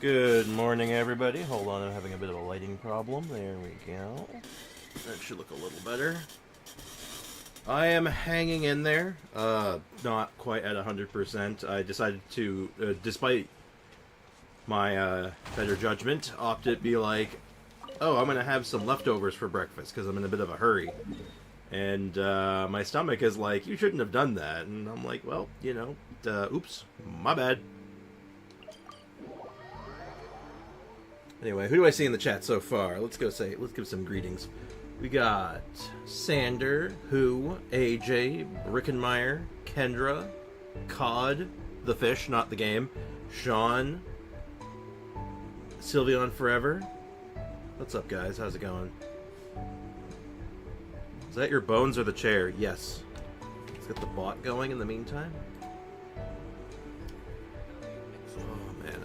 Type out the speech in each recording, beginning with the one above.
Good morning, everybody. Hold on, I'm having a bit of a lighting problem. There we go. That should look a little better. I am hanging in there. Not quite at 100%. I decided to, despite my better judgment, opt to be like, oh, I'm going to have some leftovers for breakfast because I'm in a bit of a hurry. And my stomach is like, you shouldn't have done that. And I'm like, well, you know, oops, my bad. Anyway, who do I see in the chat so far? Let's give some greetings. We got Sander, Who, AJ, Brickenmeyer, Kendra, Cod, the fish, not the game, Sean, Sylveon Forever. What's up, guys? How's it going? Is that your bones or the chair? Yes. Let's get the bot going in the meantime.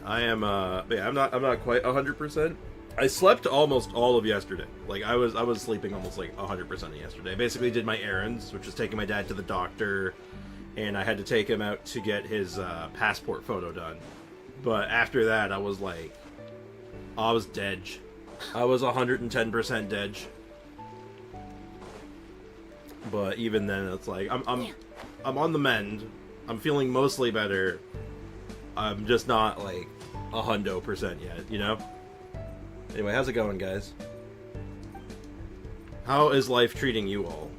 I am, yeah, I'm not quite 100%. I slept almost all of yesterday. Like, I was sleeping almost like 100% of yesterday. I basically did my errands, which was taking my dad to the doctor, and I had to take him out to get his passport photo done. But after that, I was like, I was dead. I was 110% dead. But even then, it's like, I'm on the mend. I'm feeling mostly better. I'm just not like 100% yet, you know? Anyway, how's it going, guys? How is life treating you all?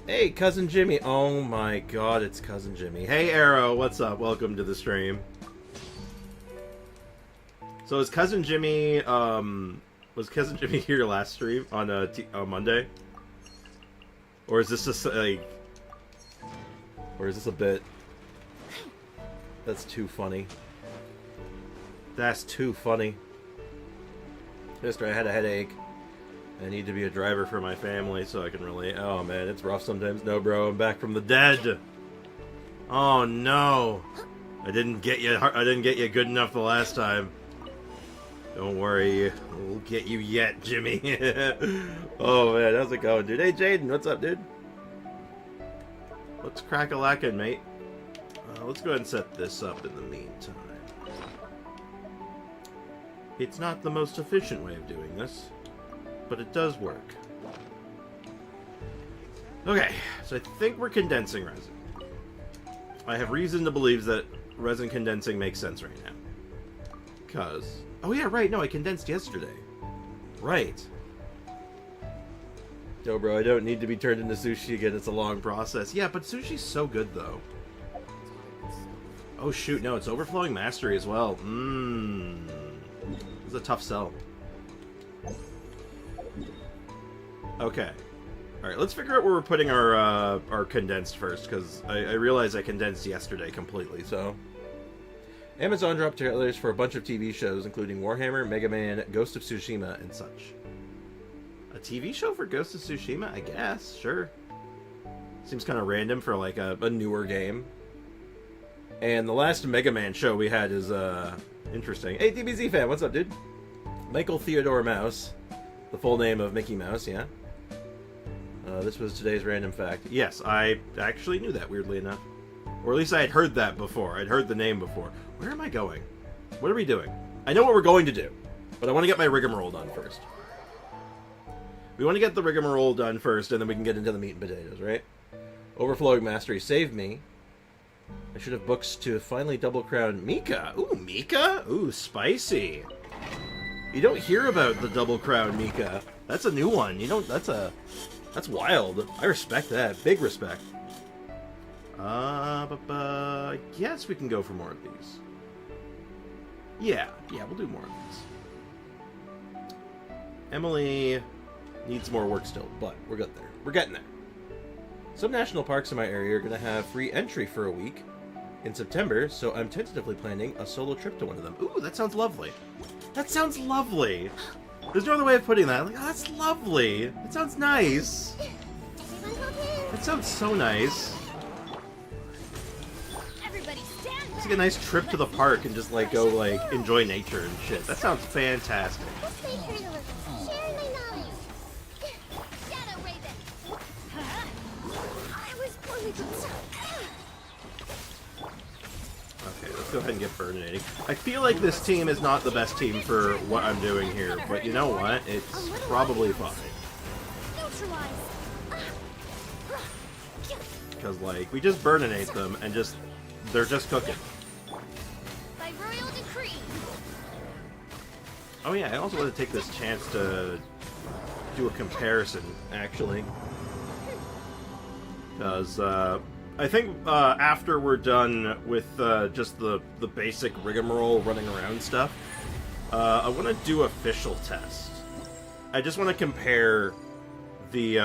Hey, Cousin Jimmy. Oh my god, it's Cousin Jimmy. Hey, Arrow, what's up? Welcome to the stream. So is Cousin Jimmy, was Cousin Jimmy here last stream on Monday? Or is this just like... Or is this a bit... That's too funny. That's too funny. Mister, I had a headache. I need to be a driver for my family so I can relate. Oh man, it's rough sometimes. No, bro, I'm back from the dead. Oh no, I didn't get you. I didn't get you good enough the last time. Don't worry, we'll get you yet, Jimmy. Oh man, how's it going, dude? Hey, Jaden, what's up, dude? Let's crack a lackin', mate. Let's go ahead and set this up in the meantime. It's not the most efficient way of doing this, but it does work. Okay, so I think we're condensing resin. I have reason to believe that resin condensing makes sense right now. Because... Oh yeah, right, no, I condensed yesterday. Right. Yo, bro, I don't need to be turned into sushi again. It's a long process. Yeah, but sushi's so good, though. Oh shoot, no, it's overflowing mastery as well. It's a tough sell. Okay. Alright, let's figure out where we're putting our condensed first, because I realized I condensed yesterday completely, so... Amazon dropped trailers for a bunch of TV shows, including Warhammer, Mega Man, Ghost of Tsushima, and such. A TV show for Ghost of Tsushima? I guess, sure. Seems kind of random for, like, a newer game. And the last Mega Man show we had is, interesting. Hey, DBZ fan, what's up, dude? Michael Theodore Mouse. The full name of Mickey Mouse, yeah? This was today's random fact. Yes, I actually knew that, weirdly enough. Or at least I had heard that before. I'd heard the name before. Where am I going? What are we doing? I know what we're going to do, but I want to get my rigmarole done first. We want to get the rigmarole done first, and then we can get into the meat and potatoes, right? Overflowing Mastery saved me. I should have books to finally double crown Mika. Ooh, Mika? Ooh, spicy. You don't hear about the double crown Mika. That's a new one. You don't. That's wild. I respect that. Big respect. I guess we can go for more of these. Yeah, we'll do more of these. Emily needs more work still, but we're good there. We're getting there. Some national parks in my area are going to have free entry for a week in September, so I'm tentatively planning a solo trip to one of them. Ooh, that sounds lovely. That sounds lovely. There's no other way of putting that. Like, oh, that's lovely. It sounds nice. It sounds so nice. It's like a nice trip to the park and just, like, go, like, enjoy nature and shit. That sounds fantastic. Okay, go ahead and get burninating. I feel like this team is not the best team for what I'm doing here, but you know what? It's probably fine. Because, like, we just burninate them and just... they're just cooking. By royal decree. Oh yeah, I also want to take this chance to do a comparison, actually. Because, I think after we're done with just the basic rigmarole running around stuff, I want to do official test. I just want to compare the...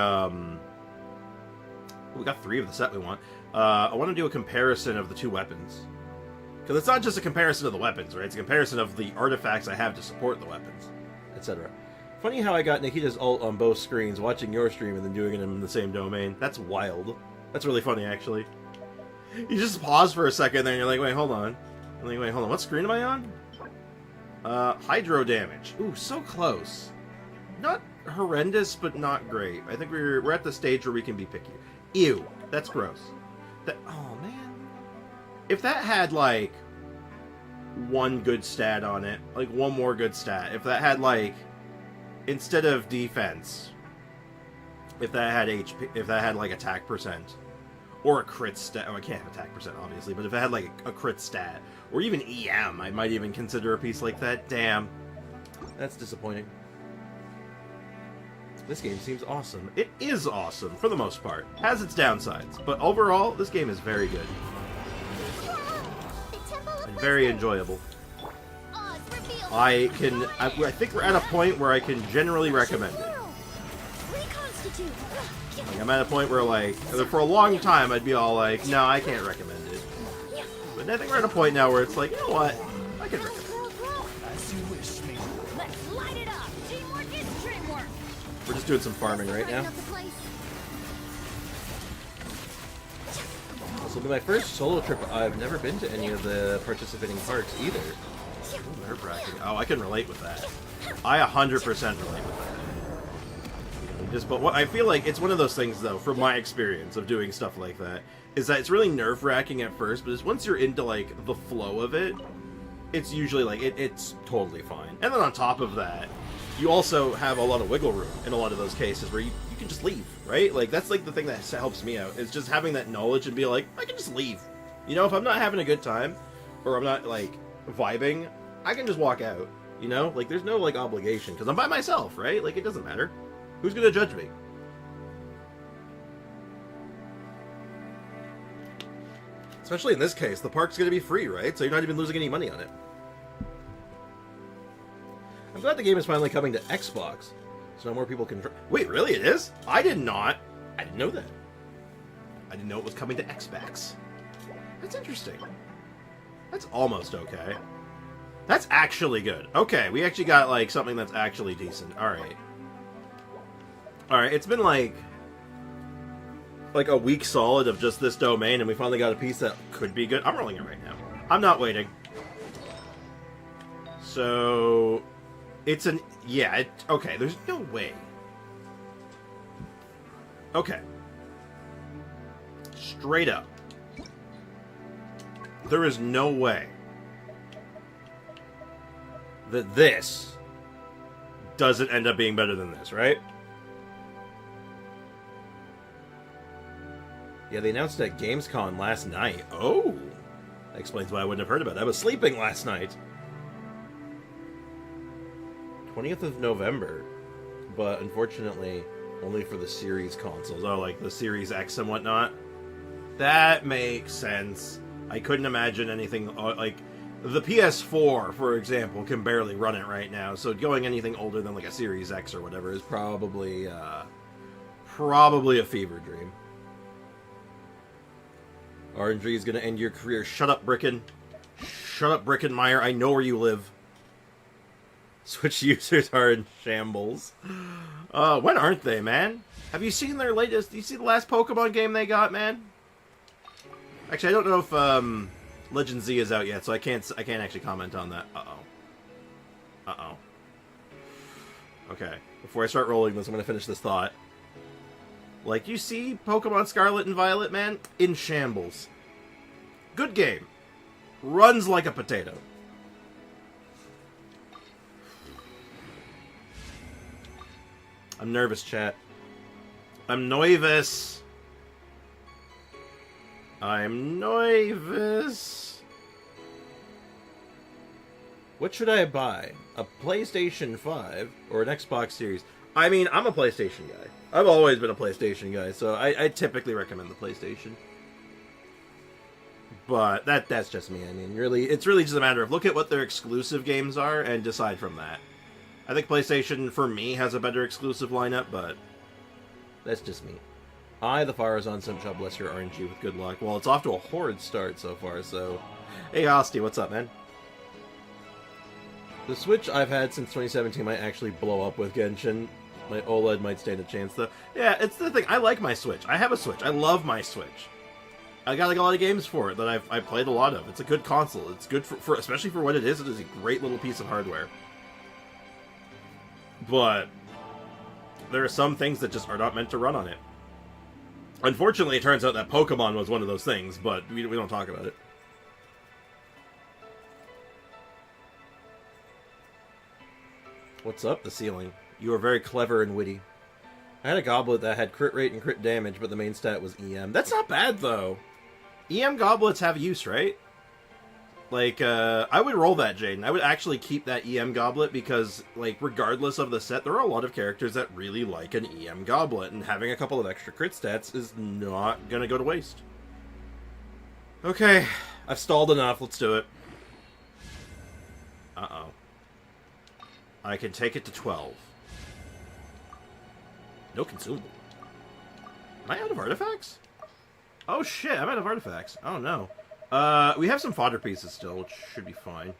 we got 3 of the set we want. I want to do a comparison of the 2 weapons. Because it's not just a comparison of the weapons, right? It's a comparison of the artifacts I have to support the weapons, etc. Funny how I got Nikita's ult on both screens, watching your stream and then doing it in the same domain. That's wild. That's really funny, actually. You just pause for a second, then you're like, wait, hold on. I'm like, wait, hold on. What screen am I on? Hydro damage. Ooh, so close. Not horrendous, but not great. I think we're at the stage where we can be picky. Ew, that's gross. Oh, man. If that had, like, 1 good stat on it, like, 1 more good stat, if that had, like, instead of defense, if that had HP, if that had, like, attack percent, or a crit stat, oh, I can't have attack percent, obviously, but if it had, like, a crit stat, or even EM, I might even consider a piece like that. Damn. That's disappointing. This game seems awesome. It is awesome, for the most part. Has its downsides, but overall, this game is very good. And very enjoyable. I think we're at a point where I can generally recommend it. Like, I'm at a point where, like, for a long time I'd be all like, no, I can't recommend it. But I think we're at a point now where it's like, you know what? I can recommend it. We're just doing some farming right now. This will be my first solo trip. I've never been to any of the participating parks either. Ooh, nerve-wracking. Oh, I can relate with that. I 100% relate with that. Just, but what I feel like it's one of those things, though, from my experience of doing stuff like that, is that it's really nerve-wracking at first, but once you're into, like, the flow of it, it's usually, like, it's totally fine. And then on top of that, you also have a lot of wiggle room in a lot of those cases where you can just leave, right? Like, that's, like, the thing that helps me out, is just having that knowledge and be like, I can just leave. You know, if I'm not having a good time, or I'm not, like, vibing, I can just walk out, you know? Like, there's no, like, obligation, because I'm by myself, right? Like, it doesn't matter. Who's gonna judge me? Especially in this case, the park's gonna be free, right? So you're not even losing any money on it. I'm glad the game is finally coming to Xbox, so more people can... Wait, really? It is? I did not. I didn't know that. I didn't know it was coming to Xbox. That's interesting. That's almost okay. That's actually good. Okay, we actually got, like, something that's actually decent. Alright. Alright, it's been, like a week solid of just this domain, and we finally got a piece that could be good. I'm rolling it right now. I'm not waiting. So... It's an... Yeah, okay, there's no way. Okay. Straight up. There is no way that this doesn't end up being better than this, right? Yeah, they announced it at Gamescom last night. Oh! That explains why I wouldn't have heard about it. I was sleeping last night. 20th of November, but unfortunately only for the Series consoles. Oh, like the Series X and whatnot. That makes sense. I couldn't imagine anything like the PS4, for example, can barely run it right now. So going anything older than like a Series X or whatever is probably a fever dream. RNG is gonna end your career. Shut up, Bricken. Shut up, Brickenmeyer. I know where you live. Switch users are in shambles. When aren't they, man? Have you seen their latest... Do you see the last Pokemon game they got, man? Actually, I don't know if Legend Z is out yet, so I can't actually comment on that. Uh-oh. Okay. Before I start rolling this, I'm going to finish this thought. Like, you see Pokemon Scarlet and Violet, man? In shambles. Good game. Runs like a potato. I'm nervous, chat. I'm nervous. I'm nervous. What should I buy? A PlayStation 5 or an Xbox Series? I mean, I'm a PlayStation guy. I've always been a PlayStation guy, so I typically recommend the PlayStation. But that's just me. I mean, really, it's really just a matter of look at what their exclusive games are and decide from that. I think PlayStation, for me, has a better exclusive lineup, but that's just me. The fire is on some job, bless your RNG with good luck. Well, it's off to a horrid start so far, so... Hey, Hosty, what's up, man? The Switch I've had since 2017 might actually blow up with Genshin. My OLED might stand a chance, though. Yeah, it's the thing. I like my Switch. I have a Switch. I love my Switch. I got like a lot of games for it that I've played a lot of. It's a good console. It's good for especially for what it is. It is a great little piece of hardware. But there are some things that just are not meant to run on it. Unfortunately, it turns out that Pokemon was one of those things, but we don't talk about it. What's up, the ceiling? You are very clever and witty. I had a goblet that had crit rate and crit damage, but the main stat was EM. That's not bad, though. EM goblets have use, right? Like, I would roll that, Jaden. I would actually keep that EM goblet because, like, regardless of the set, there are a lot of characters that really like an EM goblet, and having a couple of extra crit stats is not gonna go to waste. Okay, I've stalled enough. Let's do it. Uh-oh. I can take it to 12. No consumable. Am I out of artifacts? Oh shit, I'm out of artifacts. Oh no. We have some fodder pieces still, which should be fine.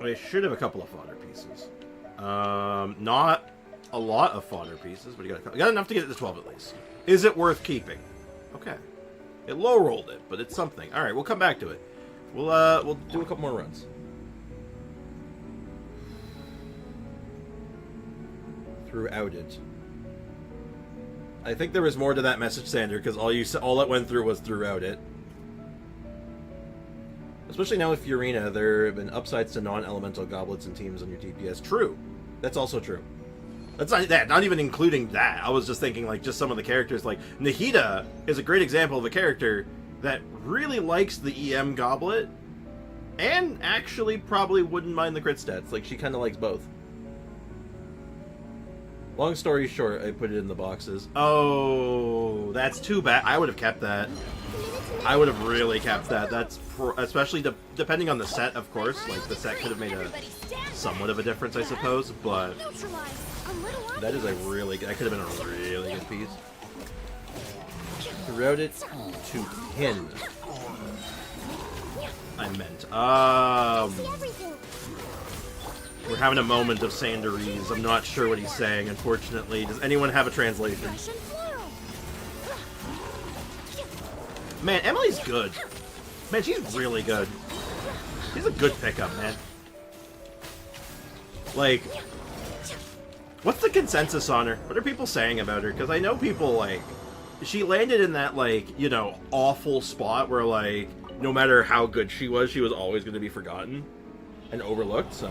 I should have a couple of fodder pieces. Not a lot of fodder pieces, but you got enough to get it to 12 at least. Is it worth keeping? Okay. It low rolled it, but it's something. Alright, we'll come back to it. We'll do a couple more runs. Throughout it. I think there was more to that message, Sander, because all that went through was throughout it. Especially now with Furina, there have been upsides to non-elemental goblets and teams on your TPS. True. That's also true. That's not that. Not even including that. I was just thinking, like, just some of the characters. Like, Nahida is a great example of a character that really likes the EM goblet and actually probably wouldn't mind the crit stats. Like, she kind of likes both. Long story short, I put it in the boxes. Oh, that's too bad. I would have kept that. I would have really kept that. That's especially depending on the set, of course. Like, the set could have made a somewhat of a difference, I suppose. But that is a really good. That could have been a really good piece. Throughout it to pin. I meant. We're having a moment of Sanderese. I'm not sure what he's saying, unfortunately. Does anyone have a translation? Man, Emily's good. Man, she's really good. She's a good pickup, man. Like, what's the consensus on her? What are people saying about her? Because I know people, like, she landed in that, like, you know, awful spot where, like, no matter how good she was always going to be forgotten and overlooked, so...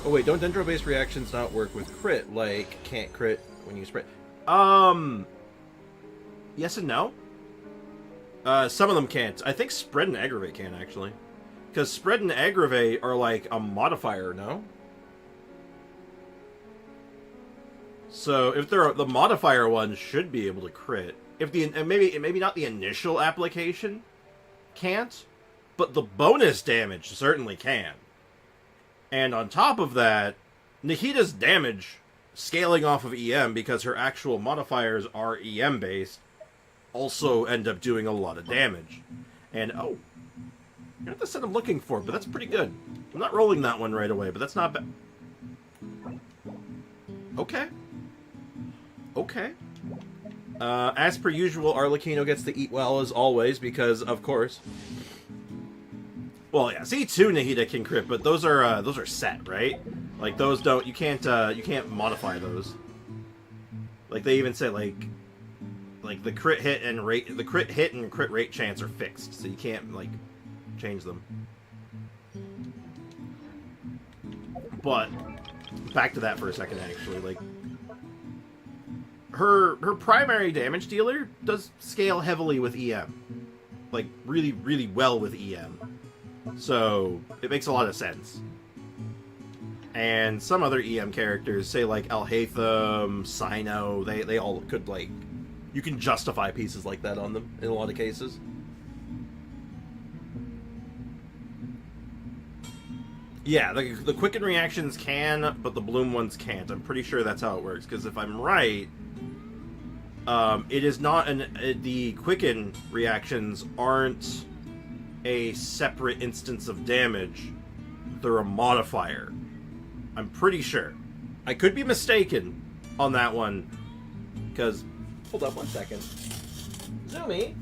Oh wait, don't dendro-based reactions not work with crit? Like, can't crit when you spread? Yes and no. Some of them can't. I think spread and aggravate can, actually. Because spread and aggravate are like a modifier, no? So if they're the modifier ones should be able to crit. If the maybe not the initial application can't, but the bonus damage certainly can. And on top of that, Nahida's damage, scaling off of EM because her actual modifiers are EM-based, also end up doing a lot of damage. And, oh, you're not the set I'm looking for, but that's pretty good. I'm not rolling that one right away, but that's not bad. Okay. Okay. As per usual, Arlecchino gets to eat well as always, because, of course... Well, yeah, C2 Nahida can crit, but those are set, right? Like, those don't, you can't modify those. Like, they even say, like like the crit hit and crit rate chance are fixed, so you can't like change them. But back to that for a second, actually, like her primary damage dealer does scale heavily with EM, like really really well with EM, so it makes a lot of sense. And some other EM characters, say like Alhaitham, Sino, they all could, like, you can justify pieces like that on them in a lot of cases. Yeah, the quicken reactions can, but the bloom ones can't. I'm pretty sure that's how it works, because if I'm right, it is not the quicken reactions aren't a separate instance of damage. They're a modifier. I'm pretty sure. I could be mistaken on that one, because... Hold up one second. Zoomy?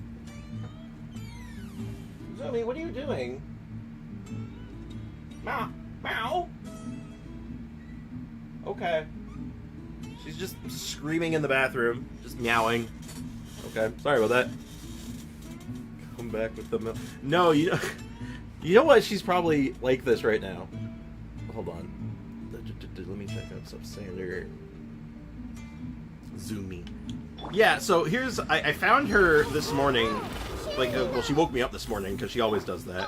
Zoomy, what are you doing? Meow. Meow? Okay. She's just screaming in the bathroom. Just meowing. Okay, sorry about that. Come back with the... No, you know what? She's probably like this right now. Hold on. Let me check out Subsander. Zoomy. Yeah, so here's... I found her this morning. Like, well, she woke me up this morning, because she always does that.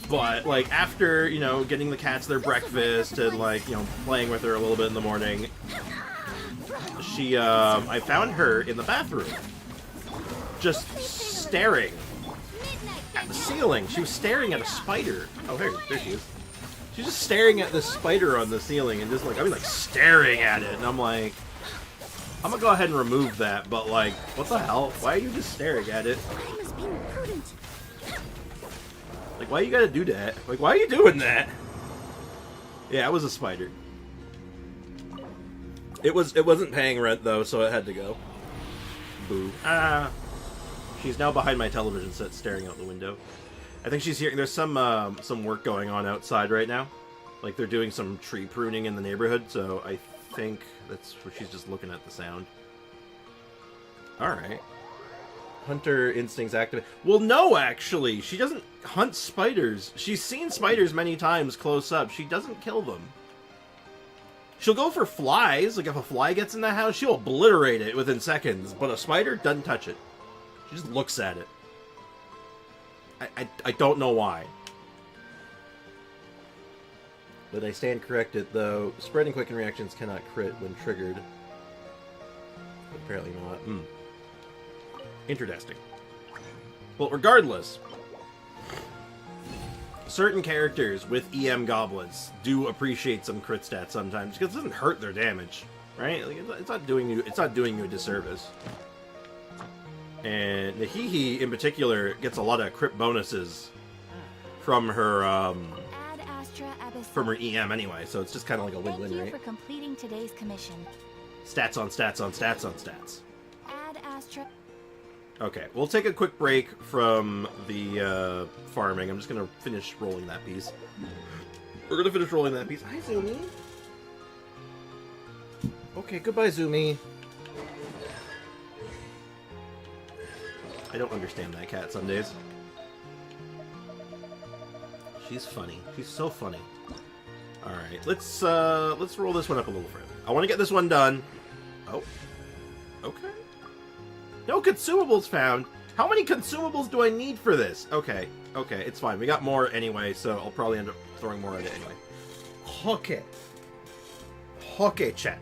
But, like, after, you know, getting the cats their breakfast and, like, you know, playing with her a little bit in the morning, she, I found her in the bathroom. Just staring at the ceiling. She was staring at a spider. Oh, there she is. She's just staring at this spider on the ceiling and just, like, I mean, like, staring at it. And I'm like, I'm gonna go ahead and remove that, but, like, what the hell? Why are you just staring at it? Like, why you gotta do that? Like, why are you doing that? Yeah, it was a spider. It wasn't paying rent, though, so it had to go. Boo. Ah. She's now behind my television set, staring out the window. I think she's hearing... There's some work going on outside right now. Like, they're doing some tree pruning in the neighborhood, so I think that's where she's just looking at the sound. Alright. Hunter instincts activate. Well, no, actually. She doesn't hunt spiders. She's seen spiders many times close up. She doesn't kill them. She'll go for flies. Like, if a fly gets in the house, she'll obliterate it within seconds. But a spider doesn't touch it. She just looks at it. I don't know why. But I stand corrected, though. Spreading quicken reactions cannot crit when triggered. Apparently not. Interesting. Well, regardless, certain characters with EM goblins do appreciate some crit stats sometimes because it doesn't hurt their damage, right? Like, it's not doing you a disservice. And Nahihi in particular gets a lot of crit bonuses from her EM anyway, so it's just kind of like a win-win, right? Thank you for completing today's commission. Stats on stats on stats on stats. Add Astra. Okay, we'll take a quick break from the farming. I'm just gonna finish rolling that piece. We're gonna finish rolling that piece. Hi, Zoomy. Okay, goodbye, Zoomy. I don't understand that cat some days. She's funny. She's so funny. All right, let's roll this one up a little further. I want to get this one done. Oh, okay. No consumables found. How many consumables do I need for this? Okay, okay, it's fine. We got more anyway, so I'll probably end up throwing more at it anyway. Okay. Okay, chat.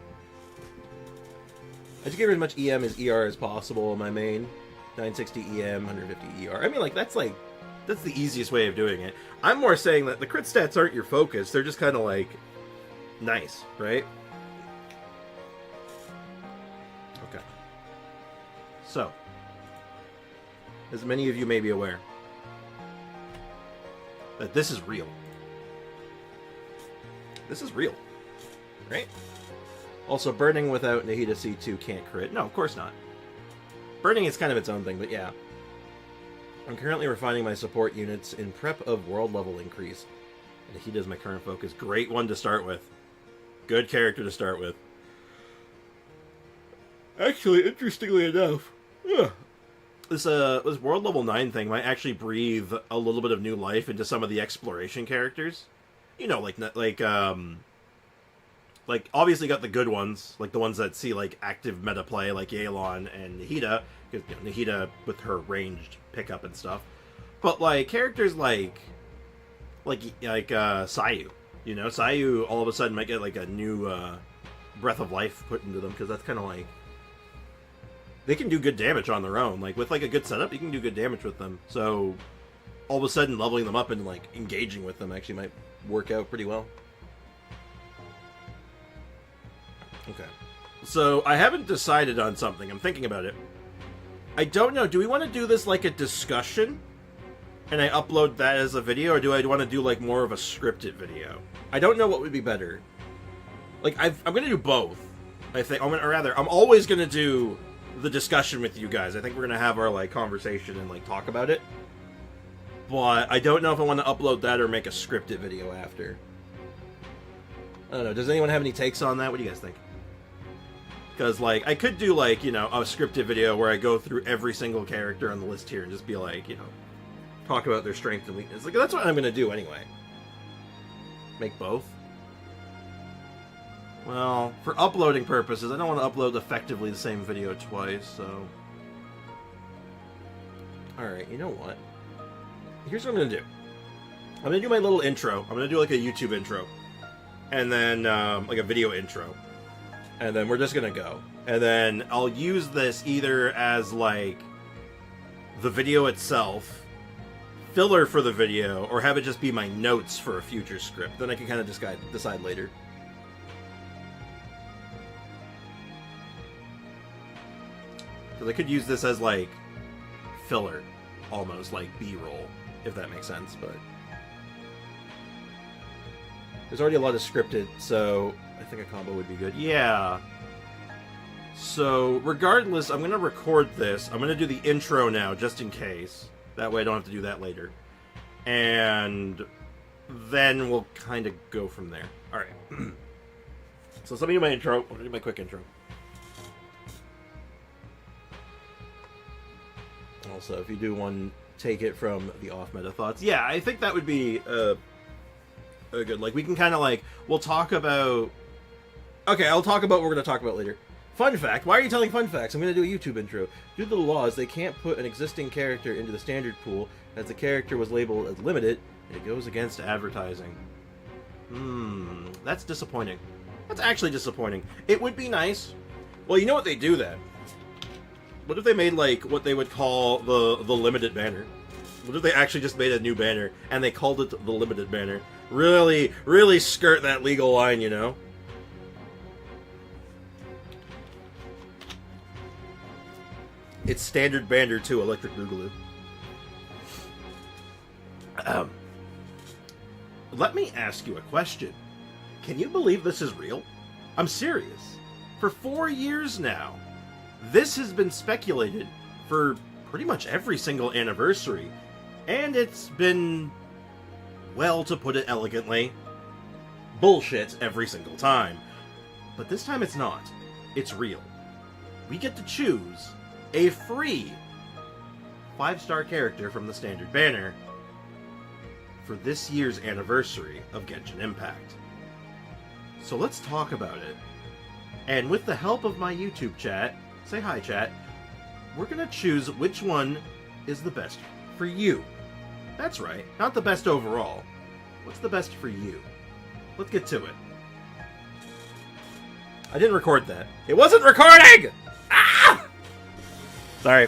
I just gave her as much EM as ER as possible in my main. 960 EM, 150 ER. I mean, like, that's the easiest way of doing it. I'm more saying that the crit stats aren't your focus. They're just kind of, like, nice, right? Okay. So, as many of you may be aware, that this is real. This is real, right? Also, burning without Nahida C2 can't crit. No, of course not. Burning is kind of its own thing, but yeah. I'm currently refining my support units in prep of world level increase. And Nahida's my current focus. Great one to start with. Good character to start with. Actually, interestingly enough, this world level 9 thing might actually breathe a little bit of new life into some of the exploration characters. You know, like obviously got the good ones, like the ones that see like active meta play, like Yelan and Nahida, because Nahida with her ranged pickup and stuff. But like characters like Sayu, you know, Sayu all of a sudden might get like a new breath of life put into them, because that's kind of like they can do good damage on their own. Like with like a good setup, you can do good damage with them. So all of a sudden leveling them up and like engaging with them actually might work out pretty well. Okay. So I haven't decided on something. I'm thinking about it. I don't know. Do we want to do this like a discussion and I upload that as a video, or do I want to do like more of a scripted video? I don't know what would be better. Like I'm going to do both. I think, I'm always going to do the discussion with you guys. I think we're going to have our like conversation and like talk about it. But I don't know if I want to upload that or make a scripted video after. I don't know. Does anyone have any takes on that? What do you guys think? Because, like, I could do, like, you know, a scripted video where I go through every single character on the list here and just be like, you know, talk about their strength and weakness. Like, that's what I'm going to do anyway. Make both? Well, for uploading purposes, I don't want to upload effectively the same video twice, so... Alright, you know what? Here's what I'm going to do. I'm going to do my little intro. I'm going to do, like, a YouTube intro. And then, like, a video intro. And then we're just going to go. And then I'll use this either as, like, the video itself, filler for the video, or have it just be my notes for a future script. Then I can kind of decide later. Because I could use this as, like, filler. Almost, like B-roll, if that makes sense, but... There's already a lot of scripted, so I think a combo would be good. Yeah. So, regardless, I'm going to record this. I'm going to do the intro now, just in case. That way I don't have to do that later. And then we'll kind of go from there. Alright. So let me do my intro. I'm going to do my quick intro. Also, if you do one, take it from the off-meta thoughts. Yeah, I think that would be... a good, like, we can kind of, like, we'll talk about... Okay, I'll talk about what we're going to talk about later. Fun fact. Why are you telling fun facts? I'm going to do a YouTube intro. Due to the laws, they can't put an existing character into the standard pool, as the character was labeled as limited, and it goes against advertising. That's disappointing. That's actually disappointing. It would be nice. Well, you know what they do then? What if they made, like, what they would call the limited banner? What if they actually just made a new banner, and they called it the limited banner? Really, really skirt that legal line, you know? It's standard banner too, Electric Boogaloo. Let me ask you a question. Can you believe this is real? I'm serious. For 4 years now, this has been speculated for pretty much every single anniversary. And it's been, well, to put it elegantly, bullshit every single time. But this time it's not. It's real. We get to choose a free 5-star character from the standard banner for this year's anniversary of Genshin Impact. So let's talk about it. And with the help of my YouTube chat, say hi chat, we're gonna choose which one is the best for you. That's right, not the best overall. What's the best for you? Let's get to it. I didn't record that. It wasn't recording! Ah! Sorry.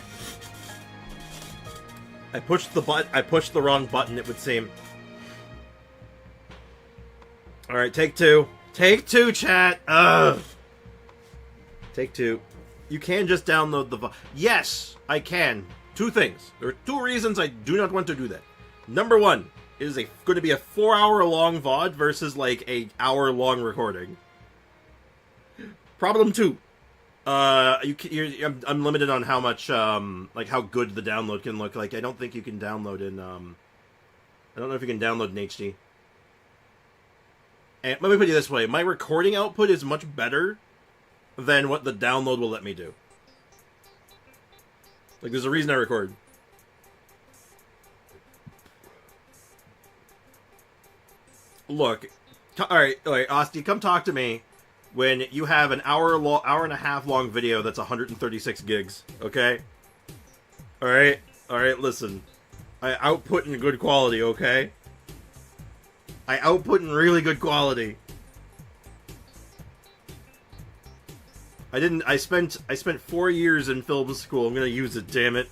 I pushed the wrong button, it would seem. Alright, take two. Take two, chat! Ugh! Take two. You can just download the Yes, I can. Two things. There are 2 reasons I do not want to do that. Number 1, it is going to be a 4-hour-long VOD versus, like, a hour-long recording. Problem 2. I'm limited on how much, like, how good the download can look. Like, I don't think you can download in, I don't know if you can download in HD. And let me put it this way. My recording output is much better than what the download will let me do. Like, there's a reason I record. Look, alright, Osti, come talk to me when you have an hour and a half long video that's 136 gigs, okay? Alright, listen. I output in good quality, okay? I output in really good quality. I spent 4 years in film school. I'm gonna use it, damn it.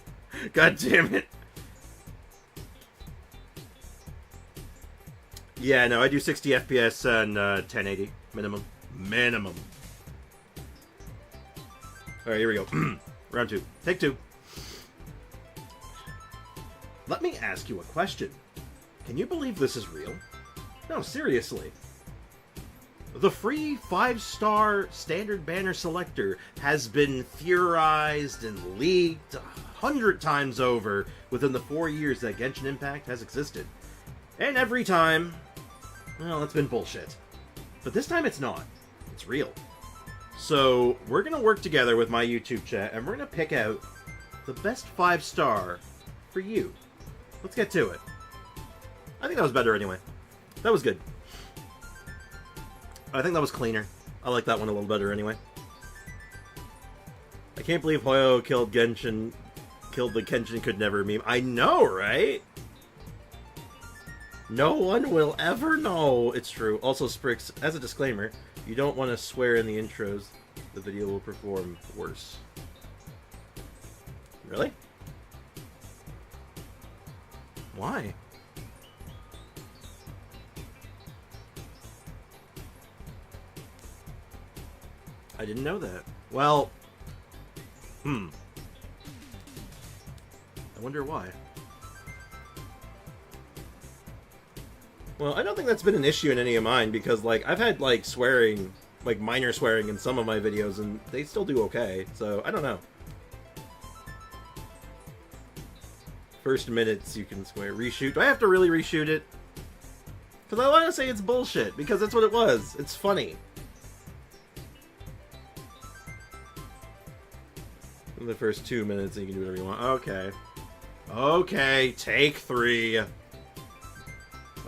God damn it. Yeah, no, I do 60 FPS and 1080 minimum. Minimum. Alright, here we go. Round 2. Take 2. Let me ask you a question. Can you believe this is real? No, seriously. The free 5-star standard banner selector has been theorized and leaked 100 times over within the 4 years that Genshin Impact has existed. And every time, well, it's been bullshit. But this time it's not. It's real. So, we're going to work together with my YouTube chat, and we're going to pick out the best 5-star for you. Let's get to it. I think that was better anyway. That was good. I think that was cleaner. I like that one a little better anyway. I can't believe Hoyo killed the Genshin Could Never meme. I know, right? No one will ever know. It's true. Also, Sprix, as a disclaimer, you don't want to swear in the intros. The video will perform worse. Really? Why? I didn't know that. Well, I wonder why. Well, I don't think that's been an issue in any of mine, because, like, I've had, like, swearing, like, minor swearing in some of my videos, and they still do okay, so I don't know. First minutes you can swear. Reshoot. Do I have to really reshoot it? Because I want to say it's bullshit, because that's what it was. It's funny. In the first 2 minutes, you can do whatever you want. Okay. Okay, take 3.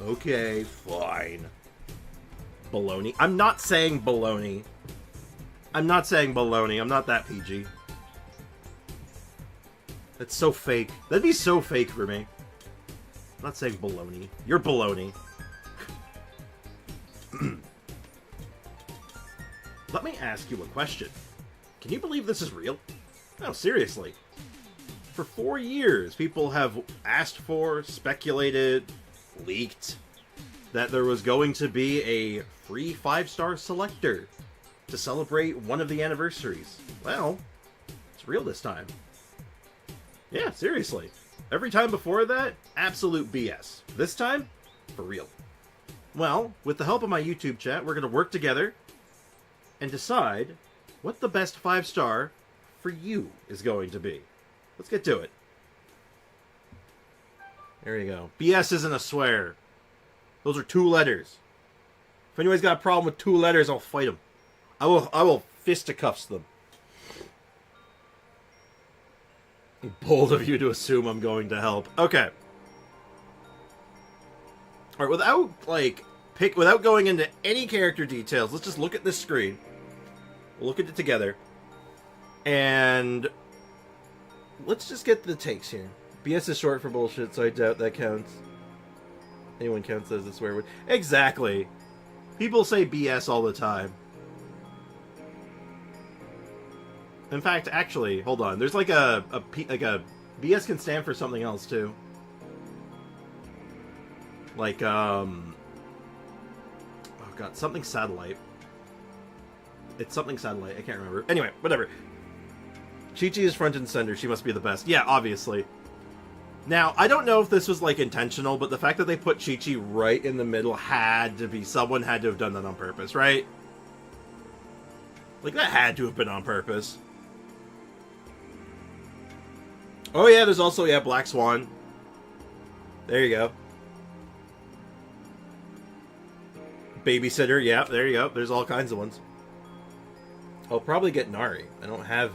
Okay, fine. Baloney. I'm not saying baloney. I'm not saying baloney. I'm not that PG. That's so fake. That'd be so fake for me. I'm not saying baloney. You're baloney. Let me ask you a question. Can you believe this is real? No, seriously. For 4 years, people have asked for, speculated, leaked that there was going to be a free 5-star selector to celebrate one of the anniversaries. Well, it's real this time. Yeah, seriously. Every time before that, absolute BS. This time, for real. Well, with the help of my YouTube chat, we're going to work together and decide what the best 5-star for you is going to be. Let's get to it. There you go. BS isn't a swear. Those are 2 letters. If anybody's got a problem with 2 letters, I'll fight them. I will fisticuffs them. Bold of you to assume I'm going to help. Okay. Alright, without going into any character details, let's just look at this screen. We'll look at it together. And let's just get the takes here. BS is short for bullshit, so I doubt that counts. Anyone counts as a swear word. Exactly. People say BS all the time. In fact, actually, hold on. There's like a BS can stand for something else too. Like oh god, something satellite. It's something satellite. I can't remember. Anyway, whatever. Chi-Chi is front and center. She must be the best. Yeah, obviously. Now, I don't know if this was, like, intentional, but the fact that they put Chi-Chi right in the middle had to be... Someone had to have done that on purpose, right? Like, that had to have been on purpose. Oh, yeah, there's also, yeah, Black Swan. There you go. Babysitter, yeah, there you go. There's all kinds of ones. I'll probably get Nari. I don't have...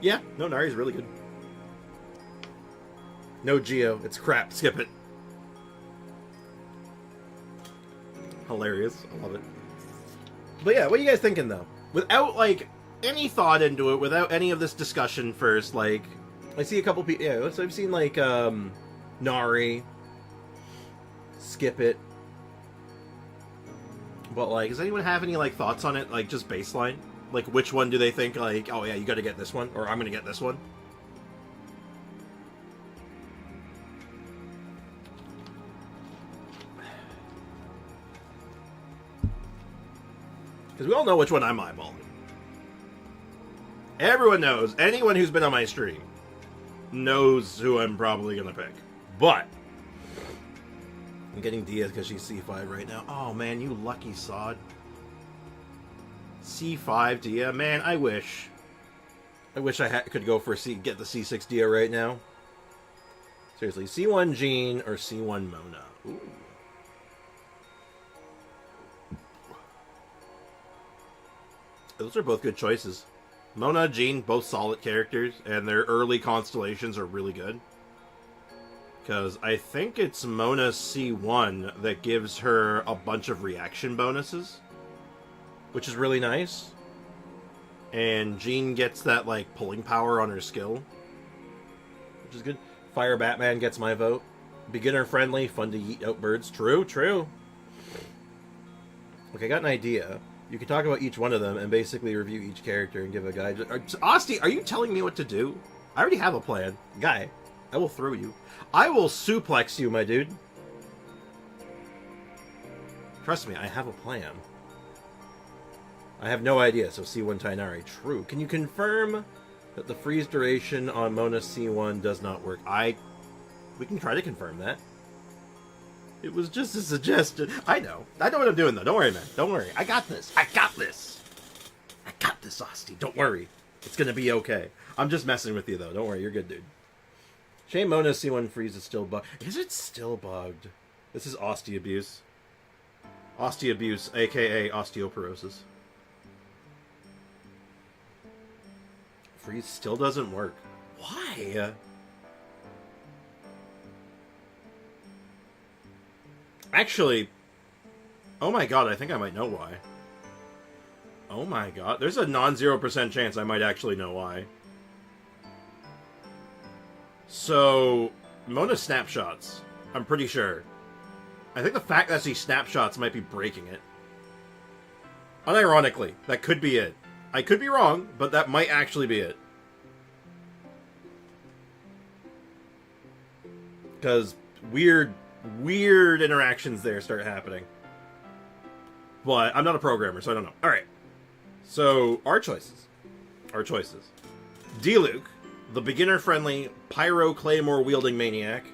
Yeah, no, Nari's really good. No Geo. It's crap. Skip it. Hilarious. I love it. But yeah, what are you guys thinking, though? Without, like, any thought into it, without any of this discussion first, like... I see a couple people... Yeah, so I've seen, like, Nari. Skip it. But, like, does anyone have any, like, thoughts on it? Like, just baseline? Like, which one do they think, like, oh, yeah, you gotta get this one? Or I'm gonna get this one? Because we all know which one I'm eyeballing. Everyone knows. Anyone who's been on my stream knows who I'm probably gonna pick. But I'm getting Dia because she's C5 right now. Oh man, you lucky sod. C5 Dia, man. I wish I could go for get the C6 Dia right now. Seriously, C1 Jean or C1 Mona. Ooh. Those are both good choices. Mona, Jean, both solid characters, and their early constellations are really good. Because I think it's Mona C1 that gives her a bunch of reaction bonuses, which is really nice. And Jean gets that, like, pulling power on her skill, which is good. Fire Batman gets my vote. Beginner friendly, fun to yeet out birds. True, true. Okay, I got an idea. You can talk about each one of them and basically review each character and give a guide. Asti, are you telling me what to do? I already have a plan. Guy, I will throw you. I will suplex you, my dude. Trust me, I have a plan. I have no idea, so C1 Tainari. True. Can you confirm that the freeze duration on Mona C1 does not work? We can try to confirm that. It was just a suggestion. I know what I'm doing, though. Don't worry, man. Don't worry. I got this. I got this. I got this, Asti. Don't worry. It's gonna be okay. I'm just messing with you, though. Don't worry. You're good, dude. Shame Mona C1 freeze is still bugged. Is it still bugged? This is Asti abuse. Asti abuse, a.k.a. osteoporosis. Freeze still doesn't work. Why? Actually, oh my god, I think I might know why. Oh my god, there's a non-0% chance I might actually know why. So, Mona snapshots, I'm pretty sure. I think the fact that she snapshots might be breaking it. Unironically, that could be it. I could be wrong, but that might actually be it. Because weird interactions there start happening. But I'm not a programmer, so I don't know. Alright. So, our choices. D-Luke, the beginner-friendly Pyro Claymore-wielding maniac.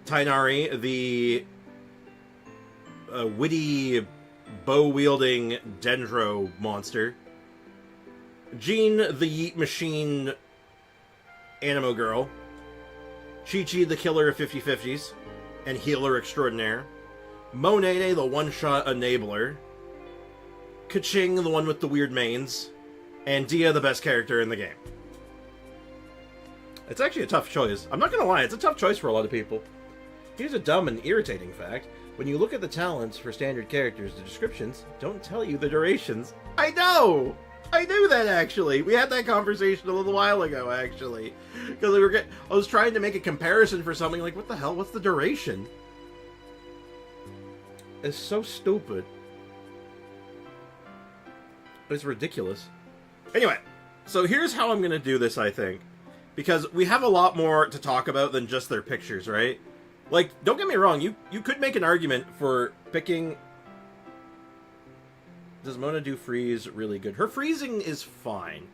Tainari, the witty bow-wielding Dendro monster. Jean, the Yeet Machine Animo Girl. Chi-Chi, the killer of 50/50s and healer extraordinaire. Monede, the one-shot enabler. Kaching, the one with the weird mains. And Dia, the best character in the game. It's actually a tough choice. I'm not gonna lie, it's a tough choice for a lot of people. Here's a dumb and irritating fact. When you look at the talents for standard characters, the descriptions don't tell you the durations. I know! I knew that, actually. We had that conversation a little while ago, actually. Because I was trying to make a comparison for something like, what the hell? What's the duration? It's so stupid. It's ridiculous. Anyway, so here's how I'm going to do this, I think. Because we have a lot more to talk about than just their pictures, right? Like, don't get me wrong, you could make an argument for picking... Does Mona do freeze really good? Her freezing is fine.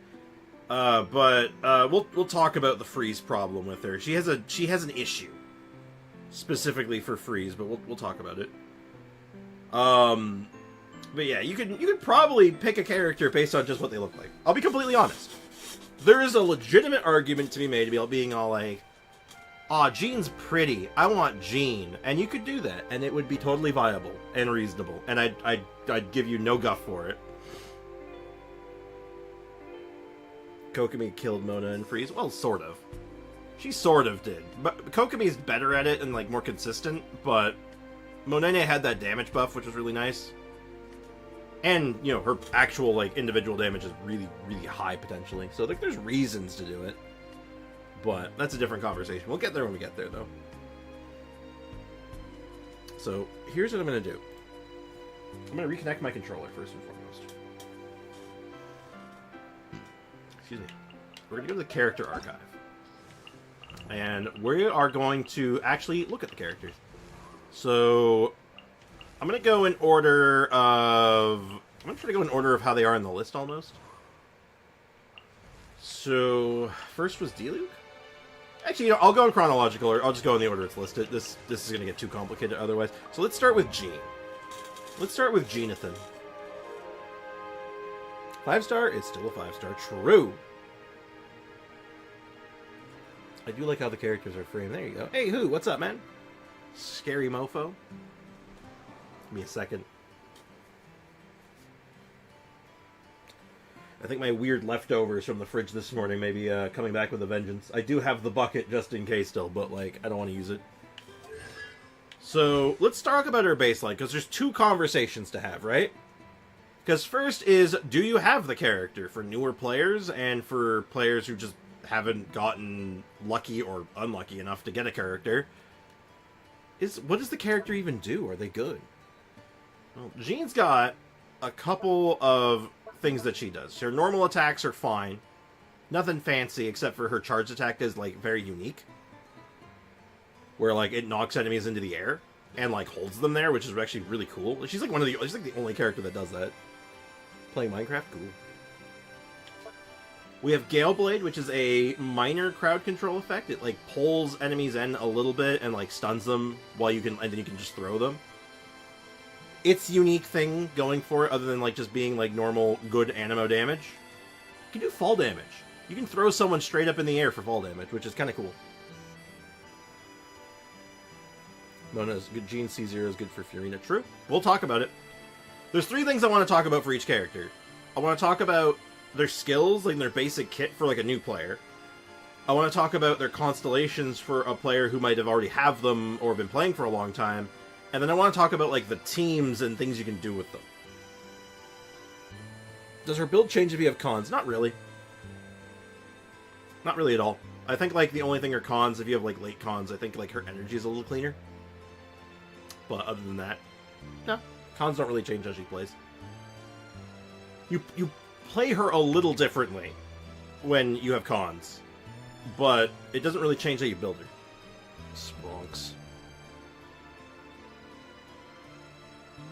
But we'll talk about the freeze problem with her. She has an issue specifically for freeze, but we'll talk about it. But yeah, you could probably pick a character based on just what they look like. I'll be completely honest. There is a legitimate argument to be made about being all like, aw, Jean's pretty. I want Jean. And you could do that, and it would be totally viable and reasonable. And I'd give you no guff for it. Kokomi killed Mona and Freeze. Well, sort of. She sort of did. But Kokomi's better at it and, like, more consistent, but Monene had that damage buff, which was really nice. And, you know, her actual, like, individual damage is really, really high, potentially. So, like, there's reasons to do it. But that's a different conversation. We'll get there when we get there, though. So, here's what I'm going to do. I'm going to reconnect my controller, first and foremost. Excuse me. We're going to go to the character archive. And we are going to actually look at the characters. So, I'm going to go in order of... I'm going to try to go in order of how they are in the list, almost. So, first was D-Luke? Actually, you know, I'll go in chronological, or I'll just go in the order it's listed. This is going to get too complicated otherwise. So let's start with Jean. Let's start with Jeanathan. 5-star is still a 5-star. True. I do like how the characters are framed. There you go. Hey, who? What's up, man? Scary mofo. Give me a second. I think my weird leftovers from the fridge this morning may be coming back with a vengeance. I do have the bucket just in case still, but, like, I don't want to use it. So, let's talk about our baseline, because there's two conversations to have, right? Because first is, do you have the character for newer players, and for players who just haven't gotten lucky or unlucky enough to get a character? What does the character even do? Are they good? Well, Jean's got a couple of things that she does. Her normal attacks are fine. Nothing fancy, except for her charge attack is, like, very unique. Where, like, it knocks enemies into the air and, like, holds them there, which is actually really cool. She's like she's like the only character that does that. Playing Minecraft? Cool. We have Gale Blade, which is a minor crowd control effect. It, like, pulls enemies in a little bit and, like, stuns them and then you can just throw them. Its unique thing going for it, other than, like, just being, like, normal, good animo damage, you can do fall damage. You can throw someone straight up in the air for fall damage, which is kind of cool. Mona's good. Jean C0 is good for Furina. True. We'll talk about it. There's 3 things I want to talk about for each character. I want to talk about their skills, like their basic kit for, like, a new player. I want to talk about their constellations for a player who might have already have them or been playing for a long time. And then I want to talk about, like, the teams and things you can do with them. Does her build change if you have cons? Not really. Not really at all. I think, like, the only thing are cons, if you have, like, late cons, I think, like, her energy is a little cleaner. But other than that, no. Cons don't really change as she plays. You play her a little differently when you have cons. But it doesn't really change how you build her. Spronks.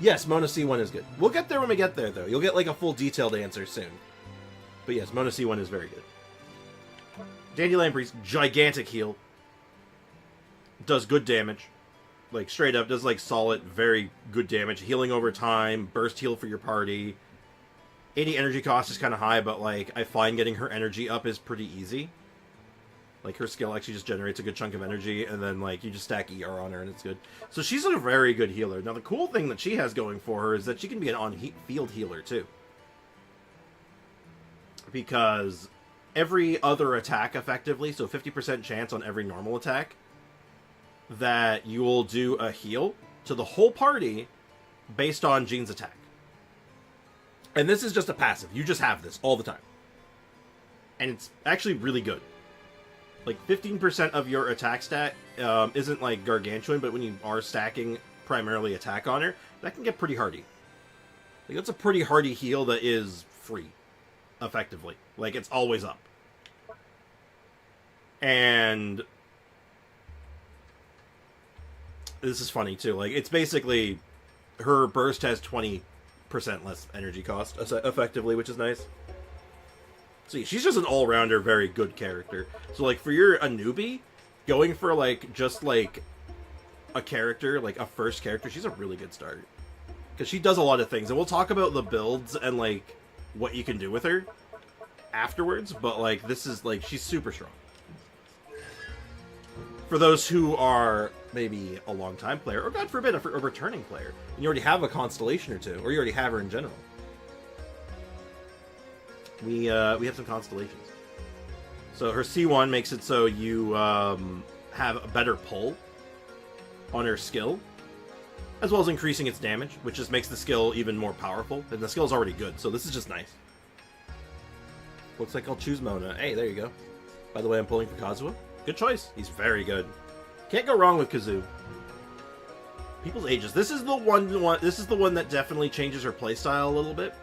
Yes, Mona C1 is good. We'll get there when we get there, though. You'll get, like, a full detailed answer soon. But yes, Mona C1 is very good. Dandelion Priest, gigantic heal. Does good damage. Like, straight up, does, like, solid, very good damage. Healing over time, burst heal for your party. 80 energy cost is kind of high, but, like, I find getting her energy up is pretty easy. Like, her skill actually just generates a good chunk of energy, and then, like, you just stack ER on her, and it's good. So she's a very good healer. Now, the cool thing that she has going for her is that she can be an on-field healer, too. Because every other attack, effectively, so 50% chance on every normal attack, that you will do a heal to the whole party based on Jean's attack. And this is just a passive. You just have this all the time. And it's actually really good. Like, 15% of your attack stat isn't, like, gargantuan, but when you are stacking primarily attack on her, that can get pretty hardy. Like, that's a pretty hardy heal that is free, effectively. Like, it's always up. And this is funny, too. Like, it's basically, her burst has 20% less energy cost, effectively, which is nice. See, she's just an all-rounder, very good character. So, like, for a newbie, going for, like, just, like, a character, like, a first character, she's a really good start. Because she does a lot of things. And we'll talk about the builds and, like, what you can do with her afterwards. But, like, this is, like, she's super strong. For those who are maybe a long-time player, or God forbid, a returning player, and you already have a constellation or two, or you already have her in general. We have some constellations. So her C1 makes it so you have a better pull on her skill, as well as increasing its damage, which just makes the skill even more powerful. And the skill is already good, so this is just nice. Looks like I'll choose Mona. Hey, there you go. By the way, I'm pulling for Kazuha. Good choice. He's very good. Can't go wrong with Kazoo. People's Ages. This is the one. This is the one that definitely changes her playstyle a little bit,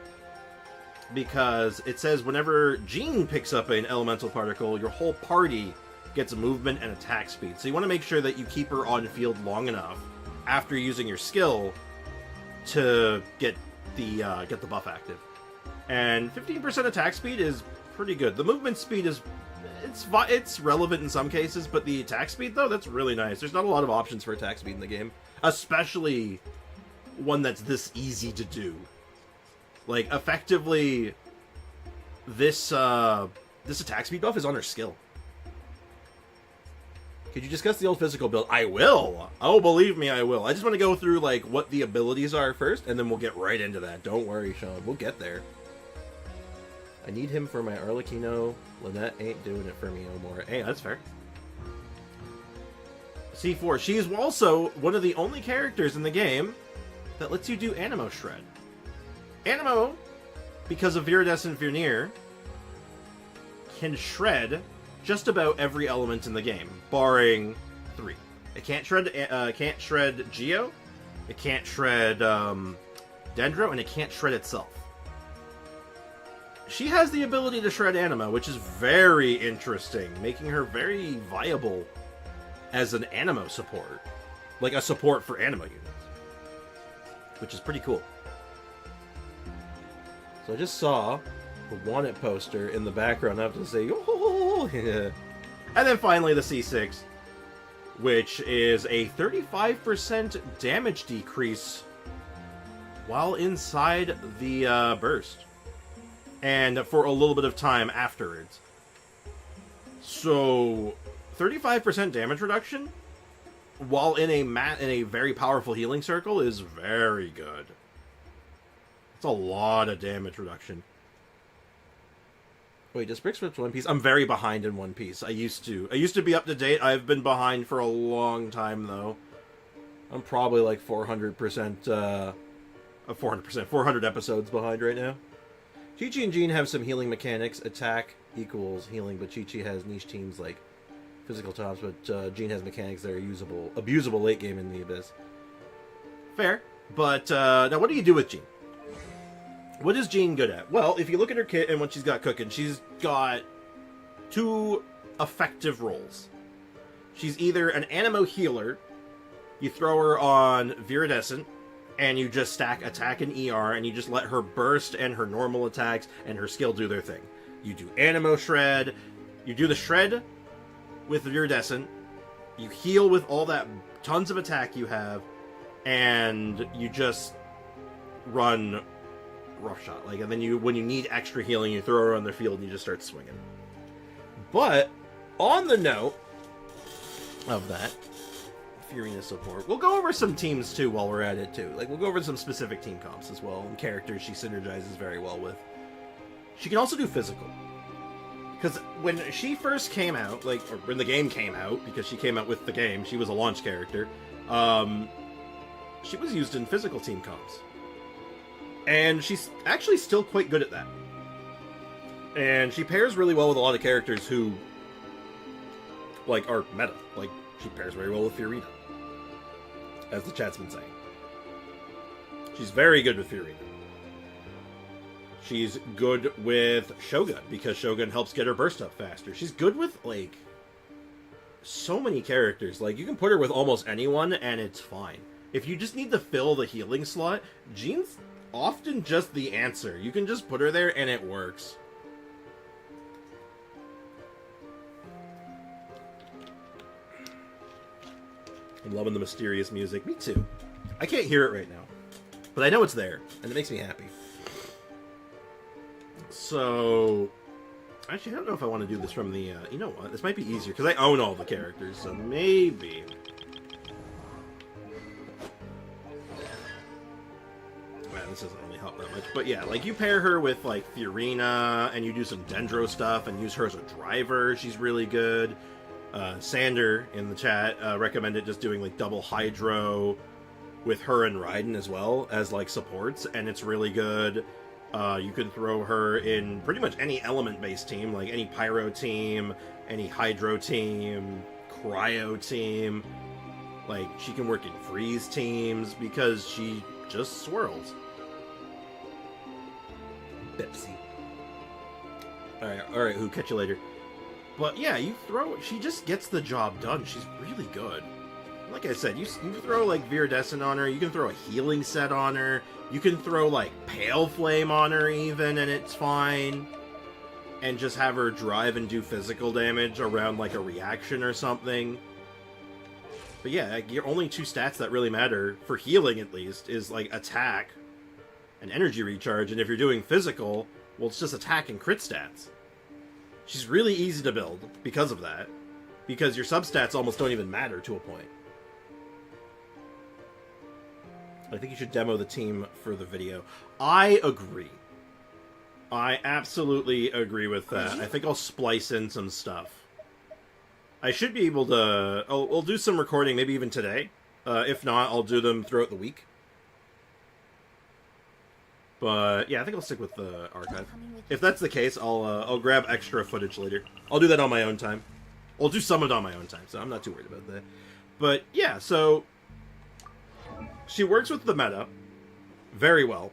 because it says whenever Jean picks up an elemental particle, your whole party gets movement and attack speed. So you want to make sure that you keep her on field long enough after using your skill to get the buff active. And 15% attack speed is pretty good. The movement speed is it's relevant in some cases, but the attack speed though, that's really nice. There's not a lot of options for attack speed in the game, especially one that's this easy to do. Like effectively, this attack speed buff is on her skill. Could you discuss the old physical build? I will! Oh, believe me, I will. I just want to go through, like, what the abilities are first, and then we'll get right into that. Don't worry, Sean. We'll get there. I need him for my Arlecchino. Lynette ain't doing it for me no more. Hey, that's fair. C4. She is also one of the only characters in the game that lets you do Animo Shred. Animo, because of Viridescent Veneer, can shred just about every element in the game, barring 3. It can't shred Geo, it can't shred Dendro, and it can't shred itself. She has the ability to shred Anima, which is very interesting, making her very viable as an Animo support. Like a support for Animo units. Which is pretty cool. So I just saw the Want It poster in the background. I have to say, oh, yeah. And then finally the C6, which is a 35% damage decrease while inside the burst, and for a little bit of time afterwards. So 35% damage reduction while in a very powerful healing circle is very good. It's a lot of damage reduction. Wait, does Brick switch One Piece? I'm very behind in One Piece. I used to be up to date. I've been behind for a long time, though. I'm probably like 400%, 400 episodes behind right now. Chi-Chi and Jean have some healing mechanics. Attack equals healing, but Chi-Chi has niche teams like physical tops, but Jean has mechanics that are abusable late game in the Abyss. Fair. But, now what do you do with Jean? What is Jean good at? Well, if you look at her kit and what she's got cooking, she's got 2 effective roles. She's either an Animo healer, you throw her on Viridescent, and you just stack attack and ER, and you just let her burst and her normal attacks and her skill do their thing. You do Animo Shred, you do the Shred with Viridescent, you heal with all that tons of attack you have, and you just run Rough Shot. Like, and then when you need extra healing, you throw her on the field and you just start swinging. But on the note of that, Furina support, we'll go over some teams too while we're at it too. Like, we'll go over some specific team comps as well and characters she synergizes very well with. She can also do physical, because when she first came out, like, or when the game came out, because she came out with the game, she was a launch character. She was used in physical team comps. And she's actually still quite good at that. And she pairs really well with a lot of characters who, like, are meta. Like, she pairs very well with Furina, as the chat's been saying. She's very good with Furina. She's good with Shogun, because Shogun helps get her burst up faster. She's good with, like, so many characters. Like, you can put her with almost anyone, and it's fine. If you just need to fill the healing slot, Jean's often just the answer. You can just put her there and it works. I'm loving the mysterious music. Me too. I can't hear it right now, but I know it's there and it makes me happy. So Actually, I don't know if I want to do this from the, you know what, this might be easier, because I own all the characters, so maybe... Man, this doesn't really help that much, but yeah, like, you pair her with, like, Fiorina, and you do some Dendro stuff, and use her as a driver, she's really good. Sander, in the chat, recommended just doing, like, double Hydro with her and Raiden as well, as, like, supports, and it's really good. You can throw her in pretty much any element-based team, like any Pyro team, any Hydro team, Cryo team. Like, she can work in Freeze teams, because she just swirls. Pepsi. Alright, who catch you later. But yeah, she just gets the job done. She's really good. Like I said, you throw, like, Viridescent on her, you can throw a healing set on her, you can throw, like, Pale Flame on her even, and it's fine. And just have her drive and do physical damage around, like, a reaction or something. But yeah, like, your only two stats that really matter, for healing at least, is, like, attack and energy recharge, and if you're doing physical, well, it's just attack and crit stats. She's really easy to build because of that, because your substats almost don't even matter to a point. I think you should demo the team for the video. I agree. I absolutely agree with that. I think I'll splice in some stuff. I should be able to... I'll do some recording, maybe even today. If not, I'll do them throughout the week. But, yeah, I think I'll stick with the archive. If that's the case, I'll grab extra footage later. I'll do that on my own time. I'll do some of it on my own time, so I'm not too worried about that. But, yeah, so... She works with the meta very well.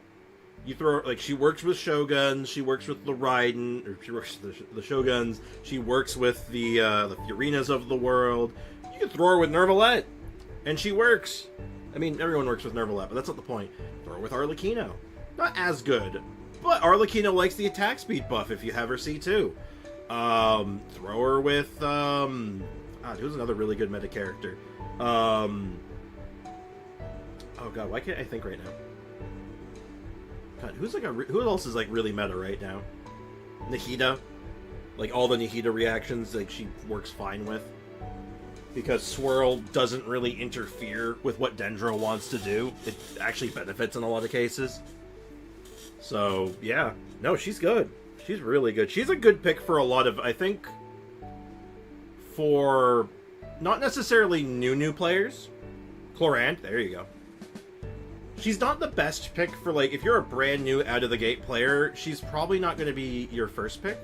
You throw, like, she works with Shoguns, she works with the Raiden, or she works with the Shoguns, she works with the Fiorinas of the world. You can throw her with Nervalette, and she works. I mean, everyone works with Nervalette, but that's not the point. Throw her with Arlecchino. Not as good, but Arlecchino likes the attack speed buff if you have her C2. Throw her with, who's another really good meta character? Oh god, why can't I think right now? God, who else is, like, really meta right now? Nahida. Like, all the Nahida reactions, like, she works fine with. Because Swirl doesn't really interfere with what Dendro wants to do. It actually benefits in a lot of cases. So, yeah. No, she's good. She's really good. She's a good pick for a lot of, I think, for not necessarily new players. Chlorant, there you go. She's not the best pick for, like, if you're a brand new out-of-the-gate player, she's probably not going to be your first pick.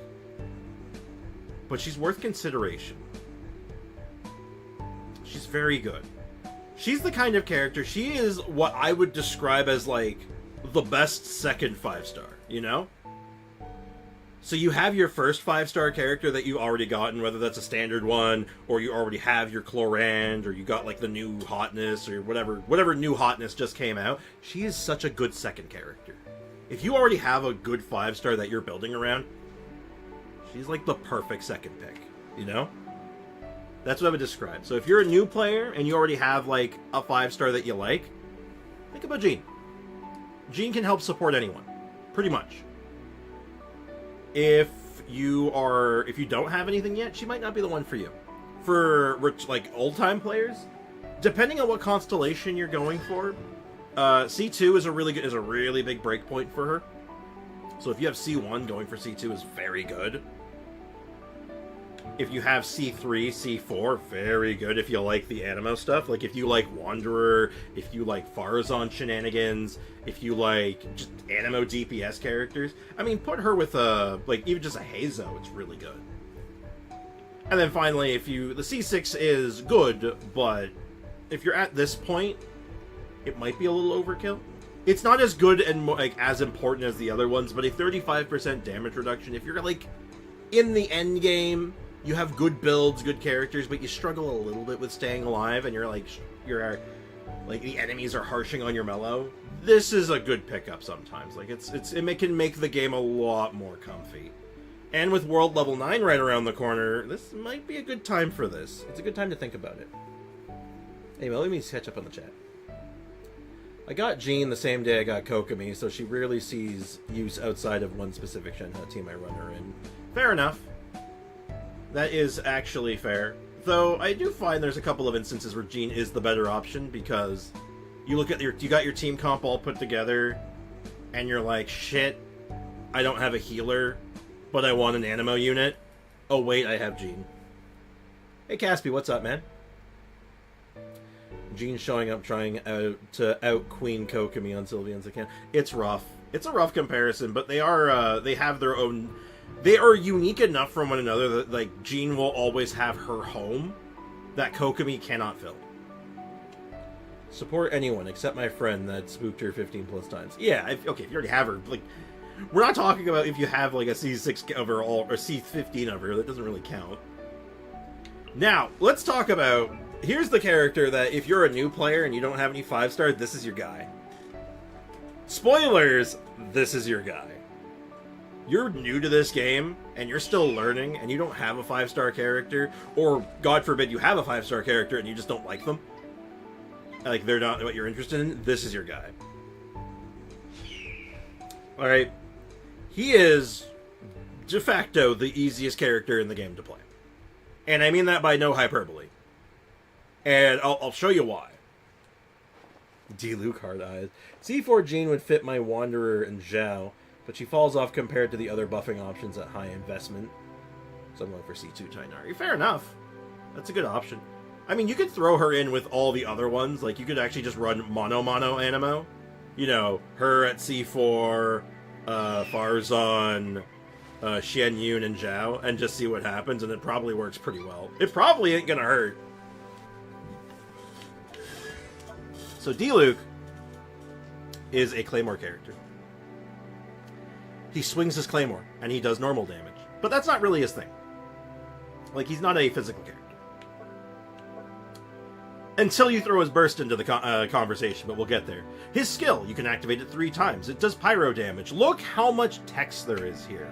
But she's worth consideration. She's very good. She's the kind of character, she is what I would describe as, like, the best second 5-star, you know? So you have your first 5-star character that you already gotten, whether that's a standard one, or you already have your Chlorand, or you got, like, the new hotness, or whatever new hotness just came out. She is such a good second character. If you already have a good 5-star that you're building around, she's, like, the perfect second pick, you know? That's what I would describe. So if you're a new player, and you already have, like, a 5-star that you like, think about Jean. Jean can help support anyone. Pretty much. If you don't have anything yet, she might not be the one for you. For, like, old-time players, depending on what constellation you're going for, C2 is a really big breakpoint for her. So if you have C1, going for C2 is very good. If you have C3, C4, very good if you like the Animo stuff. Like, if you like Wanderer, if you like Farazan shenanigans, if you like just Animo DPS characters. I mean, put her with like, even just a Hazo, it's really good. And then finally, the C6 is good, but if you're at this point, it might be a little overkill. It's not as good and, like, as important as the other ones, but a 35% damage reduction, if you're, like, in the end game, you have good builds, good characters, but you struggle a little bit with staying alive, and you're like the enemies are harshing on your mellow. This is a good pickup sometimes. Like, it can make the game a lot more comfy. And with World Level 9 right around the corner, this might be a good time for this. It's a good time to think about it. Anyway, let me catch up on the chat. I got Jean the same day I got Kokomi, so she rarely sees use outside of one specific Shenhe team I run her in. Fair enough. That is actually fair. Though, I do find there's a couple of instances where Jean is the better option, because you look at you got your team comp all put together, and you're like, shit, I don't have a healer, but I want an Animo unit. Oh wait, I have Jean. Hey Caspi, what's up, man? Jean showing up trying to out Queen Kokomi on Sylvian's account. It's rough. It's a rough comparison, but they are they have their own. They are unique enough from one another that like Jean will always have her home that Kokomi cannot fill. Support anyone except my friend that spooked her 15 plus times. Yeah, okay, if you already have her, like, we're not talking about if you have like a C6 of her or C15 of her. That doesn't really count. Now let's talk about. Here's the character that if you're a new player and you don't have any 5-star, this is your guy. Spoilers, this is your guy. You're new to this game and you're still learning and you don't have a 5-star character, or God forbid you have a 5-star character and you just don't like them. Like they're not what you're interested in, this is your guy. Alright. He is de facto the easiest character in the game to play. And I mean that by no hyperbole. And I'll show you why. D-Luke hard eyes. C4 Jean would fit my Wanderer and Zhao, but she falls off compared to the other buffing options at high investment. So I'm going for C2 Tainari. Fair enough. That's a good option. I mean, you could throw her in with all the other ones. Like, you could actually just run mono Animo. You know, her at C4, Farzan, Xian Yun, and Zhao, and just see what happens, and it probably works pretty well. It probably ain't gonna hurt. So D-Luke is a Claymore character. He swings his Claymore, and he does normal damage. But that's not really his thing. Like, he's not a physical character. Until you throw his burst into the conversation, but we'll get there. His skill, you can activate it 3 times. It does pyro damage. Look how much text there is here.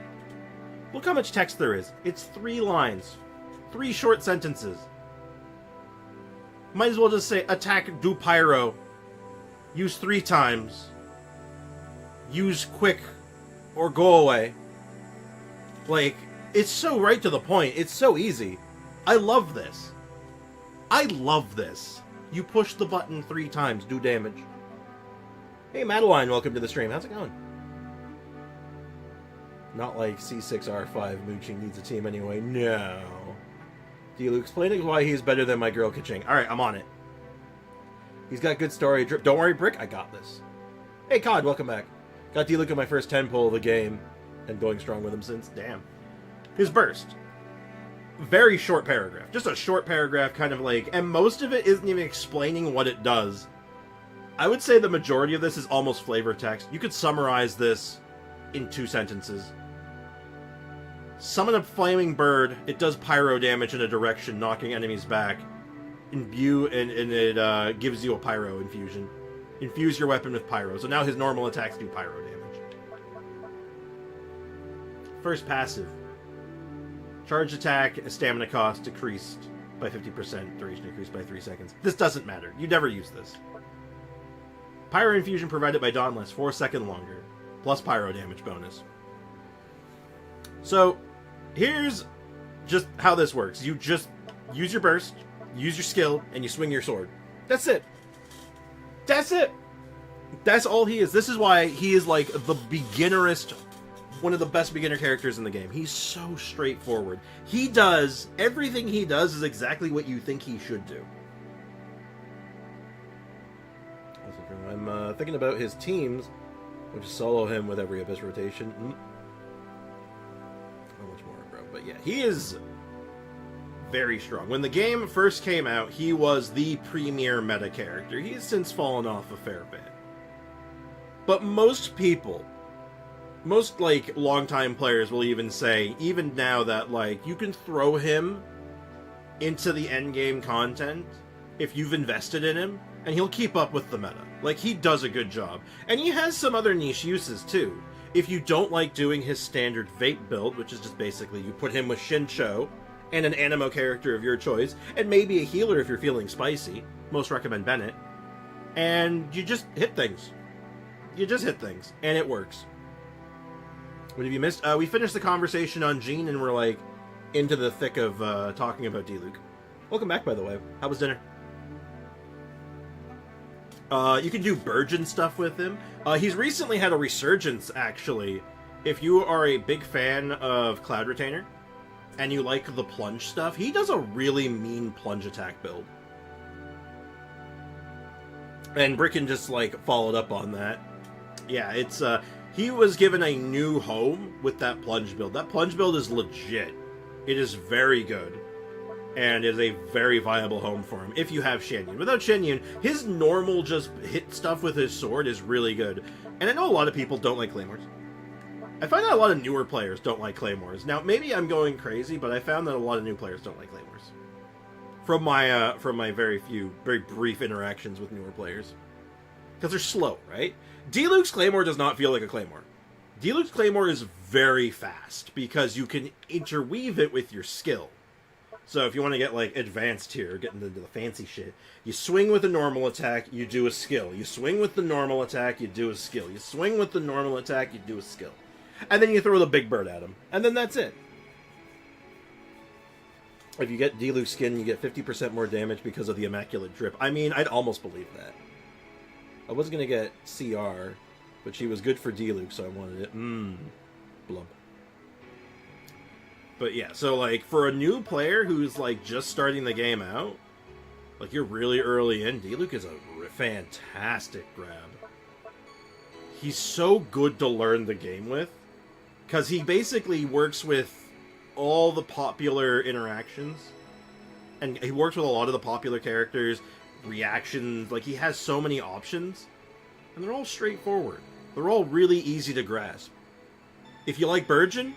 Look how much text there is. It's 3 lines. 3 short sentences. Might as well just say, attack, do pyro. Use 3 times. Use quick, or go away. Like, it's so right to the point. It's so easy. I love this. I love this. You push the button 3 times, do damage. Hey, Madeline, welcome to the stream. How's it going? Not like C6R5 Moochie needs a team anyway. No. D-Luke, explaining why he's better than my girl Kaching. Alright, I'm on it. He's got good story. Don't worry, Brick, I got this. Hey, Cod, welcome back. Got D-Luke in my first 10 pull of the game, and going strong with him since. Damn. His burst. Very short paragraph. Just a short paragraph, kind of like... And most of it isn't even explaining what it does. I would say the majority of this is almost flavor text. You could summarize this in 2 sentences. Summon a flaming bird. It does pyro damage in a direction, knocking enemies back. Imbue, and it gives you a pyro infusion. Infuse your weapon with pyro. So now his normal attacks do pyro damage. First passive. Charge attack, stamina cost decreased by 50%, duration increased by 3 seconds. This doesn't matter. You never use this. Pyro infusion provided by Dauntless, 4 seconds longer. Plus pyro damage bonus. So, here's just how this works. You just use your burst, use your skill, and you swing your sword. That's it. That's it. That's all he is. This is why he is like the beginnerist, one of the best beginner characters in the game. He's so straightforward. He does, everything he does is exactly what you think he should do. I'm thinking about his teams, which solo him with every Abyss rotation. How much more, bro? But yeah, he is very strong. When the game first came out, he was the premier meta character. He's since fallen off a fair bit. But most people, most, like, longtime players will even say, even now, that, like, you can throw him into the endgame content if you've invested in him, and he'll keep up with the meta. Like, he does a good job. And he has some other niche uses, too. If you don't like doing his standard vape build, which is just basically you put him with Shincho, and an Animo character of your choice, and maybe a healer if you're feeling spicy, most recommend Bennett, and you just hit things. You just hit things, and it works. What have you missed? We finished the conversation on Jean, and we're, like, into the thick of talking about D-Luke. Welcome back, by the way. How was dinner? You can do Burgeon stuff with him. He's recently had a resurgence, actually. If you are a big fan of Cloud Retainer, and you like the plunge stuff, he does a really mean plunge attack build. And Bricken just, like, followed up on that. Yeah, it's, he was given a new home with that plunge build. That plunge build is legit. It is very good. And is a very viable home for him, if you have Shanyon. Without Shanyon, his normal just hit stuff with his sword is really good. And I know a lot of people don't like Claymores. I find that a lot of newer players don't like Claymores. Now, maybe I'm going crazy, but I found that a lot of new players don't like Claymores. From my very brief interactions with newer players. Because they're slow, right? D-Luke's Claymore does not feel like a Claymore. D-Luke's Claymore is very fast, because you can interweave it with your skill. So if you want to get, like, advanced here, getting into the fancy shit, you swing with a normal attack, you do a skill. You swing with the normal attack, you do a skill. You swing with the normal attack, you do a skill. And then you throw the big bird at him. And then that's it. If you get D-Luke skin, you get 50% more damage because of the Immaculate Drip. I mean, I'd almost believe that. I was going to get CR, but she was good for D-Luke, so I wanted it. Blub. But yeah, so, like, for a new player who's, like, just starting the game out, like, you're really early in, D-Luke is a fantastic grab. He's so good to learn the game with, because he basically works with all the popular interactions, and he works with a lot of the popular characters, reactions, like, he has so many options, and they're all straightforward. They're all really easy to grasp. If you like Burgeon,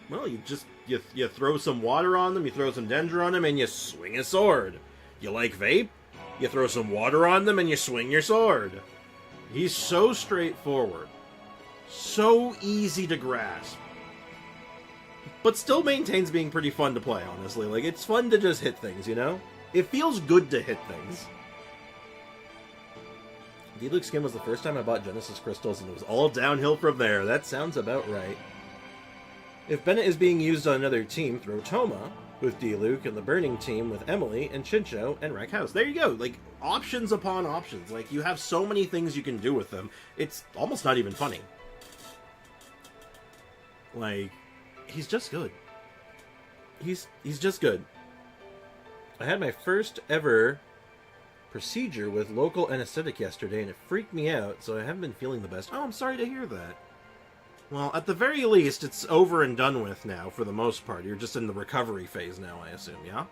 well, you throw some water on them, you throw some Dendra on them, and you swing a sword. You like Vape? You throw some water on them, and you swing your sword. He's so straightforward. So easy to grasp. But still maintains being pretty fun to play, honestly. Like, it's fun to just hit things, you know? It feels good to hit things. D-Luke skin was the first time I bought Genesis Crystals, and it was all downhill from there. That sounds about right. If Bennett is being used on another team, throw Toma with D-Luke and the Burning team with Emily and Chincho and Wreck House. There you go. Like, options upon options. Like, you have so many things you can do with them. It's almost not even funny. Like, he's just good. He's just good. I had my first ever procedure with local anesthetic yesterday, and it freaked me out, so I haven't been feeling the best. Oh, I'm sorry to hear that. Well, at the very least, it's over and done with now, for the most part. You're just in the recovery phase now, I assume, yeah?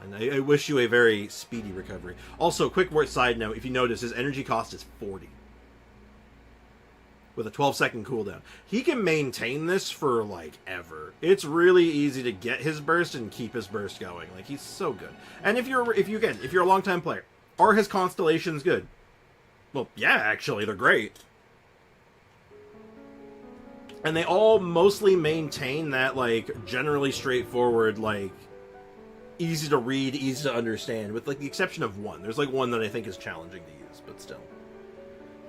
And I wish you a very speedy recovery. Also, quick side note, if you notice, his energy cost is 40. With a 12-second cooldown. He can maintain this for, like, ever. It's really easy to get his burst and keep his burst going. Like, he's so good. And if you're a long-time player, are his constellations good? Well, yeah, actually, they're great. And they all mostly maintain that, like, generally straightforward, like, easy to read, easy to understand, with, like, the exception of one. There's, like, one that I think is challenging to use, but still.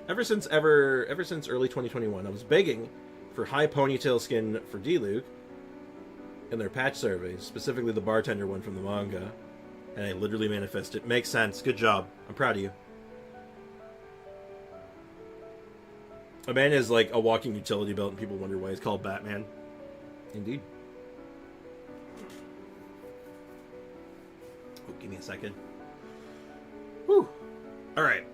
Ever since early 2021, I was begging for high ponytail skin for D-Luke in their patch surveys, specifically the bartender one from the manga, and I literally manifested it. Makes sense. Good job. I'm proud of you. A man is like a walking utility belt, and people wonder why he's called Batman. Indeed. Oh, give me a second. Whew. Alright.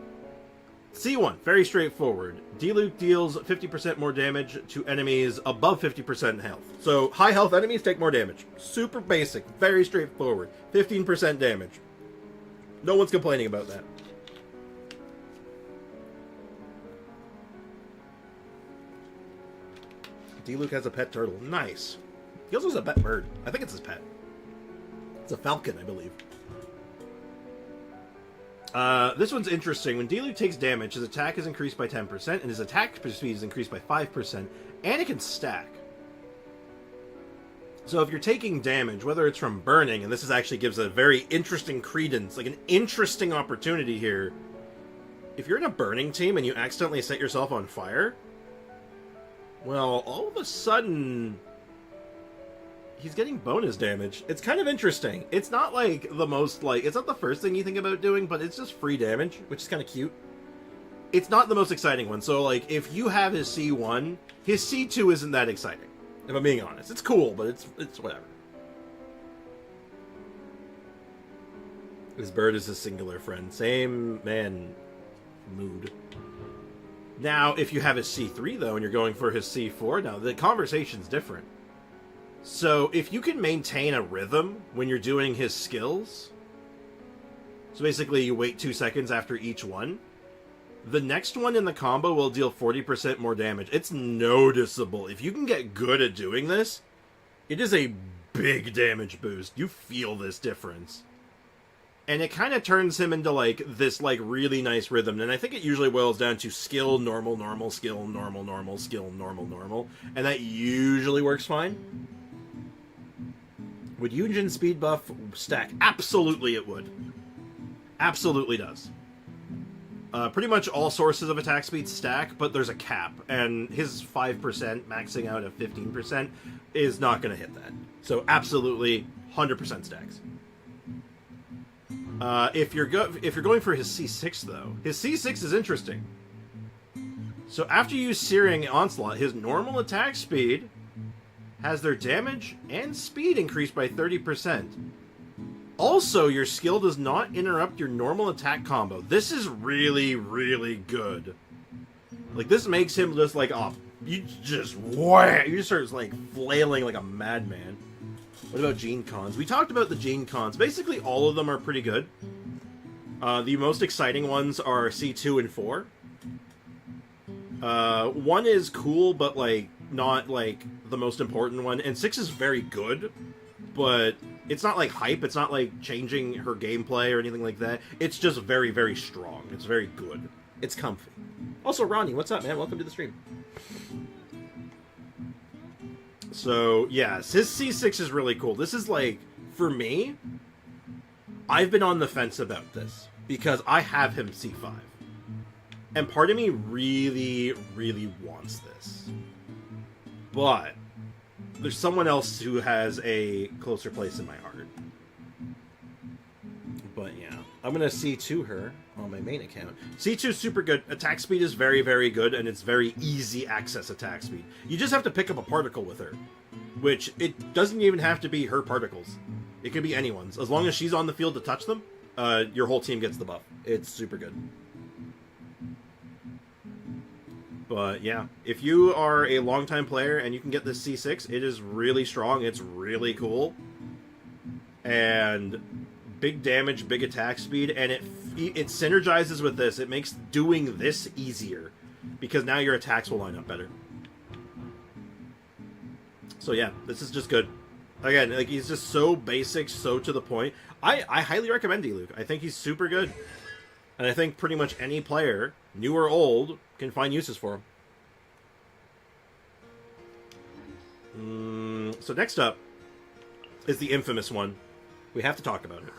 C1, very straightforward. D-Luke deals 50% more damage to enemies above 50% health. So, high health enemies take more damage. Super basic, very straightforward. 15% damage. No one's complaining about that. D-Luke has a pet turtle. Nice. He also has a pet bird. I think it's his pet. It's a falcon, I believe. This one's interesting. When D-Luke takes damage, his attack is increased by 10%, and his attack speed is increased by 5%, and it can stack. So if you're taking damage, whether it's from burning, and this actually gives a very interesting credence, like an interesting opportunity here, if you're in a burning team and you accidentally set yourself on fire, well, all of a sudden, he's getting bonus damage. It's kind of interesting. It's not like the most, like, it's not the first thing you think about doing, but it's just free damage, which is kind of cute. It's not the most exciting one. So, like, if you have his C1, his C2 isn't that exciting. If I'm being honest. It's cool, but it's whatever. This bird is a singular friend. Same, man, mood. Now, if you have his C3, though, and you're going for his C4, now, the conversation's different. So, if you can maintain a rhythm when you're doing his skills, so basically you wait 2 seconds after each one, the next one in the combo will deal 40% more damage. It's noticeable. If you can get good at doing this, it is a big damage boost. You feel this difference. And it kind of turns him into, like, this, like, really nice rhythm. And I think it usually boils down to skill, normal, normal, skill, normal, normal, skill, normal, normal. And that usually works fine. Would Yunjin speed buff stack? Absolutely it would. Absolutely does. Pretty much all sources of attack speed stack, but there's a cap. And his 5% maxing out at 15% is not going to hit that. So absolutely 100% stacks. If you're going for his C6, though, his C6 is interesting. So after you use Searing Onslaught, his normal attack speed has their damage and speed increased by 30%. Also, your skill does not interrupt your normal attack combo. This is really, really good. Like, this makes him just like, oh, you just start like flailing like a madman. What about gene cons? We talked about the gene cons. Basically, all of them are pretty good. The most exciting ones are C2 and 4. 1 is cool, but, like, not, like, the most important one. And 6 is very good, but it's not, like, hype. It's not, like, changing her gameplay or anything like that. It's just very, very strong. It's very good. It's comfy. Also, Ronnie, what's up, man? Welcome to the stream. So, yes, his C6 is really cool. This is, like, for me, I've been on the fence about this, because I have him C5. And part of me really, really wants this. But there's someone else who has a closer place in my heart. But, yeah, I'm going to C2 her on my main account. C2 is super good. Attack speed is very, very good, and it's very easy access attack speed. You just have to pick up a particle with her, which it doesn't even have to be her particles. It could be anyone's. As long as she's on the field to touch them, your whole team gets the buff. It's super good. But yeah, if you are a longtime player and you can get this C6, it is really strong. It's really cool. And big damage, big attack speed, and it synergizes with this. It makes doing this easier, because now your attacks will line up better. So yeah, this is just good. Again, like, he's just so basic, so to the point. I highly recommend D-Luke. I think he's super good. And I think pretty much any player, new or old, can find uses for him. So next up is the infamous one. We have to talk about it.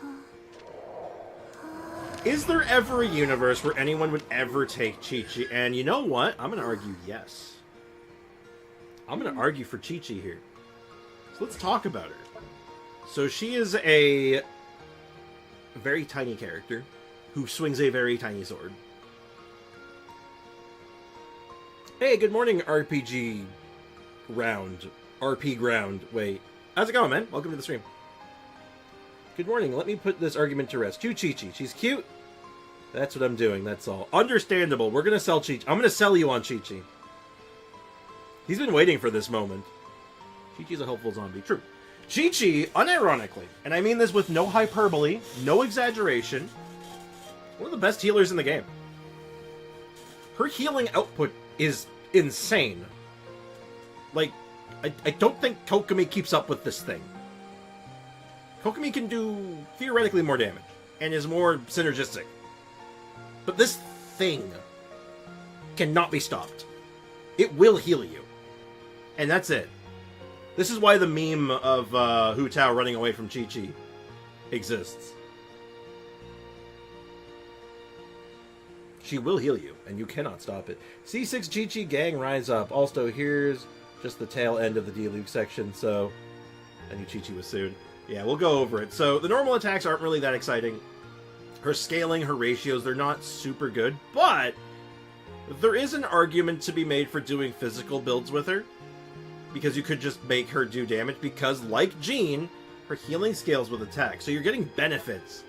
Is there ever a universe where anyone would ever take Chi-Chi? And you know what? I'm going to argue yes. I'm going to argue for Chi-Chi here. So let's talk about her. So she is a very tiny character who swings a very tiny sword. Hey, good morning, RPG round. RP ground. Wait. How's it going, man? Welcome to the stream. Good morning. Let me put this argument to rest. Chi-Chi. She's cute. That's what I'm doing. That's all. Understandable. We're going to sell Chi-Chi. I'm going to sell you on Chi-Chi. He's been waiting for this moment. Chi-Chi's a helpful zombie. True. Chi-Chi, unironically, and I mean this with no hyperbole, no exaggeration, one of the best healers in the game. Her healing output is insane. Like, I don't think Kokomi keeps up with this thing. Kokomi can do theoretically more damage, and is more synergistic. But this thing cannot be stopped. It will heal you. And that's it. This is why the meme of Hu Tao running away from Chi-Chi exists. She will heal you, and you cannot stop it. C6 Chi-Chi gang rise up. Also, here's just the tail end of the Deluge section, so... I knew Chi-Chi was soon. Yeah, we'll go over it. So, the normal attacks aren't really that exciting. Her scaling, her ratios, they're not super good, but... there is an argument to be made for doing physical builds with her. Because you could just make her do damage, because, like Jean, her healing scales with attack. So you're getting benefits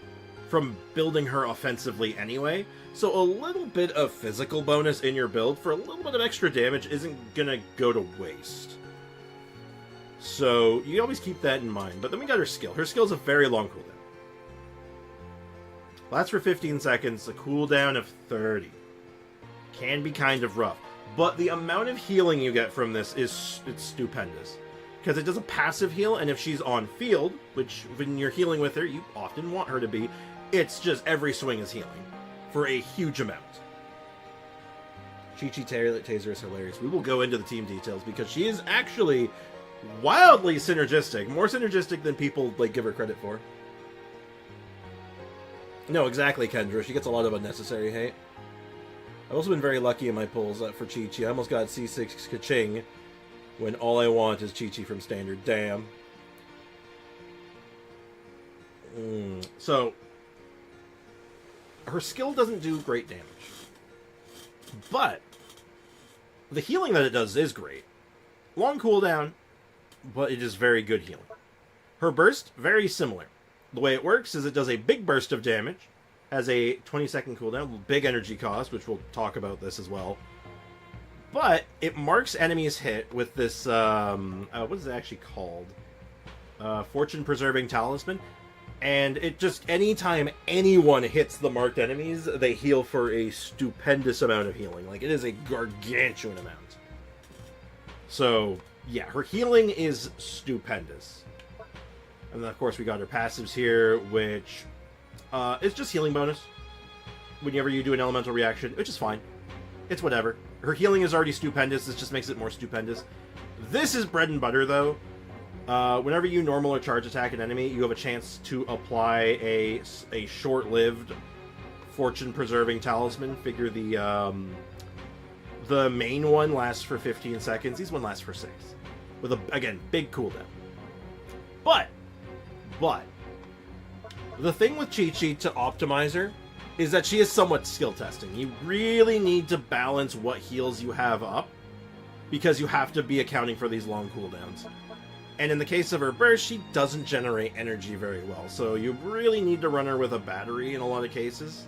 from building her offensively anyway. So a little bit of physical bonus in your build for a little bit of extra damage isn't gonna go to waste. So you always keep that in mind. But then we got her skill. Her skill's a very long cooldown. Lasts for 15 seconds, a cooldown of 30. Can be kind of rough. But the amount of healing you get from this it's stupendous. Because it does a passive heal, and if she's on field, which when you're healing with her, you often want her to be, it's just every swing is healing. For a huge amount. Chi-Chi Taser is hilarious. We will go into the team details, because she is actually wildly synergistic. More synergistic than people give her credit for. No, exactly, Kendra. She gets a lot of unnecessary hate. I've also been very lucky in my pulls for Chi-Chi. I almost got C6 Kaching when all I want is Chi-Chi from standard. Damn. So, her skill doesn't do great damage. But, the healing that it does is great. Long cooldown, but it is very good healing. Her burst, very similar. The way it works is it does a big burst of damage, has a 20-second cooldown, big energy cost, which we'll talk about this as well. But it marks enemies hit with this, what is it actually called? Fortune-preserving talisman. And it just, anytime anyone hits the marked enemies, they heal for a stupendous amount of healing. Like, it is a gargantuan amount. So, yeah, her healing is stupendous. And then, of course, we got her passives here, which it's just healing bonus. Whenever you do an elemental reaction, which is fine. It's whatever. Her healing is already stupendous, this just makes it more stupendous. This is bread and butter, though. Whenever you normal or charge attack an enemy, you have a chance to apply a short-lived fortune-preserving talisman. Figure the main one lasts for 15 seconds. These one lasts for 6. With, again, big cooldown. But, the thing with Chi-Chi to optimize her is that she is somewhat skill testing. You really need to balance what heals you have up, because you have to be accounting for these long cooldowns. And in the case of her burst, she doesn't generate energy very well, so you really need to run her with a battery in a lot of cases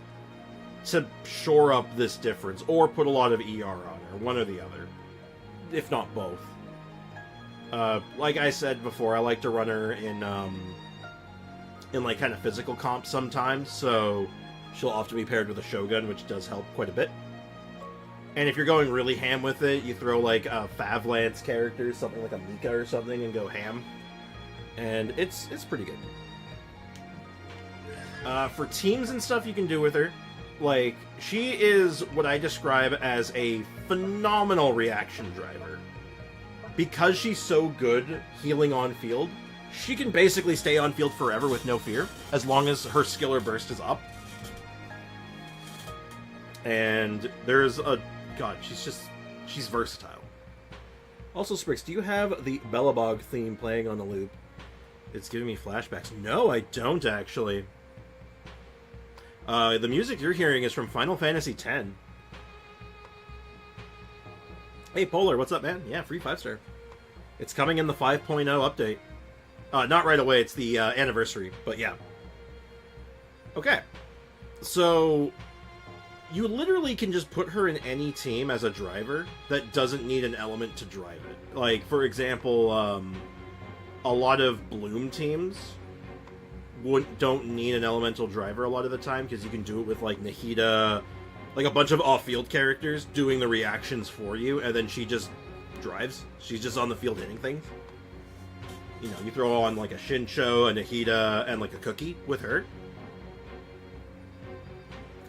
to shore up this difference, or put a lot of ER on her, one or the other, if not both. Like I said before, I like to run her in like kind of physical comp sometimes, so she'll often be paired with a Shogun, which does help quite a bit. And if you're going really ham with it, you throw like a Favlance character, something like a Mika or something, and go ham. And it's pretty good. For teams and stuff you can do with her, like, she is what I describe as a phenomenal reaction driver. Because she's so good healing on field, she can basically stay on field forever with no fear, as long as her skill or burst is up. And there's a... God, she's versatile. Also, Sprix, do you have the Bellabog theme playing on the loop? It's giving me flashbacks. No, I don't, actually. The music you're hearing is from Final Fantasy X. Hey, Polar, what's up, man? Yeah, free 5-star. It's coming in the 5.0 update. Not right away, it's the anniversary, but yeah. Okay. So, you literally can just put her in any team as a driver that doesn't need an element to drive it. Like, for example, a lot of Bloom teams don't need an elemental driver a lot of the time, because you can do it with, like, Nahida, like a bunch of off-field characters doing the reactions for you, and then she just drives. She's just on the field hitting things. You know, you throw on, like, a Shincho, a Nahida, and, like, a Cookie with her.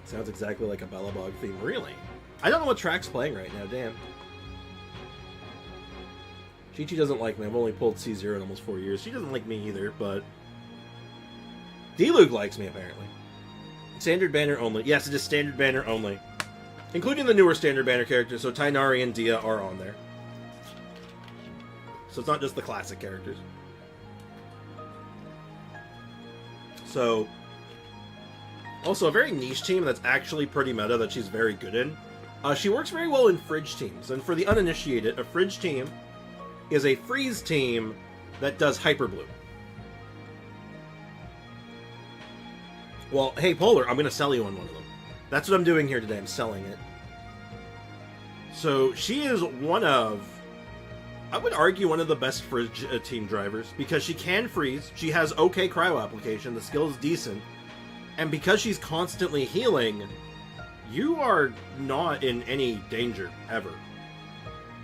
Sounds exactly like a Bellabog theme. Really? I don't know what track's playing right now, damn. Chi-Chi doesn't like me. I've only pulled C0 in almost 4 years. She doesn't like me either, but... Deluge likes me, apparently. Standard banner only. Yes, it is standard banner only. Including the newer standard banner characters, so Tainari and Dia are on there. So it's not just the classic characters. So, also a very niche team that's actually pretty meta that she's very good in. She works very well in fridge teams, and for the uninitiated, a fridge team is a freeze team that does hyper bloom. Well, hey Polar, I'm going to sell you on one of them. That's what I'm doing here today, I'm selling it. So she is one of, I would argue, one of the best fridge team drivers, because she can freeze, she has okay cryo application, the skill is decent, and because she's constantly healing, you are not in any danger, ever.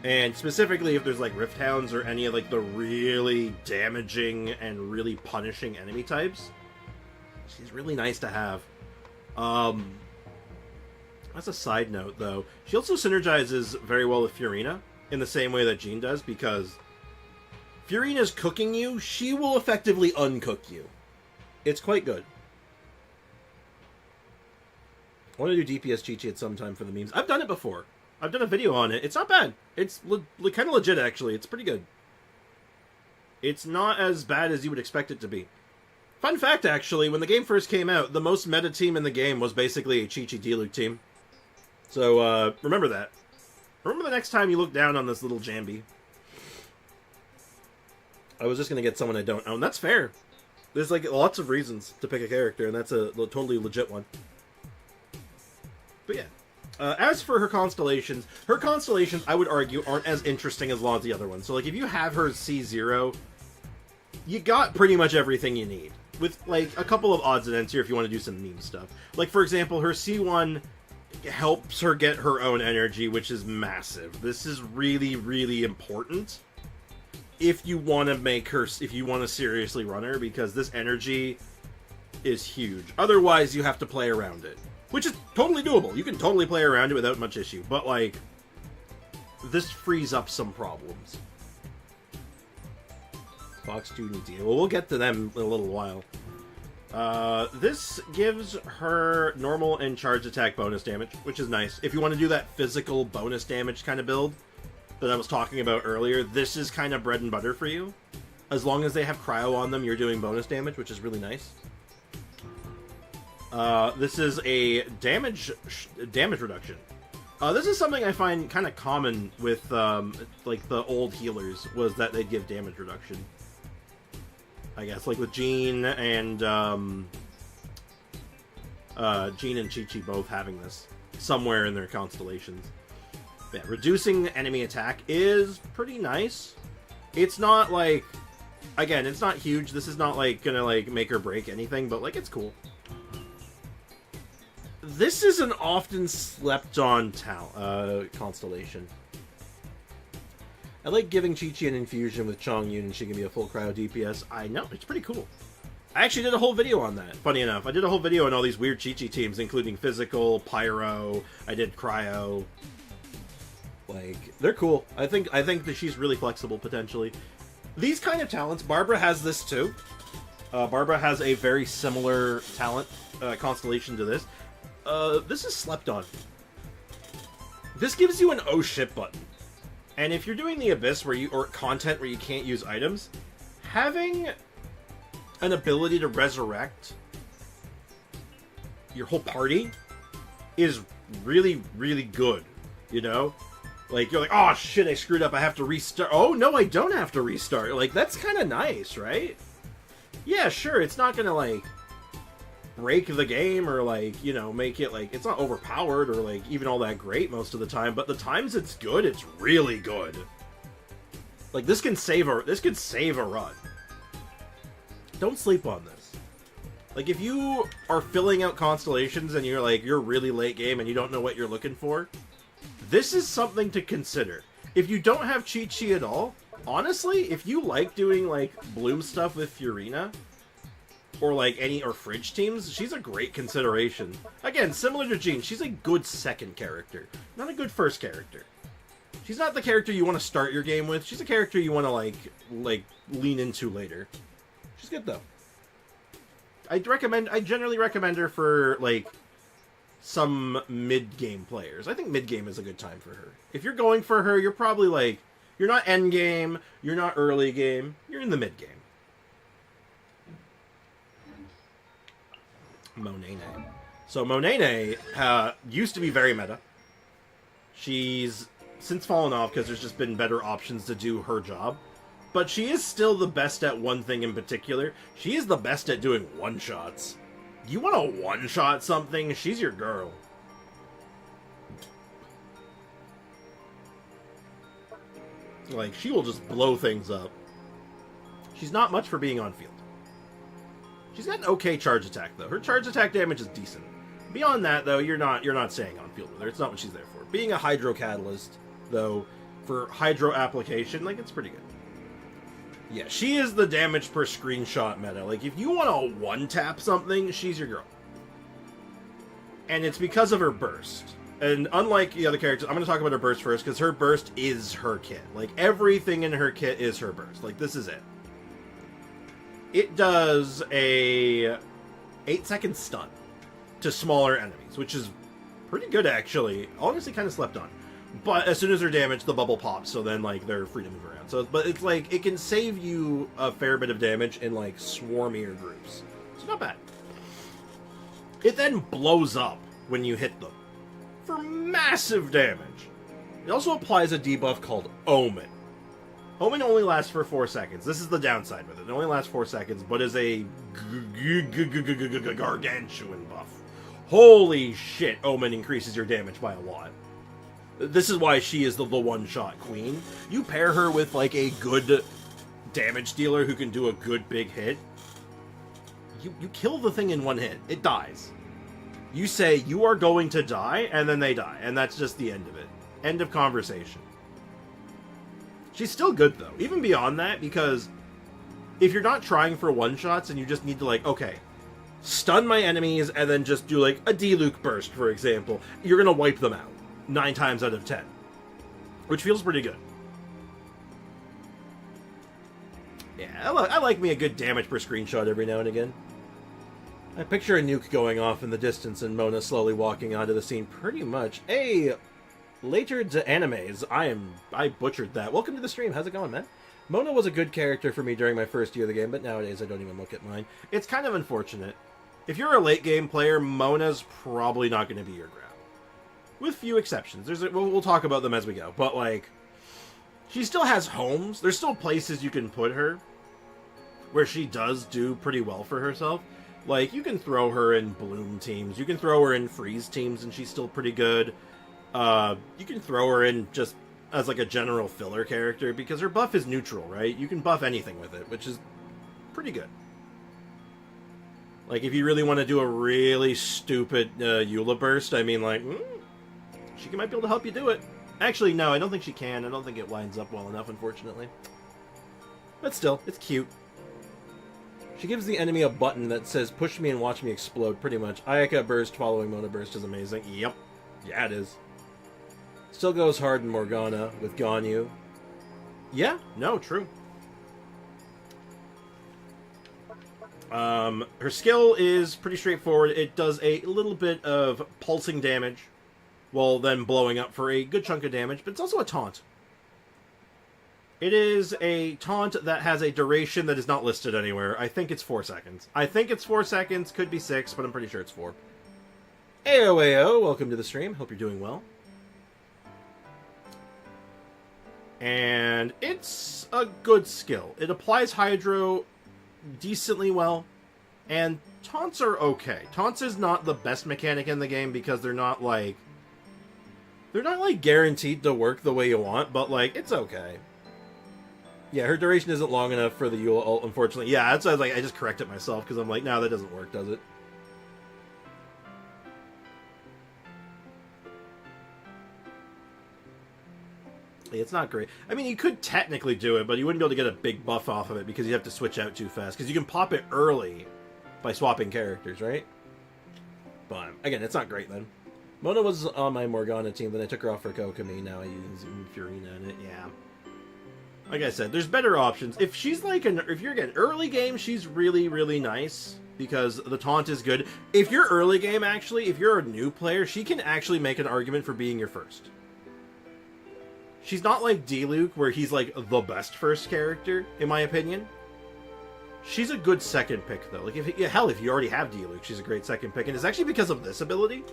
And specifically if there's like Rift Hounds or any of like the really damaging and really punishing enemy types, she's really nice to have. That's a side note, though. She also synergizes very well with Furina, in the same way that Jean does, because Furina's cooking you, she will effectively uncook you. It's quite good. I want to do DPS Chi-Chi at some time for the memes. I've done it before. I've done a video on it. It's not bad. It's kind of legit, actually. It's pretty good. It's not as bad as you would expect it to be. Fun fact, actually, when the game first came out, the most meta team in the game was basically a Chi-Chi Diluc team. So, remember that. Remember the next time you look down on this little Jambi. I was just going to get someone I don't own. That's fair. There's, like, lots of reasons to pick a character, and that's a totally legit one. But yeah. As for her constellations, I would argue, aren't as interesting as a lot of the other ones. So, like, if you have her C0, you got pretty much everything you need. With, like, a couple of odds and ends here if you want to do some meme stuff. Like, for example, her C1 helps her get her own energy, which is massive. This is really, really important if you want to make her, if you want to seriously run her, because this energy is huge. Otherwise, you have to play around it, which is totally doable. You can totally play around it without much issue, but, like, this frees up some problems. Fox Student Deal. Well, we'll get to them in a little while. This gives her normal and charge attack bonus damage, which is nice. If you want to do that physical bonus damage kind of build that I was talking about earlier, this is kind of bread and butter for you. As long as they have cryo on them, you're doing bonus damage, which is really nice. This is a damage reduction. This is something I find kind of common with, like, the old healers, was that they give damage reduction. I guess, like with Jean and Chi-Chi both having this somewhere in their constellations. Yeah, reducing enemy attack is pretty nice. It's not like, again, it's not huge. This is not like gonna like make or break anything, but like it's cool. This is an often slept on constellation. I like giving Chi-Chi an infusion with Chongyun and she can be a full cryo DPS. I know, it's pretty cool. I actually did a whole video on that, funny enough. I did a whole video on all these weird Chi-Chi teams, including physical, pyro, I did cryo. Like, they're cool. I think that she's really flexible, potentially. These kind of talents, Barbruh has this too. Barbruh has a very similar talent constellation to this. This is slept on. This gives you an oh shit button. And if you're doing the Abyss or content where you can't use items, having an ability to resurrect your whole party is really, really good, you know? Like, you're like, oh shit, I screwed up, I have to restart. Oh, no, I don't have to restart. Like, that's kind of nice, right? Yeah, sure, it's not gonna, like, break the game or, like, you know, make it, like, it's not overpowered or, like, even all that great most of the time, but the times it's good, it's really good. Like, this could save a run. Don't sleep on this. Like, if you are filling out constellations and you're, like, you're really late game and you don't know what you're looking for, this is something to consider. If you don't have Chi-Chi at all, honestly, if you like doing, like, Bloom stuff with Furina, or like or fridge teams, she's a great consideration. Again, similar to Jean, she's a good second character, not a good first character. She's not the character you want to start your game with. She's a character you want to like lean into later. She's good though. I generally recommend her for like some mid-game players. I think mid-game is a good time for her. If you're going for her, you're probably like, you're not end-game, you're not early game, you're in the mid-game. Monene. So Monene used to be very meta. She's since fallen off because there's just been better options to do her job. But she is still the best at one thing in particular. She is the best at doing one-shots. You want to one-shot something? She's your girl. Like, she will just blow things up. She's not much for being on field. She's got an okay charge attack, though. Her charge attack damage is decent. Beyond that, though, you're not staying on field with her. It's not what she's there for. Being a Hydro Catalyst, though, for Hydro application, like, it's pretty good. Yeah, she is the damage per screenshot meta. Like, if you want to one-tap something, she's your girl. And it's because of her burst. And unlike the other characters, I'm going to talk about her burst first, because her burst is her kit. Like, everything in her kit is her burst. Like, this is it. It does a 8-second stun to smaller enemies, which is pretty good, actually. Honestly, kind of slept on. But as soon as they're damaged, the bubble pops, so then, like, they're free to move around. So, but it's like, it can save you a fair bit of damage in, like, swarmier groups. So not bad. It then blows up when you hit them for massive damage. It also applies a debuff called Omen. Omen only lasts for 4 seconds. This is the downside with it. It only lasts 4 seconds, but is a gargantuan buff. Holy shit, Omen increases your damage by a lot. This is why she is the one-shot queen. You pair her with, like, a good damage dealer who can do a good big hit. You kill the thing in one hit. It dies. You say, you are going to die, and then they die. And that's just the end of it. End of conversation. She's still good, though. Even beyond that, because if you're not trying for one-shots and you just need to, like, okay, stun my enemies and then just do, like, a D-Luke burst, for example, you're going to wipe them out 9 times out of 10. Which feels pretty good. Yeah, I like me a good damage per screenshot every now and again. I picture a nuke going off in the distance and Mona slowly walking onto the scene pretty much. Hey, later to animes. I butchered that. Welcome to the stream. How's it going, man? Mona was a good character for me during my first year of the game, but nowadays I don't even look at mine. It's kind of unfortunate. If you're a late game player, Mona's probably not going to be your grab. With few exceptions. We'll talk about them as we go. But, like, she still has homes. There's still places you can put her where she does do pretty well for herself. Like, you can throw her in Bloom teams. You can throw her in Freeze teams, and she's still pretty good. You can throw her in just as, like, a general filler character, because her buff is neutral, right? You can buff anything with it, which is pretty good. Like, if you really want to do a really stupid Eula burst, I mean, like, she might be able to help you do it. Actually, no, I don't think she can. I don't think it lines up well enough, unfortunately. But still, it's cute. She gives the enemy a button that says, push me and watch me explode, pretty much. Ayaka burst following Mona burst is amazing. Yep. Yeah, it is. Still goes hard in Morgana with Ganyu. Yeah, no, true. Her skill is pretty straightforward. It does a little bit of pulsing damage while then blowing up for a good chunk of damage, but it's also a taunt. It is a taunt that has a duration that is not listed anywhere. I think it's 4 seconds. Could be 6, but I'm pretty sure it's 4. Ayo, welcome to the stream. Hope you're doing well. And it's a good skill. It applies Hydro decently well, and taunts are okay. Taunts is not the best mechanic in the game because they're not guaranteed to work the way you want, but, like, it's okay. Yeah, her duration isn't long enough for the Eula ult, unfortunately. Yeah, that's why I just corrected myself, because I'm like, no, that doesn't work, does it? It's not great. I mean, you could technically do it, but you wouldn't be able to get a big buff off of it because you have to switch out too fast. Because you can pop it early by swapping characters, right? But, again, it's not great then. Mona was on my Morgana team, then I took her off for Kokomi. Now I use Furina in it, yeah. Like I said, there's better options. If she's like if you're getting early game, she's really, really nice. because the taunt is good. If you're early game, actually, if you're a new player, she can actually make an argument for being your first. She's not like Diluc, where he's like the best first character, in my opinion. She's a good second pick, though. Like, if you already have Diluc, she's a great second pick. And it's actually because of this ability.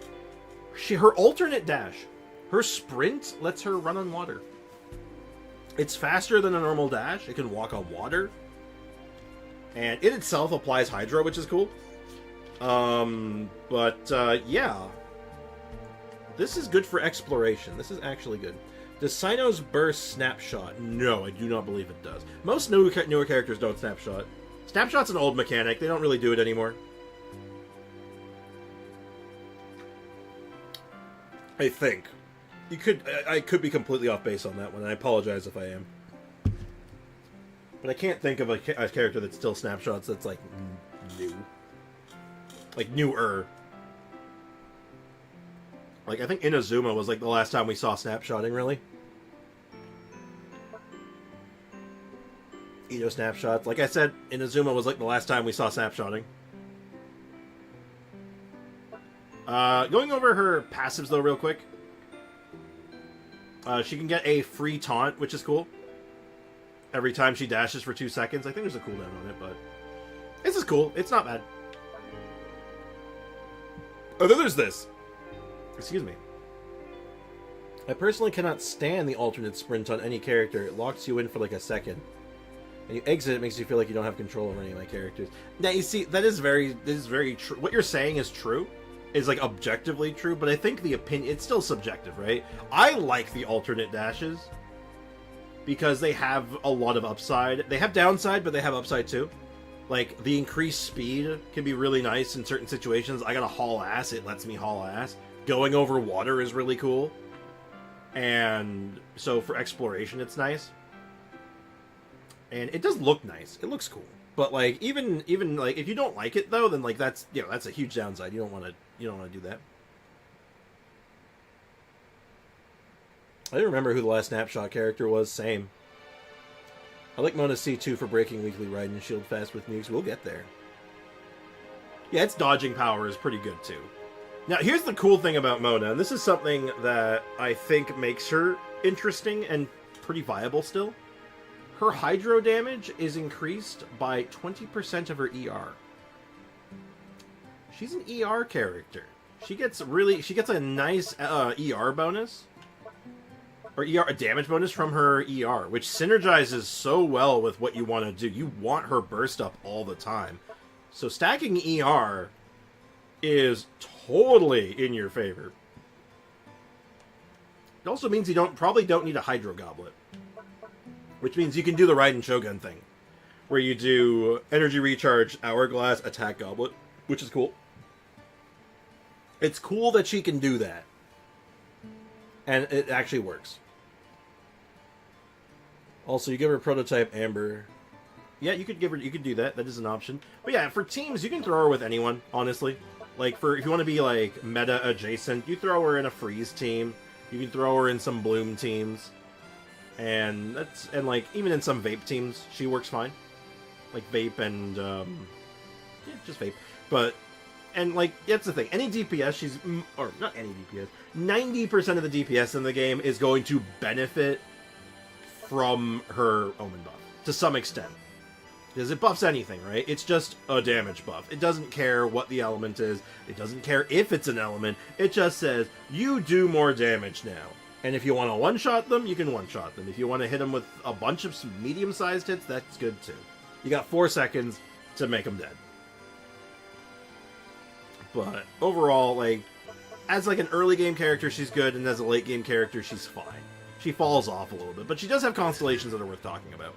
Her alternate dash, her sprint lets her run on water. It's faster than a normal dash. It can walk on water. And it itself applies Hydro, which is cool. Yeah. This is good for exploration. This is actually good. Does Cyno's burst snapshot? No, I do not believe it does. Most newer characters don't snapshot. Snapshot's an old mechanic. They don't really do it anymore. I think. I could be completely off base on that one, and I apologize if I am. But I can't think of a character that still snapshots that's, like, new. Like, newer. Like, I think Inazuma was, like, the last time we saw snapshotting, really. Edo snapshots. Like I said, Inazuma was, like, the last time we saw snapshotting. Going over her passives, though, real quick. She can get a free taunt, which is cool. Every time she dashes for 2 seconds. I think there's a cooldown on it, but... this is cool. It's not bad. Oh, then there's this. Excuse me. I personally cannot stand the alternate sprint on any character. It locks you in for like a second. And you exit, it makes you feel like you don't have control over any of my characters. Now, you see, that is very true. What you're saying is true. Is, like, objectively true, but I think the opinion... it's still subjective, right? I like the alternate dashes. Because they have a lot of upside. They have downside, but they have upside, too. Like, the increased speed can be really nice in certain situations. I gotta haul ass, it lets me haul ass. Going over water is really cool. And so for exploration, it's nice. And it does look nice. It looks cool. But like even like if you don't like it though, then like that's that's a huge downside. You don't want to do that. I don't remember who the last snapshot character was. Same. I like Mona C2 for breaking weekly ride and shield fast with nukes. We'll get there. Yeah, its dodging power is pretty good too. Now, here's the cool thing about Mona, and this is something that I think makes her interesting and pretty viable still. Her hydro damage is increased by 20% of her ER. She's an ER character. She gets a nice ER bonus. Or a damage bonus from her ER, which synergizes so well with what you want to do. You want her burst up all the time. So stacking ER is totally in your favor. It also means you probably don't need a Hydro Goblet. Which means you can do the Raiden Shogun thing. Where you do Energy Recharge, Hourglass, Attack Goblet. Which is cool. It's cool that she can do that. And it actually works. Also, you give her Prototype Amber. Yeah, you could do that. That is an option. But yeah, for teams, you can throw her with anyone, honestly. Like, if you want to be, like, meta adjacent, you throw her in a Freeze team. You can throw her in some Bloom teams. And like, even in some Vape teams, she works fine. Like, Vape and, yeah, just Vape. But, and, like, that's the thing. Any DPS, or not any DPS, 90% of the DPS in the game is going to benefit from her Omen buff. To some extent. Because it buffs anything, right? It's just a damage buff. It doesn't care what the element is. It doesn't care if it's an element. It just says, you do more damage now. And if you want to one-shot them, you can one-shot them. If you want to hit them with a bunch of medium-sized hits, that's good too. You got 4 seconds to make them dead. But overall, like, as like an early game character, she's good, and as a late game character, she's fine. She falls off a little bit, but she does have constellations that are worth talking about.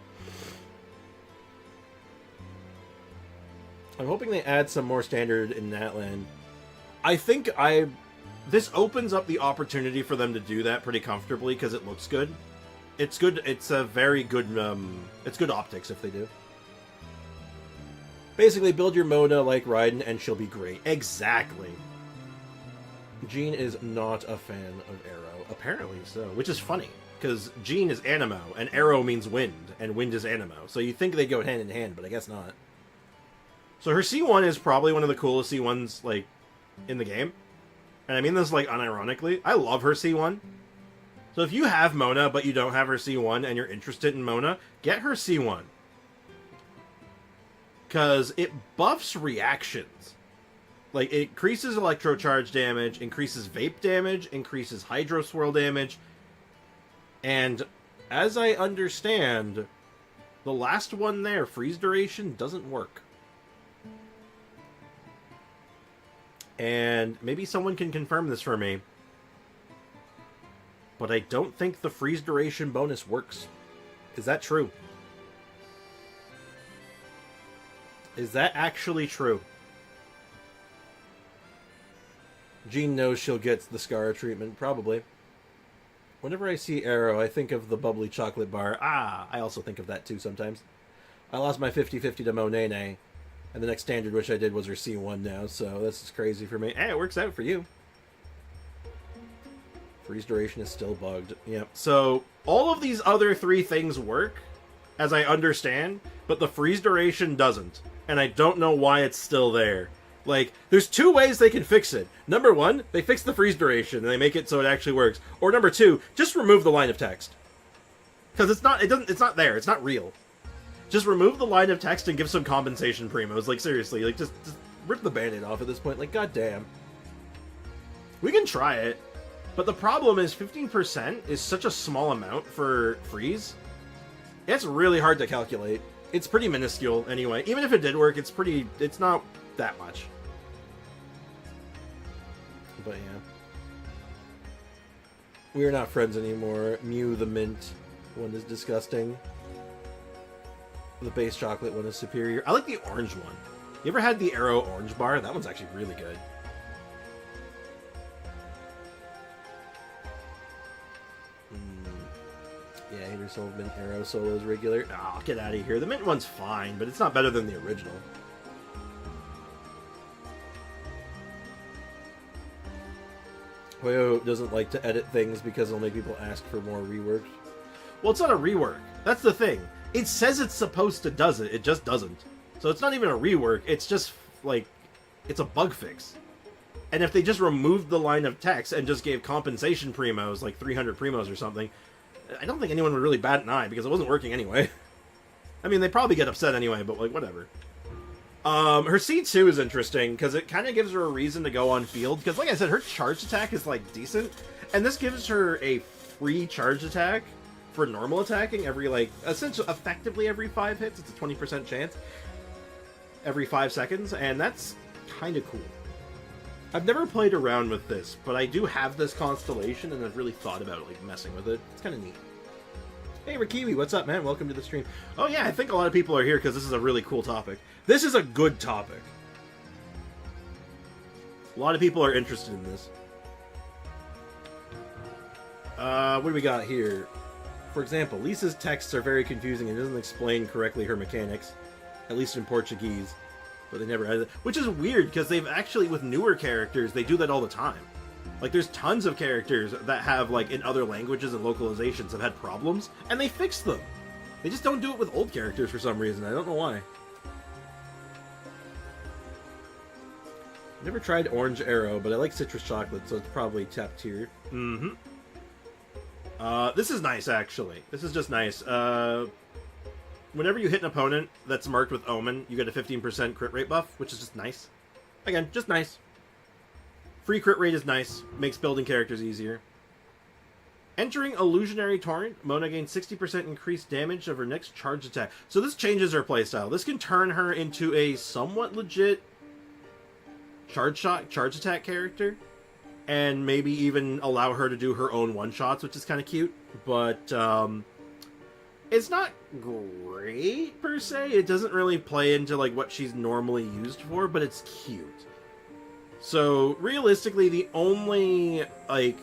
I'm hoping they add some more standard in Natlan. I think this opens up the opportunity for them to do that pretty comfortably because it looks good. It's good. It's a very good. It's good optics if they do. Basically, build your Mona like Raiden, and she'll be great. Exactly. Jean is not a fan of Arrow. Apparently so, which is funny because Jean is Anemo, and Arrow means wind, and wind is Anemo. So you think they go hand in hand, but I guess not. So her C1 is probably one of the coolest C1s, like, in the game. And I mean this, like, unironically. I love her C1. So if you have Mona, but you don't have her C1, and you're interested in Mona, get her C1. Because it buffs reactions. Like, it increases electrocharge damage, increases vape damage, increases hydro swirl damage. And as I understand, the last one there, freeze duration, doesn't work. And maybe someone can confirm this for me. But I don't think the freeze duration bonus works. Is that true? Is that actually true? Jean knows she'll get the Scar treatment, probably. Whenever I see Arrow, I think of the bubbly chocolate bar. Ah, I also think of that too sometimes. I lost my 50-50 to Monene, and the next standard wish I did was her C1 now, so this is crazy for me. Hey, it works out for you. Freeze duration is still bugged. Yep. So, all of these other three things work, as I understand, but the freeze duration doesn't. And I don't know why it's still there. Like, there's two ways they can fix it. Number one, they fix the freeze duration and they make it so it actually works. Or number two, just remove the line of text. Because it's not there. It's not real. Just remove the line of text and give some compensation primos. Like, seriously, like, just rip the band-aid off at this point. Like, goddamn. We can try it. But the problem is 15% is such a small amount for freeze. It's really hard to calculate. It's pretty minuscule anyway. Even if it did work, it's not that much. But yeah. We are not friends anymore. Mew the mint one is disgusting. The base chocolate one is superior. I like the orange one. You ever had the Arrow orange bar? That one's actually really good. Yeah, Hater Soul Mint Arrow Solo's regular. Oh, get out of here. The mint one's fine, but it's not better than the original. Hoyo doesn't like to edit things because it'll make people ask for more rework. Well, it's not a rework. That's the thing. It says it's supposed to does it. It just doesn't. So it's not even a rework. It's just, like, it's a bug fix. And if they just removed the line of text and just gave compensation primos, like 300 primos or something, I don't think anyone would really bat an eye because it wasn't working anyway. I mean, they'd probably get upset anyway, but, like, whatever. Her C2 is interesting because it kind of gives her a reason to go on field. Because, like I said, her charge attack is, like, decent. And this gives her a free charge attack for normal attacking every, like, essentially, effectively every 5 hits. It's a 20% chance every 5 seconds. And that's kind of cool. I've never played around with this, but I do have this constellation, and I've really thought about, like, messing with it. It's kind of neat. Hey, Rikiwi, what's up, man? Welcome to the stream. Oh, yeah, I think a lot of people are here because this is a really cool topic. This is a good topic. A lot of people are interested in this. What do we got here? For example, Lisa's texts are very confusing and doesn't explain correctly her mechanics, at least in Portuguese. But they never had it. Which is weird, because they've actually, with newer characters, they do that all the time. Like, there's tons of characters that have, like, in other languages and localizations have had problems, and they fix them. They just don't do it with old characters for some reason. I don't know why. Never tried Orange Arrow, but I like citrus chocolate, so it's probably top tier. Mm-hmm. This is nice, actually. This is just nice. Whenever you hit an opponent that's marked with Omen, you get a 15% crit rate buff, which is just nice. Again, just nice. Free crit rate is nice. Makes building characters easier. Entering Illusionary Torrent, Mona gains 60% increased damage of her next charge attack. So this changes her playstyle. This can turn her into a somewhat legit charge attack character. And maybe even allow her to do her own one-shots, which is kind of cute. But, it's not great, per se. It doesn't really play into, like, what she's normally used for, but it's cute. So, realistically, the only, like,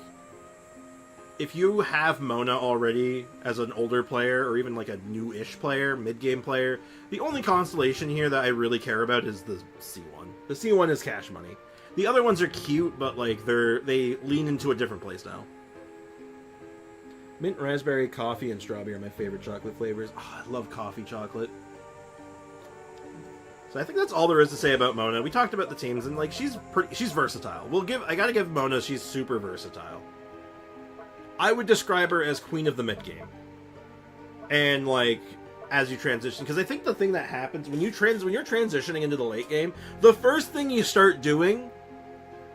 if you have Mona already as an older player, or even, like, a new-ish player, mid-game player, the only constellation here that I really care about is the C1. The C1 is cash money. The other ones are cute, but, like, they lean into a different playstyle. Mint, raspberry, coffee, and strawberry are my favorite chocolate flavors. Oh, I love coffee chocolate. So I think that's all there is to say about Mona. We talked about the teams, and like she's versatile. I gotta give Mona, she's super versatile. I would describe her as queen of the mid game. And like as you transition, because I think the thing that happens when you're transitioning into the late game, the first thing you start doing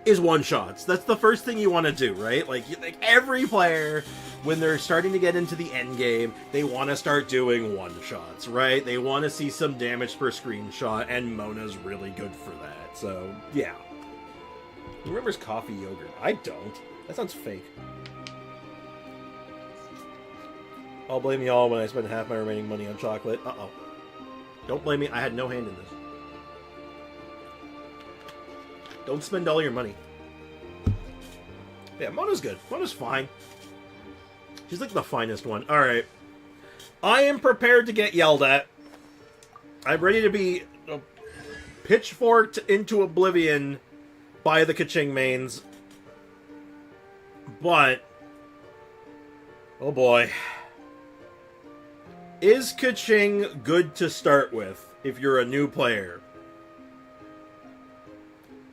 is one-shots. That's the first thing you want to do, right? Like every player, when they're starting to get into the end game, they want to start doing one-shots, right? They want to see some damage per screenshot, and Mona's really good for that. So, yeah. Who remembers coffee yogurt? I don't. That sounds fake. I'll blame y'all when I spend half my remaining money on chocolate. Uh-oh. Don't blame me. I had no hand in this. Don't spend all your money. Yeah, Mona's good. Mona's fine. She's like the finest one. Alright. I am prepared to get yelled at. I'm ready to be pitchforked into oblivion by the Kaching mains. But... oh boy. Is Kaching good to start with if you're a new player?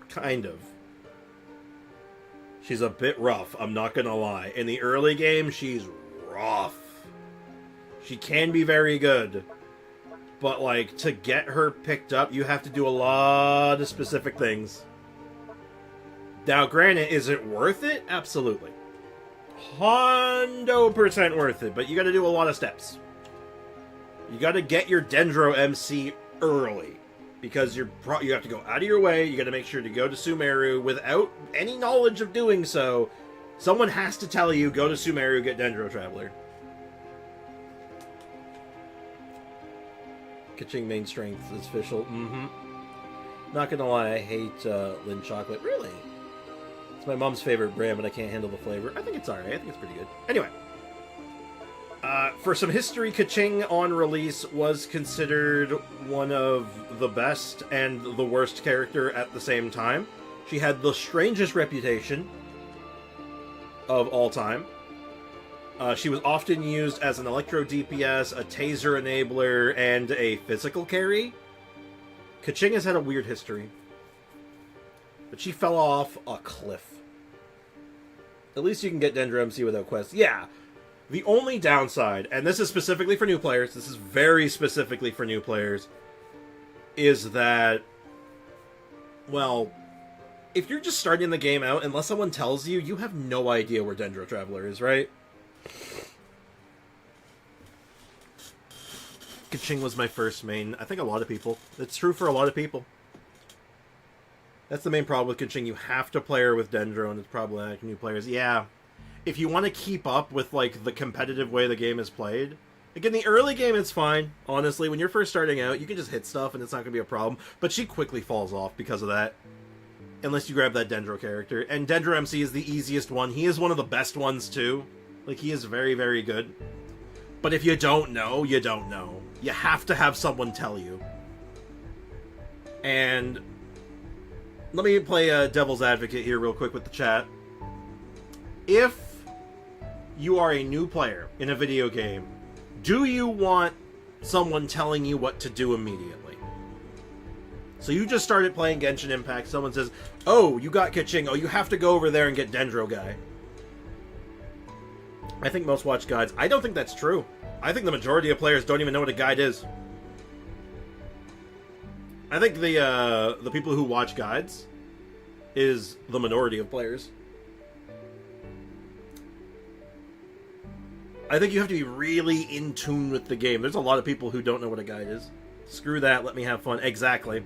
Kind of. She's a bit rough, I'm not gonna lie. In the early game, she's rough. She can be very good. But, like, to get her picked up, you have to do a lot of specific things. Now, granted, is it worth it? Absolutely. 100% worth it, but you gotta do a lot of steps. You gotta get your Dendro MC early. Because you have to go out of your way, you gotta make sure to go to Sumeru without any knowledge of doing so. Someone has to tell you, go to Sumeru, get Dendro Traveler. Kaching main strength is official. Not gonna lie, I hate Lin Chocolate. Really? It's my mom's favorite brand, but I can't handle the flavor. I think it's alright, I think it's pretty good. Anyway. For some history, Kaching on release was considered one of the best and the worst character at the same time. She had the strangest reputation of all time. She was often used as an electro DPS, a taser enabler, and a physical carry. Kaching has had a weird history. But she fell off a cliff. At least you can get Dendro MC without quests. Yeah. The only downside, and this is specifically for new players, this is very specifically for new players, is that, well, if you're just starting the game out, unless someone tells you, you have no idea where Dendro Traveler is, right? Kaching was my first main. I think a lot of people. It's true for a lot of people. That's the main problem with Kaching. You have to play her with Dendro, and it's problematic for new players. Yeah. If you want to keep up with, like, the competitive way the game is played. Like, in the early game, it's fine. Honestly, when you're first starting out, you can just hit stuff and it's not going to be a problem. But she quickly falls off because of that. Unless you grab that Dendro character. And Dendro MC is the easiest one. He is one of the best ones, too. Like, he is very, very good. But if you don't know, you don't know. You have to have someone tell you. And let me play devil's advocate here real quick with the chat. If you are a new player in a video game, do you want someone telling you what to do immediately? So you just started playing Genshin Impact, someone says, oh, you got Kaching, oh, you have to go over there and get Dendro Guy. I think most watch guides. I don't think that's true. I think the majority of players don't even know what a guide is. I think the people who watch guides is the minority of players. I think you have to be really in tune with the game. There's a lot of people who don't know what a guide is. Screw that, let me have fun. Exactly.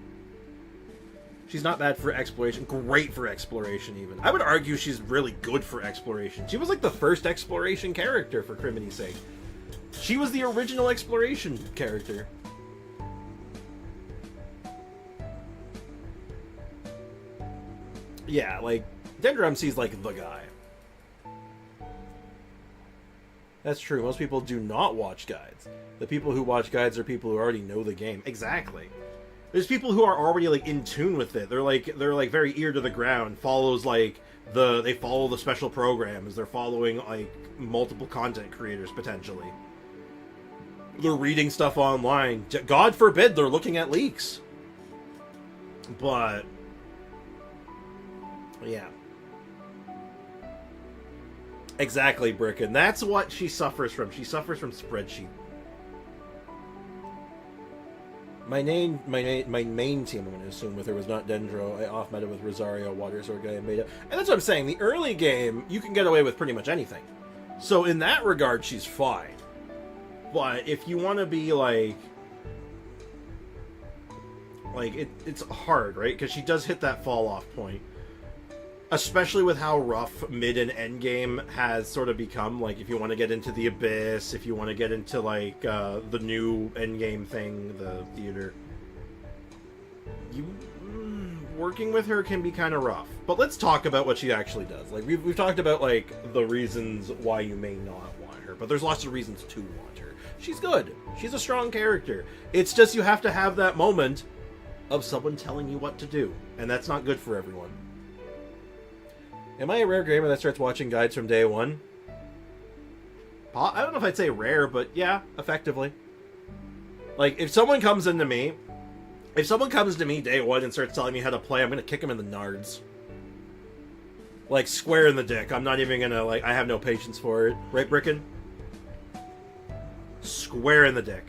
She's not bad for exploration. Great for exploration, even. I would argue she's really good for exploration. She was like the first exploration character, for criminy's sake. She was the original exploration character. Yeah, like, Dendro MC's like the guy. That's true. Most people do not watch guides. The people who watch guides are people who already know the game. Exactly. There's people who are already like in tune with it. They're like very ear to the ground. They follow the special programs. They're following like multiple content creators potentially. They're reading stuff online. God forbid they're looking at leaks. But yeah. Exactly, Bricken. That's what she suffers from. She suffers from spreadsheet. My main team, I'm going to assume, with her was not Dendro. I off-meta with Rosario, Water Sword guy, and Beta. And that's what I'm saying. The early game, you can get away with pretty much anything. So in that regard, she's fine. But if you want to be it's hard, right? Because she does hit that fall-off point. Especially with how rough mid and end game has sort of become. Like, if you want to get into the Abyss, if you want to get into, like, the new end game thing, the theater, working with her can be kind of rough. But let's talk about what she actually does. Like, we've talked about, like, the reasons why you may not want her, but there's lots of reasons to want her. She's good. She's a strong character. It's just you have to have that moment of someone telling you what to do, and that's not good for everyone. Am I a rare gamer that starts watching guides from day one? I don't know if I'd say rare, but yeah, effectively. Like, if someone comes to me day one and starts telling me how to play, I'm gonna kick him in the nards. Like, square in the dick. I'm not even gonna, like, I have no patience for it. Right, Bricken? Square in the dick.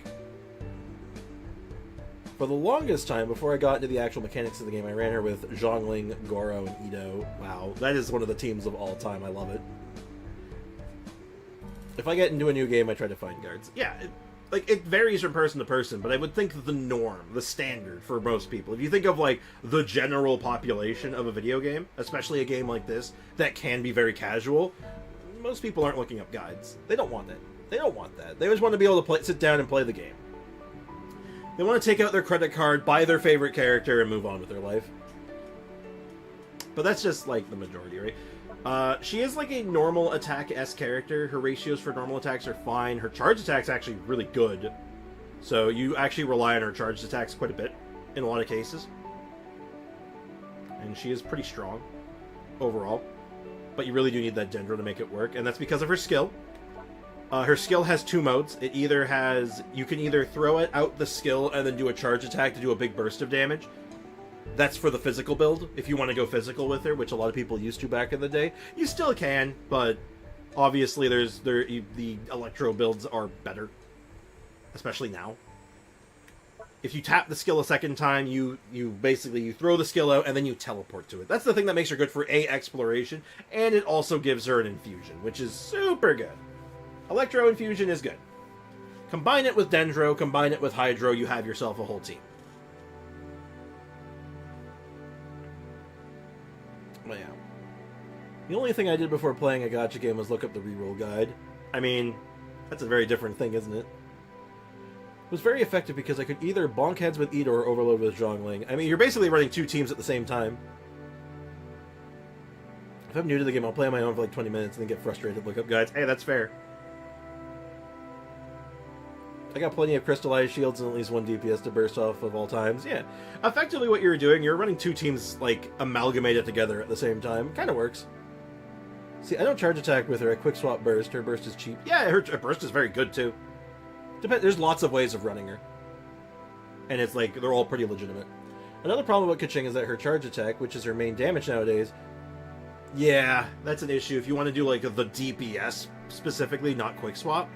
For the longest time, before I got into the actual mechanics of the game, I ran her with Zhongling, Goro, and Ito. Wow, that is one of the teams of all time. I love it. If I get into a new game, I try to find guards. Yeah, it varies from person to person, but I would think the norm, the standard for most people, if you think of, like, the general population of a video game, especially a game like this, that can be very casual, most people aren't looking up guides. They don't want that. They don't want that. They just want to be able to sit down and play the game. They want to take out their credit card, buy their favorite character, and move on with their life. But that's just, like, the majority, right? She is, like, a normal attack-esque character. Her ratios for normal attacks are fine. Her charge attack's actually really good. So you actually rely on her charged attacks quite a bit, in a lot of cases. And she is pretty strong, overall. But you really do need that Dendro to make it work, and that's because of her skill. Her skill has two modes. It either has... You can either throw it out the skill and then do a charge attack to do a big burst of damage. That's for the physical build, if you want to go physical with her, which a lot of people used to back in the day. You still can, but obviously the electro builds are better. Especially now. If you tap the skill a second time, you throw the skill out and then you teleport to it. That's the thing that makes her good for exploration, and it also gives her an infusion, which is super good. Electro Infusion is good. Combine it with Dendro, combine it with Hydro, you have yourself a whole team. But yeah. The only thing I did before playing a gacha game was look up the reroll guide. I mean, that's a very different thing, isn't it? It was very effective because I could either bonk heads with Ito or overload with Zhongling. I mean, you're basically running two teams at the same time. If I'm new to the game, I'll play on my own for like 20 minutes and then get frustrated, look up guides. Hey, that's fair. I got plenty of crystallized shields and at least one DPS to burst off of all times. Yeah. Effectively what you're doing, you're running two teams, like, amalgamated together at the same time. Kind of works. See, I don't charge attack with her. I quick swap burst. Her burst is cheap. Yeah, her burst is very good, too. There's lots of ways of running her. And it's like, they're all pretty legitimate. Another problem with Kaching is that her charge attack, which is her main damage nowadays, yeah, that's an issue. If you want to do, like, the DPS specifically, not quick swap,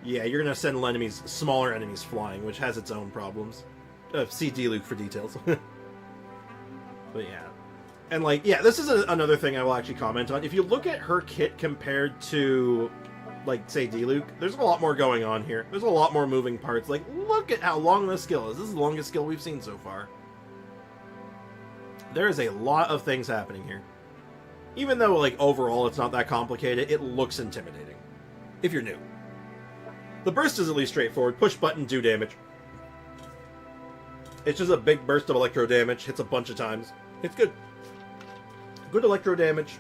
yeah, you're going to send smaller enemies flying, which has its own problems. See D-Luke for details. But yeah. And, like, yeah, this is another thing I will actually comment on. If you look at her kit compared to, like, say, D-Luke, there's a lot more going on here. There's a lot more moving parts. Like, look at how long this skill is. This is the longest skill we've seen so far. There is a lot of things happening here. Even though, like, overall it's not that complicated, it looks intimidating. If you're new. The burst is at least straightforward. Push button, do damage. It's just a big burst of electro damage. Hits a bunch of times. It's good. Good electro damage.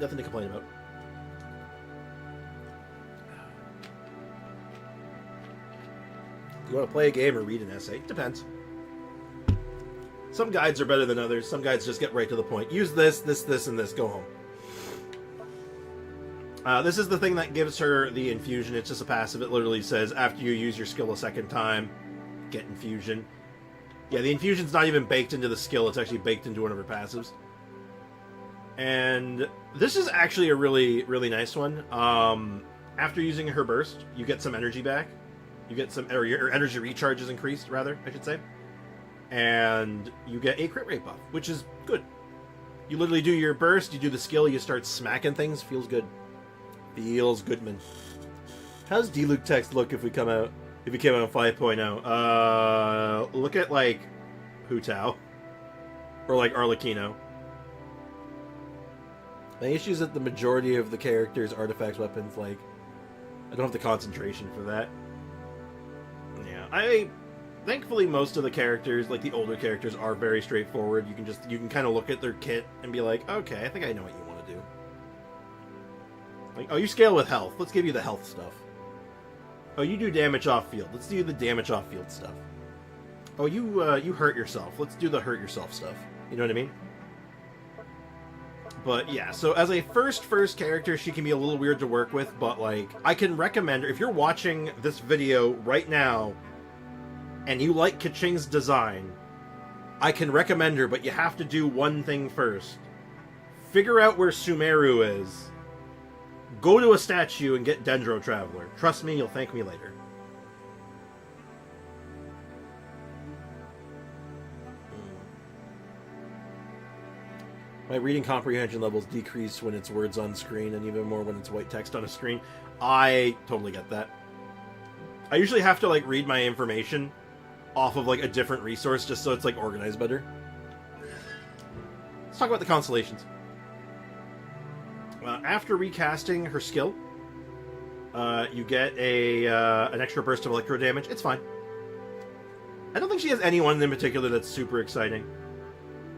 Nothing to complain about. You want to play a game or read an essay? Depends. Some guides are better than others. Some guides just get right to the point. Use this, this, and this. Go home. This is the thing that gives her the infusion. It's just a passive. It literally says, after you use your skill a second time, get infusion. Yeah, the infusion's not even baked into the skill, it's actually baked into one of her passives. And this is actually a really, really nice one. After using her burst, you get some energy back. You get some, or your energy recharge is increased, rather, I should say. And you get a crit rate buff, which is good. You literally do your burst, you do the skill, you start smacking things, feels good. Feels good, man. How's D-Luke text look if we came out 5.0? Look at, like, Hu Tao. Or, like, Arlecchino. My issue is that the majority of the characters, artifacts, weapons, like, I don't have the concentration for that. Yeah, thankfully most of the characters, like the older characters, are very straightforward. You can kind of look at their kit and be like, okay, I think I know what you want to do. Like, oh, you scale with health. Let's give you the health stuff. Oh, you do damage off field. Let's do the damage off field stuff. Oh, you hurt yourself. Let's do the hurt yourself stuff. You know what I mean? But yeah, so as a first character, she can be a little weird to work with, but like, I can recommend her. If you're watching this video right now, and you like Keqing's design, I can recommend her, but you have to do one thing first. Figure out where Sumeru is. Go to a statue and get Dendro Traveler. Trust me, you'll thank me later. My reading comprehension levels decrease when it's words on screen, and even more when it's white text on a screen. I totally get that. I usually have to, like, read my information off of, like, a different resource just so it's, like, organized better. Let's talk about the constellations. After recasting her skill, you get an extra burst of electro damage. It's fine. I don't think she has anyone in particular that's super exciting.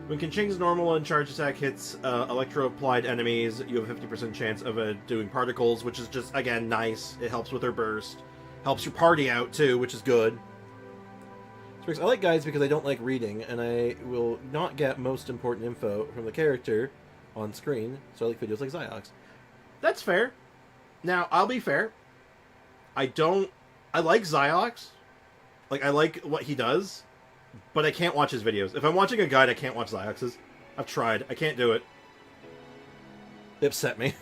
When Keqing's normal and charge attack hits electro-applied enemies, you have a 50% chance of doing particles, which is just, again, nice. It helps with her burst. Helps your party out, too, which is good. I like guides because I don't like reading, and I will not get most important info from the character on screen, so I like videos like Ziox. That's fair. Now, I'll be fair. I like Ziox. Like, I like what he does, but I can't watch his videos. If I'm watching a guide, I can't watch Ziox's. I've tried. I can't do it. They upset me.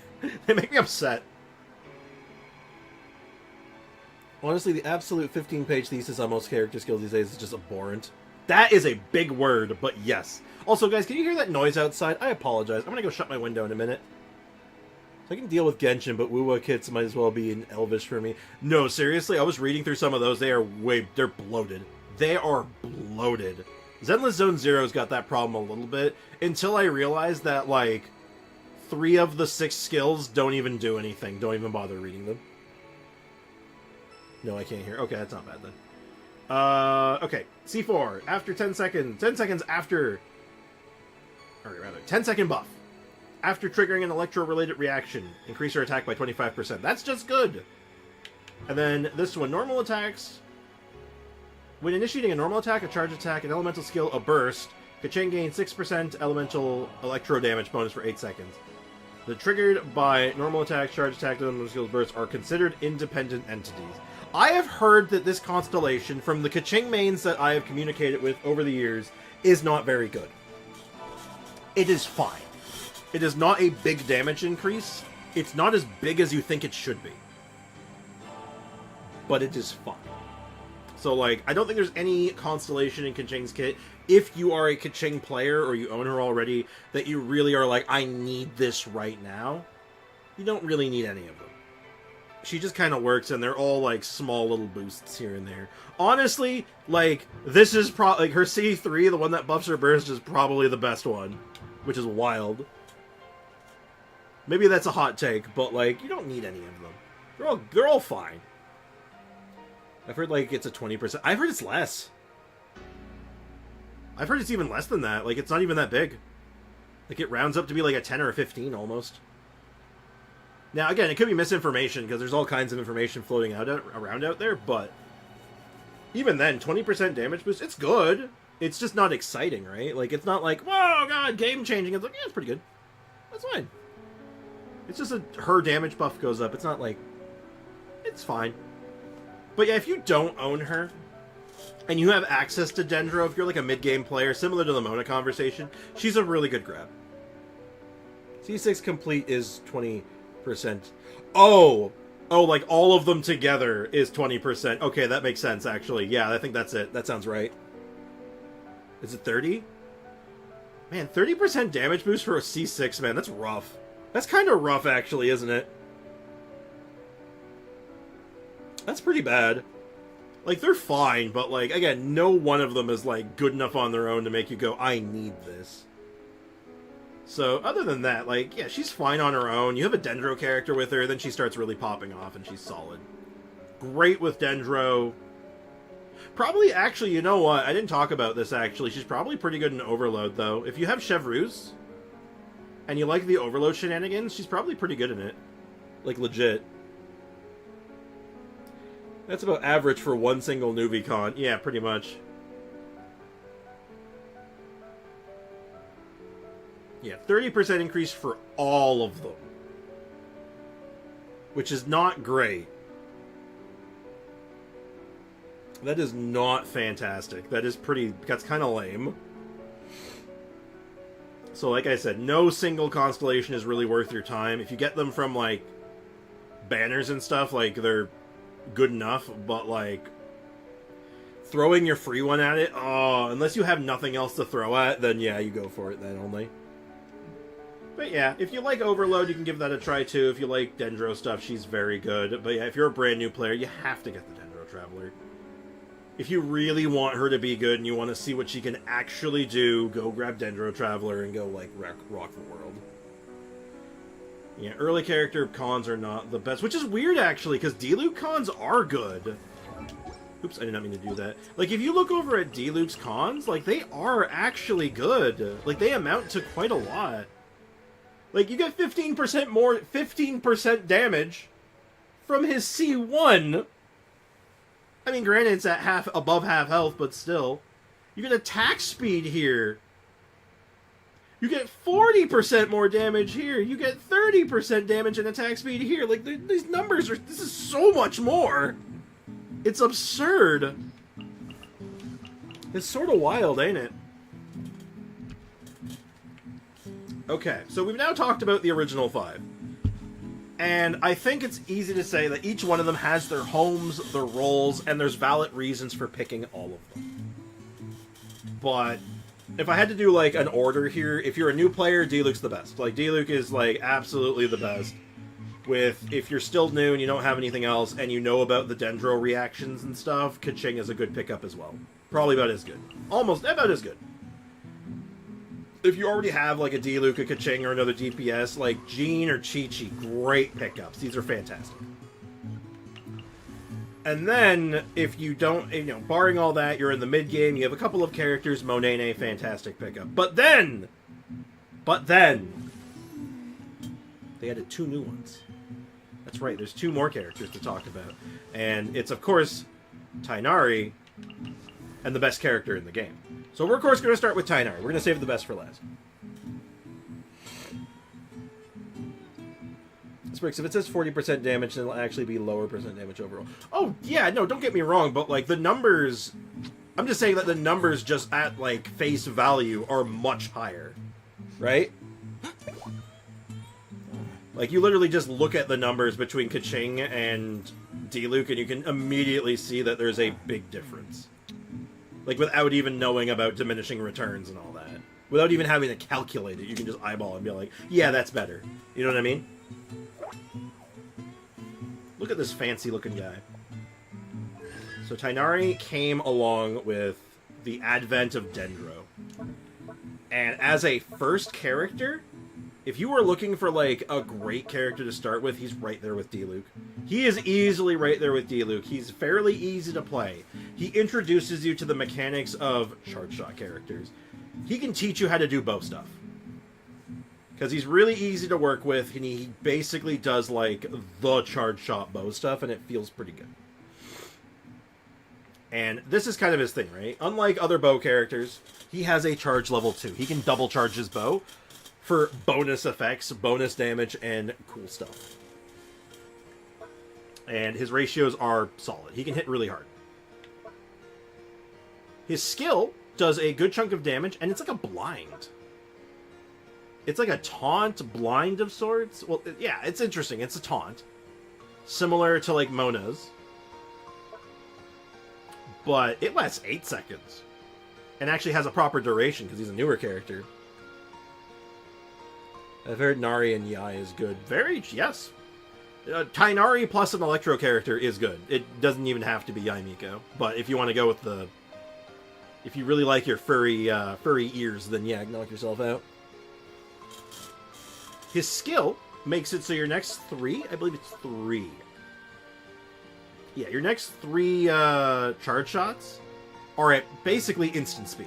They make me upset. Honestly, the absolute 15-page thesis on most character skills these days is just abhorrent. That is a big word, but yes. Also, guys, can you hear that noise outside? I apologize. I'm gonna go shut my window in a minute. So I can deal with Genshin, but Wuwa kits might as well be in Elvish for me. No, seriously, I was reading through some of those. They're bloated. They are bloated. Zenless Zone Zero's got that problem a little bit, until I realized that, like, 3 of the 6 skills don't even do anything. Don't even bother reading them. No, I can't hear. Okay, that's not bad then. Okay, C4. After 10 seconds. 10 seconds after... Or rather, 10-second buff. After triggering an electro-related reaction, increase your attack by 25%. That's just good. And then this one, normal attacks. When initiating a normal attack, a charge attack, an elemental skill, a burst, Keqing gains 6% elemental electro damage bonus for 8 seconds. The triggered by normal attack, charge attack, and elemental skill bursts are considered independent entities. I have heard that this constellation, from the Keqing mains that I have communicated with over the years, is not very good. It is fine. It is not a big damage increase. It's not as big as you think it should be. But it is fine. So, like, I don't think there's any constellation in Keqing's kit, if you are a Keqing player or you own her already, that you really are like, I need this right now. You don't really need any of them. She just kind of works, and they're all, like, small little boosts here and there. Honestly, like, this is probably, like, her C3, the one that buffs her burst, is probably the best one. Which is wild. Maybe that's a hot take, but, like, you don't need any of them. They're all fine. I've heard, like, it's a 20%. I've heard it's less. I've heard it's even less than that. Like, it's not even that big. Like, it rounds up to be, like, a 10 or a 15, almost. Now, again, it could be misinformation, because there's all kinds of information floating around out there, but... Even then, 20% damage boost, it's good. It's just not exciting, right? Like, it's not like, whoa, god, game-changing. It's like, yeah, it's pretty good. That's fine. It's just her damage buff goes up. It's not like... It's fine. But yeah, if you don't own her, and you have access to Dendro, if you're like a mid-game player, similar to the Mona conversation, she's a really good grab. C6 complete is 20%. Oh, like all of them together is 20%. Okay, that makes sense, actually. Yeah, I think that's it. That sounds right. Is it 30? Man, 30% damage boost for a C6, man, that's rough. That's kind of rough, actually, isn't it? That's pretty bad. Like, they're fine, but, like, again, no one of them is, like, good enough on their own to make you go, I need this. So, other than that, like, yeah, she's fine on her own. You have a Dendro character with her, then she starts really popping off, and she's solid. Great with Dendro. Probably, actually, you know what? I didn't talk about this, actually. She's probably pretty good in Overload, though. If you have Chevreuse, and you like the Overload shenanigans, she's probably pretty good in it. Like, legit. That's about average for one single Nuvi con. Yeah, pretty much. Yeah, 30% increase for all of them. Which is not great. That is not fantastic. That is pretty... That's kind of lame. So, like I said, no single constellation is really worth your time. If you get them from, like, banners and stuff, like, they're good enough, but, like, throwing your free one at it, oh, unless you have nothing else to throw at, then yeah, you go for it then only. But yeah, if you like Overload, you can give that a try too. If you like Dendro stuff, she's very good. But yeah, if you're a brand new player, you have to get the Dendro Traveler. If you really want her to be good and you want to see what she can actually do, go grab Dendro Traveler and go, like, rock the world. Yeah, early character cons are not the best, which is weird, actually, because D-Luke cons are good. Oops, I did not mean to do that. Like, if you look over at D-Luke's cons, like, they are actually good. Like, they amount to quite a lot. Like, you get 15% more, 15% damage from his C1. I mean, granted, it's at above half health, but still. You get attack speed here. You get 40% more damage here. You get 30% damage and attack speed here. Like, these numbers are... This is so much more. It's absurd. It's sort of wild, ain't it? Okay, so we've now talked about the original 5. And I think it's easy to say that each one of them has their homes, their roles, and there's valid reasons for picking all of them. But if I had to do, like, an order here, if you're a new player, D-Luke's the best. Like, D-Luke is, like, absolutely the best. With, if you're still new and you don't have anything else, and you know about the Dendro reactions and stuff, Kaching is a good pickup as well. Probably about as good. Almost about as good. If you already have, like, a D-Luke, a Kaching, or another DPS, like, Jean or Chi-Chi, great pickups. These are fantastic. And then, if you don't, you know, barring all that, you're in the mid-game, you have a couple of characters, Monene, fantastic pickup. But then, they added 2 new ones. That's right, there's 2 more characters to talk about. And it's, of course, Tighnari, and the best character in the game. So we're, of course, going to start with Tighnari. We're going to save the best for last. Sprix, if it says 40% damage, then it'll actually be lower percent damage overall. Oh, yeah, no, don't get me wrong, but, like, the numbers... I'm just saying that the numbers just at, like, face value are much higher. Right? Like, you literally just look at the numbers between Kaching and D-Luke, and you can immediately see that there's a big difference. Like, without even knowing about diminishing returns and all that. Without even having to calculate it, you can just eyeball and be like, yeah, that's better. You know what I mean? Look at this fancy-looking guy. So Tighnari came along with the advent of Dendro. And as a first character, if you were looking for, like, a great character to start with, he's right there with D-Luke. He is easily right there with D-Luke. He's fairly easy to play. He introduces you to the mechanics of charge shot characters. He can teach you how to do bow stuff. Because he's really easy to work with, and he basically does, like, the charge shot bow stuff, and it feels pretty good. And this is kind of his thing, right? Unlike other bow characters, he has a charge level 2. He can double charge his bow for bonus effects, bonus damage, and cool stuff. And his ratios are solid. He can hit really hard. His skill does a good chunk of damage, and it's like a blind. It's like a taunt blind of sorts. Well, yeah, it's interesting. It's a taunt. Similar to, like, Mona's. But it lasts 8 seconds. And actually has a proper duration, because he's a newer character. I've heard Nari and Yai is good. Yes. Tainari plus an Electro character is good. It doesn't even have to be Yai Miko. But if you want to go with the... If you really like your furry ears, then yeah, knock yourself out. His skill makes it so your next 3... I believe it's 3. Yeah, your next 3 charge shots are at basically instant speed.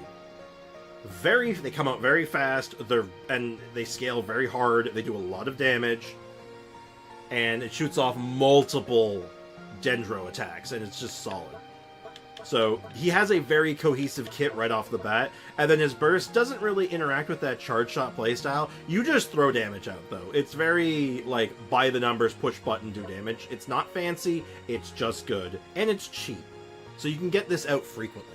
They come out very fast, and they scale very hard, they do a lot of damage, and it shoots off multiple Dendro attacks, and it's just solid. So, he has a very cohesive kit right off the bat, and then his burst doesn't really interact with that charge shot playstyle. You just throw damage out, though. It's very, like, by the numbers, push button, do damage. It's not fancy, it's just good, and it's cheap. So you can get this out frequently.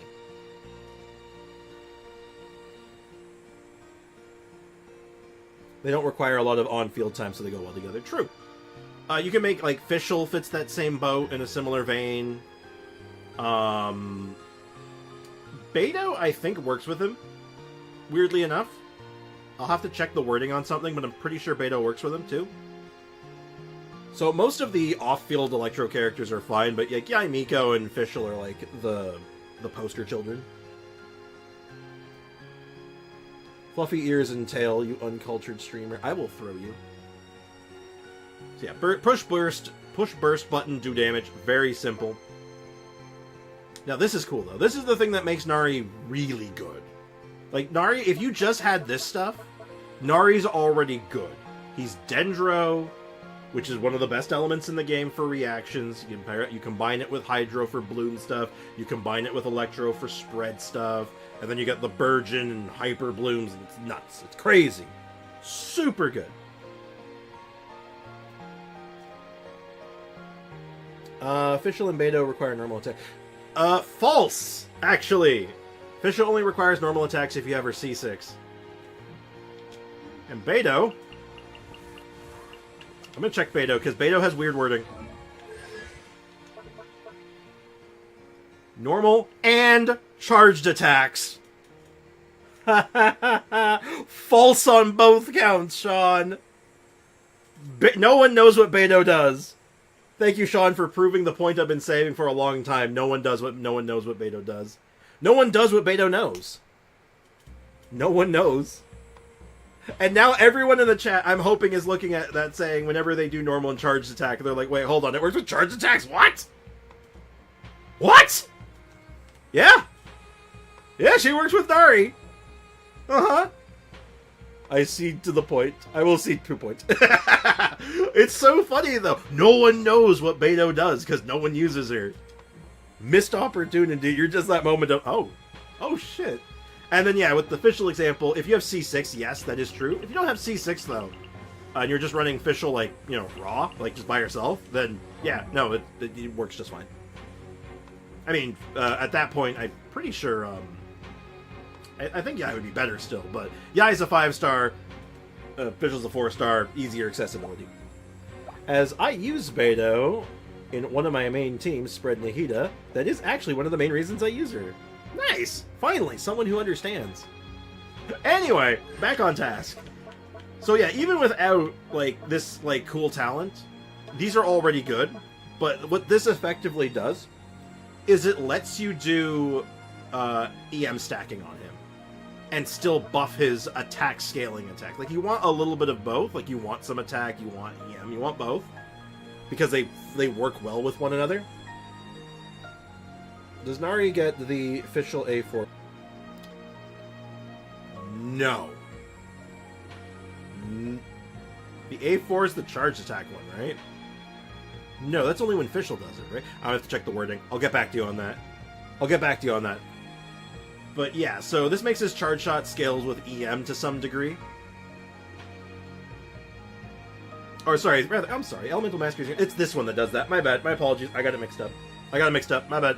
They don't require a lot of on-field time, so they go well together. True. You can make, like, Fischl fits that same boat in a similar vein. Beidou, I think, works with him. Weirdly enough. I'll have to check the wording on something, but I'm pretty sure Beidou works with him, too. So most of the off-field Electro characters are fine, but, like, Yai Miko and Fischl are, like, the poster children. Fluffy ears and tail, you uncultured streamer. I will throw you. So yeah, push burst button, do damage. Very simple. Now this is cool though. This is the thing that makes Nari really good. Like Nari, if you just had this stuff, Nari's already good. He's Dendro, which is one of the best elements in the game for reactions. You combine it with Hydro for bloom stuff. You combine it with Electro for spread stuff. And then you got the Burgeon and Hyper Blooms, and it's nuts. It's crazy. Super good. Fischl and Beidou require normal attack. False, actually. Fischl only requires normal attacks if you have her C6. And Beidou... I'm gonna check Beidou, because Beidou has weird wording. Normal and charged attacks. False on both counts, Sean. No one knows what Beidou does. Thank you, Sean, for proving the point I've been saving for a long time. No one knows what Beidou does. No one does what Beidou knows. No one knows. And now everyone in the chat, I'm hoping, is looking at that saying, whenever they do normal and charged attack, they're like, wait, hold on, it works with charged attacks? What? What? Yeah. Yeah, she works with Nari. Uh-huh. I cede to the point. I will cede 2 points. It's so funny, though. No one knows what Beidou does, because no one uses her. Missed opportunity. You're just that moment of, oh, shit. And then, yeah, with the Fischl example, if you have C6, yes, that is true. If you don't have C6, though, and you're just running Fischl, like, you know, raw, like, just by yourself, then, yeah, no, it works just fine. I mean, at that point, I'm pretty sure, I think Yai would be better still, but Yai's a 5-star, Fischl's a 4-star, easier accessibility. As I use Beidou in one of my main teams, Spread Nahida, that is actually one of the main reasons I use her. Nice! Finally, someone who understands. Anyway, back on task. So yeah, even without, like, this, like, cool talent, these are already good, but what this effectively does is it lets you do EM stacking on him and still buff his attack scaling attack. Like, you want a little bit of both. Like, you want some attack, you want EM, you want both, because they work well with one another. Does Nari get the Fischl A4? No. The A4 is the charge attack one, right? No, that's only when Fischl does it, right? I'll have to check the wording. I'll get back to you on that. But yeah, so this makes his charge shot scales with EM to some degree. Or sorry, rather, I'm sorry, Elemental Mastery. It's this one that does that. My bad. My apologies. I got it mixed up. My bad.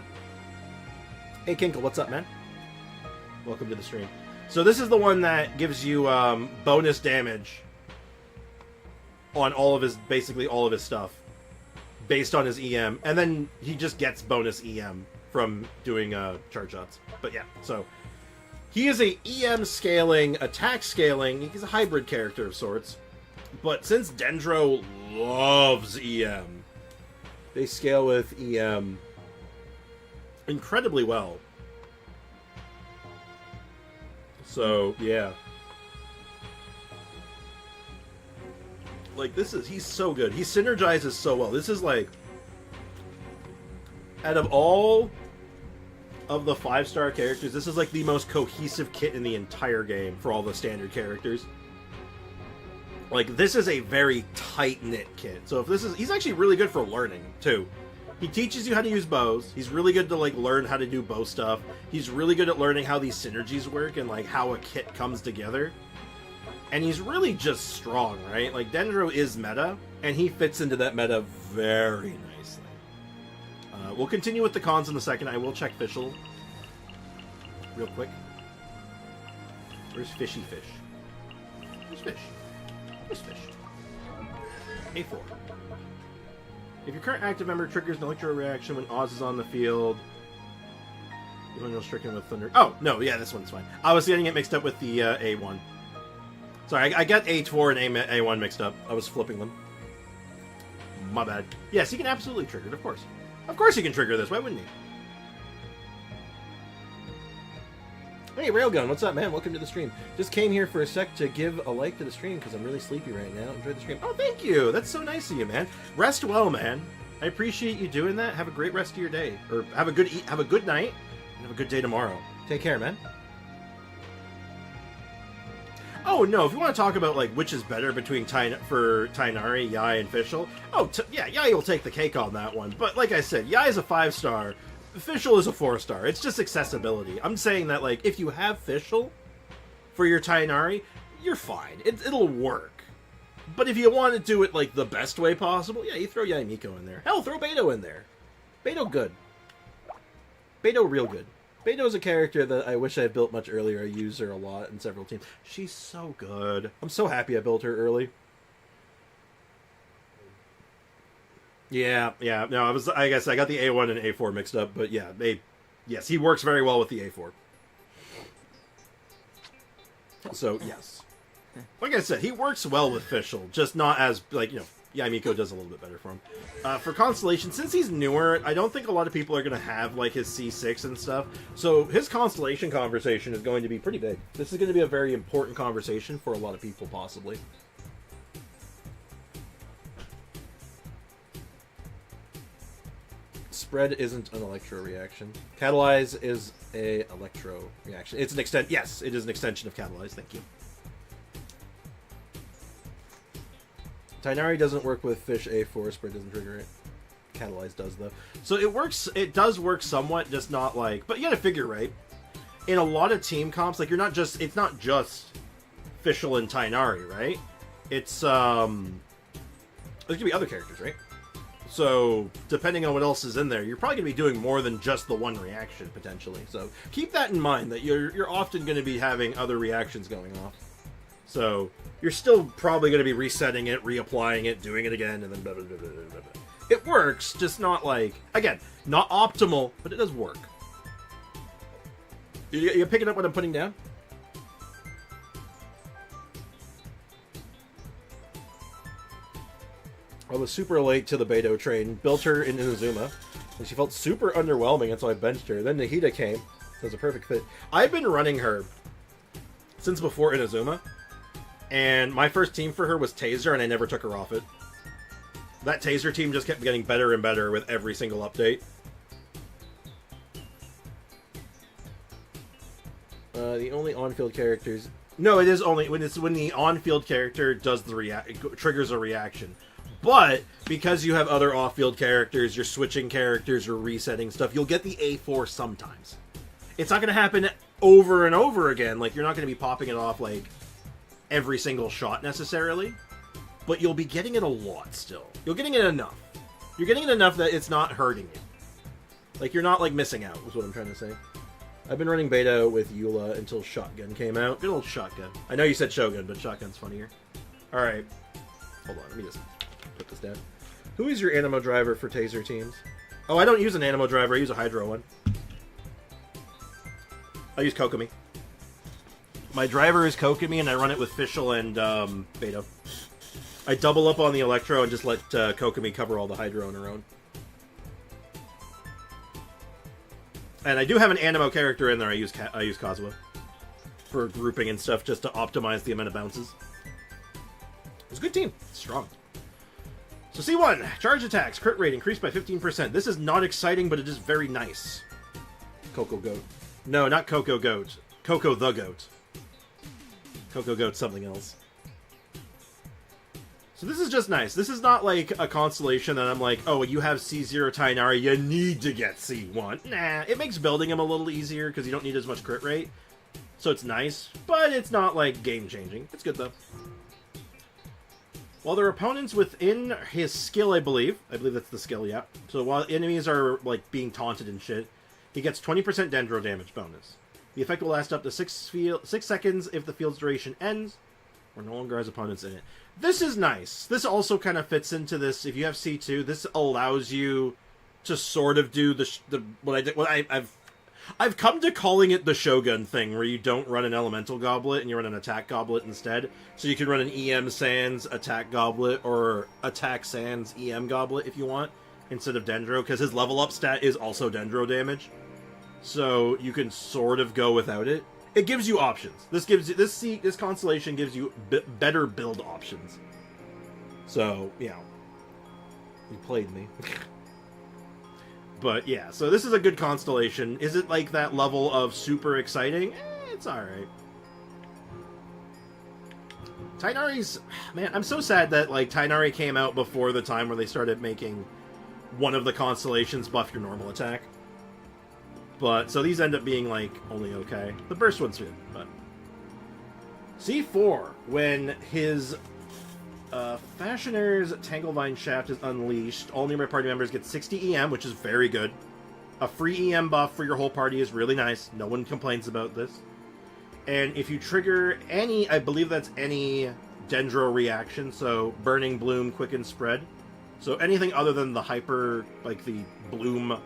Hey, Kinkle, what's up, man? Welcome to the stream. So this is the one that gives you bonus damage on all of his, basically all of his stuff, based on his EM, and then he just gets bonus EM from doing charge shots. But yeah, so he is a EM scaling, attack scaling. He's a hybrid character of sorts. But since Dendro loves EM, they scale with EM incredibly well. So, yeah. Like, he's so good. He synergizes so well. This is like, out of all of the 5-star characters, this is like the most cohesive kit in the entire game for all the standard characters. Like, this is a very tight-knit kit. So if this is... He's actually really good for learning, too. He teaches you how to use bows. He's really good to, like, learn how to do bow stuff. He's really good at learning how these synergies work and, like, how a kit comes together. And he's really just strong, right? Like, Dendro is meta, and he fits into that meta very nicely. We'll continue with the cons in a second. I will check Fischl real quick. Where's Fishy Fish? Where's Fish? Where's Fish? A4. If your current active member triggers an electro reaction when Oz is on the field, you know, stricken with thunder. Oh, no, yeah, this one's fine. I was getting it mixed up with the A1. Sorry, I got A4 and A1 mixed up. I was flipping them. My bad. Yes, he can absolutely trigger it, of course. Of course he can trigger this. Why wouldn't he? Hey, Railgun, what's up, man? Welcome to the stream. Just came here for a sec to give a like to the stream because I'm really sleepy right now. Enjoy the stream. Oh, thank you. That's so nice of you, man. Rest well, man. I appreciate you doing that. Have a great rest of your day, or have a good night, and have a good day tomorrow. Take care, man. Oh no! If you want to talk about like which is better between Tighnari, Yai, and Fischl, yeah, Yai will take the cake on that one. But like I said, Yai is a 5-star. Fischl is a 4-star. It's just accessibility. I'm saying that, like, if you have Fischl for your Tighnari, you're fine. It'll work. But if you want to do it, like, the best way possible, yeah, you throw Yaimiko in there. Hell, throw Beto in there. Beto good. Beto real good. Beto is a character that I wish I had built much earlier. I use her a lot in several teams. She's so good. I'm so happy I built her early. Yeah. No, I guess I got the A1 and A4 mixed up, but yeah, yes, he works very well with the A4. So, yes. Like I said, he works well with Fischl, just not as, like, you know, Yaimiko does a little bit better for him. For Constellation, since he's newer, I don't think a lot of people are going to have, like, his C6 and stuff. So his Constellation conversation is going to be pretty big. This is going to be a very important conversation for a lot of people, possibly. Spread isn't an electro reaction. Catalyze is a electro reaction. It's an yes, it is an extension of Catalyze. Thank you. Tighnari doesn't work with Fish A4. Spread doesn't trigger it. Catalyze does though. So it works. It does work somewhat, just not like. But you gotta figure, right? In a lot of team comps, like it's not just Fischl and Tighnari, right? It's there's gonna be other characters, right? So, depending on what else is in there, you're probably going to be doing more than just the one reaction, potentially. So, keep that in mind, that you're often going to be having other reactions going off. So, you're still probably going to be resetting it, reapplying it, doing it again, and then blah, blah, blah, blah, blah, blah. It works, just not like... Again, not optimal, but it does work. You picking up what I'm putting down? I was super late to the Beto train, built her in Inazuma, and she felt super underwhelming, and so I benched her. Then Nahida came, so it was a perfect fit. I've been running her since before Inazuma, and my first team for her was Taser, and I never took her off it. That Taser team just kept getting better and better with every single update. The only on-field characters... No, it is only when the on-field character does triggers a reaction. But, because you have other off-field characters, you're switching characters or resetting stuff, you'll get the A4 sometimes. It's not going to happen over and over again. Like, you're not going to be popping it off, like, every single shot, necessarily. But you'll be getting it a lot, still. You're getting it enough. You're getting it enough that it's not hurting you. Like, you're not, like, missing out, is what I'm trying to say. I've been running beta with Eula until Shotgun came out. Good old Shotgun. I know you said Shogun, but Shotgun's funnier. Alright. Hold on, let me just put this down. Who is your Animo driver for Taser teams? Oh, I don't use an Animo driver, I use a Hydro one. I use Kokomi. My driver is Kokomi, and I run it with Fischl and Beto. I double up on the Electro and just let Kokomi cover all the Hydro on her own. And I do have an Animo character in there. I use Kazuha for grouping and stuff, just to optimize the amount of bounces. It's a good team. It's strong. So C1, charge attacks, crit rate increased by 15%. This is not exciting, but it is very nice. Coco Goat. No, not Coco Goat. Coco the Goat. Coco Goat's something else. So this is just nice. This is not like a constellation that I'm like, oh, you have C0 Tainari, you need to get C1. Nah, it makes building him a little easier because you don't need as much crit rate. So it's nice, but it's not like game-changing. It's good though. While there are opponents within his skill, I believe that's the skill, yeah. So while enemies are like being taunted and shit, he gets 20% Dendro damage bonus. The effect will last up to 6 seconds if the field's duration ends, or no longer has opponents in it. This is nice. This also kind of fits into this. If you have C2, this allows you to sort of do I've come to calling it the Shogun thing, where you don't run an Elemental Goblet and you run an Attack Goblet instead. So you can run an EM Sans Attack Goblet or Attack Sans EM Goblet if you want, instead of Dendro, because his level up stat is also Dendro damage. So you can sort of go without it. It gives you options. This constellation gives you better build options. So, you know, you played me. But yeah, so this is a good constellation. Is it like that level of super exciting? It's alright. Tainari's... Man, I'm so sad that like Tainari came out before the time where they started making one of the constellations buff your normal attack. But, so these end up being, like, only okay. The burst one's good, but... C4, when his Fashioner's Tanglevine Shaft is unleashed, all nearby party members get 60 EM, which is very good. A free EM buff for your whole party is really nice. No one complains about this. And if you trigger any, I believe that's any Dendro reaction, so Burning, Bloom, Quicken, Spread. So anything other than the Hyper, like the Bloom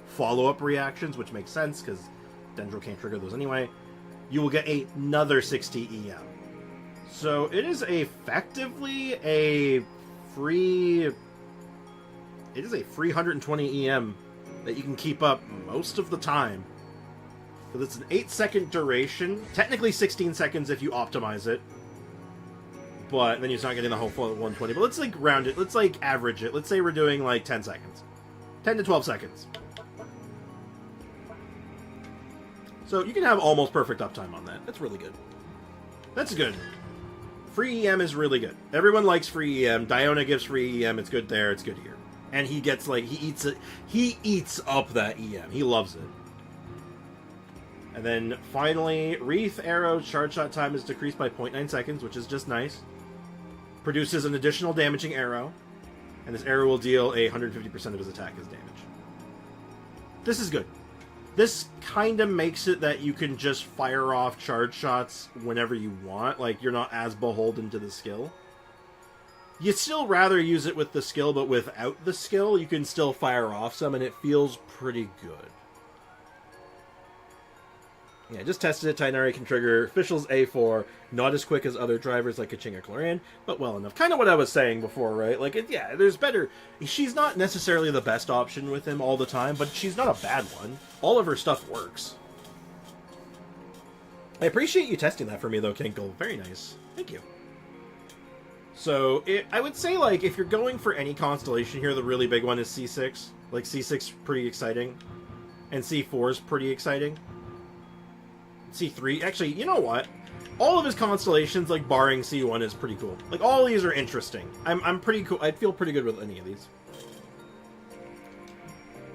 follow-up reactions, which makes sense because Dendro can't trigger those anyway, you will get another 60 EM. So it is effectively a free 120 EM that you can keep up most of the time. But it's an 8-second duration, technically 16 seconds if you optimize it, but then you're not getting the whole full 120. But let's like round it, let's like average it. Let's say we're doing like 10 seconds. 10 to 12 seconds. So you can have almost perfect uptime on that. That's really good. That's good. Free EM is really good. Everyone likes free EM. Diona gives free EM. It's good there. It's good here. And he gets like, he eats it. He eats up that EM. He loves it. And then finally, Wreath Arrow charge shot time is decreased by 0.9 seconds, which is just nice. Produces an additional damaging arrow. And this arrow will deal 150% of his attack as damage. This is good. This kind of makes it that you can just fire off charge shots whenever you want. Like, you're not as beholden to the skill. You'd still rather use it with the skill, but without the skill, you can still fire off some, and it feels pretty good. Yeah, just tested it. Tainari can trigger Fischl's A4, not as quick as other drivers like Kaching or Cloran, but well enough. Kind of what I was saying before, right? Like, yeah, there's better... She's not necessarily the best option with him all the time, but she's not a bad one. All of her stuff works. I appreciate you testing that for me, though, Kinkle. Very nice. Thank you. So, I would say, like, if you're going for any constellation here, the really big one is C6. Like, C6 pretty exciting. And C4 is pretty exciting. C3, actually, you know what? All of his constellations, like, barring C1, is pretty cool. Like, all these are interesting. I'm pretty cool. I'd feel pretty good with any of these.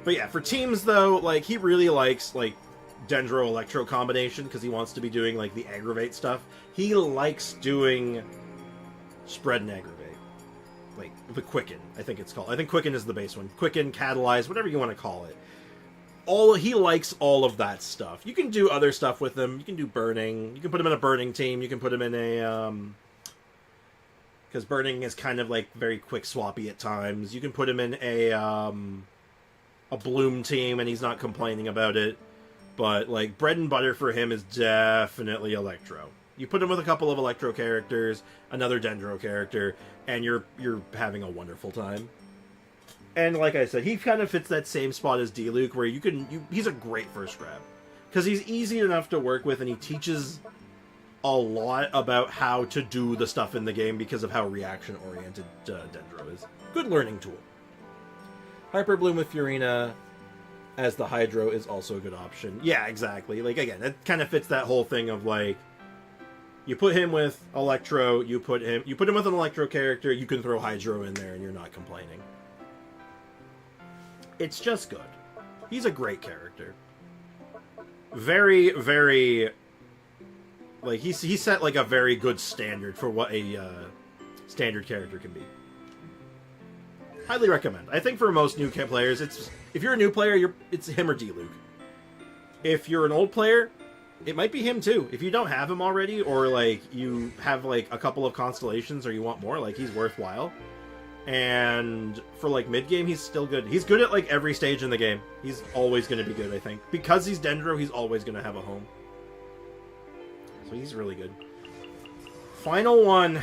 But yeah, for teams, though, like, he really likes, like, Dendro-Electro combination, because he wants to be doing, like, the aggravate stuff. He likes doing spread and aggravate. Like, the Quicken, I think it's called. I think Quicken is the base one. Quicken, Catalyze, whatever you want to call it. he likes all of that stuff. You can do other stuff with him. You can do burning. You can put him in a burning team. You can put him in a because burning is kind of like very quick swappy at times. You can put him in a bloom team, and he's not complaining about it. But like bread and butter for him is definitely Electro. You put him with a couple of Electro characters, another Dendro character, and you're having a wonderful time. And like I said, he kind of fits that same spot as D-Luke, where he's a great first grab. Because he's easy enough to work with, and he teaches a lot about how to do the stuff in the game because of how reaction-oriented Dendro is. Good learning tool. Hyper Bloom with Furina as the Hydro is also a good option. Yeah, exactly. Like, again, it kind of fits that whole thing of, like, you put him with Electro, you put him with an Electro character, you can throw Hydro in there and you're not complaining. It's just good. He's a great character. Very, very... Like, he set, like, a very good standard for what a standard character can be. Highly recommend. I think for most new players, if you're a new player, it's him or D-Luke. If you're an old player, it might be him too. If you don't have him already, or, like, you have, like, a couple of constellations, or you want more, like, he's worthwhile. And for, like, mid-game, he's still good. He's good at, like, every stage in the game. He's always going to be good, I think. Because he's Dendro, he's always going to have a home. So he's really good. Final one.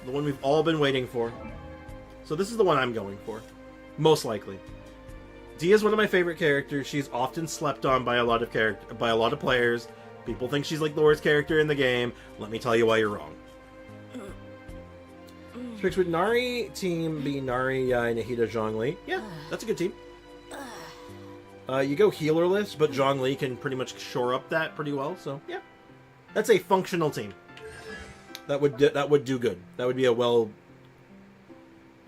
The one we've all been waiting for. So this is the one I'm going for. Most likely. Dia is one of my favorite characters. She's often slept on by a lot of players. People think she's, like, the worst character in the game. Let me tell you why you're wrong. Picks would Nari team be Nari, Nahida, Zhongli? Yeah, that's a good team. You go healerless, but Zhongli can pretty much shore up that pretty well, so yeah. That's a functional team. That would do good. That would be a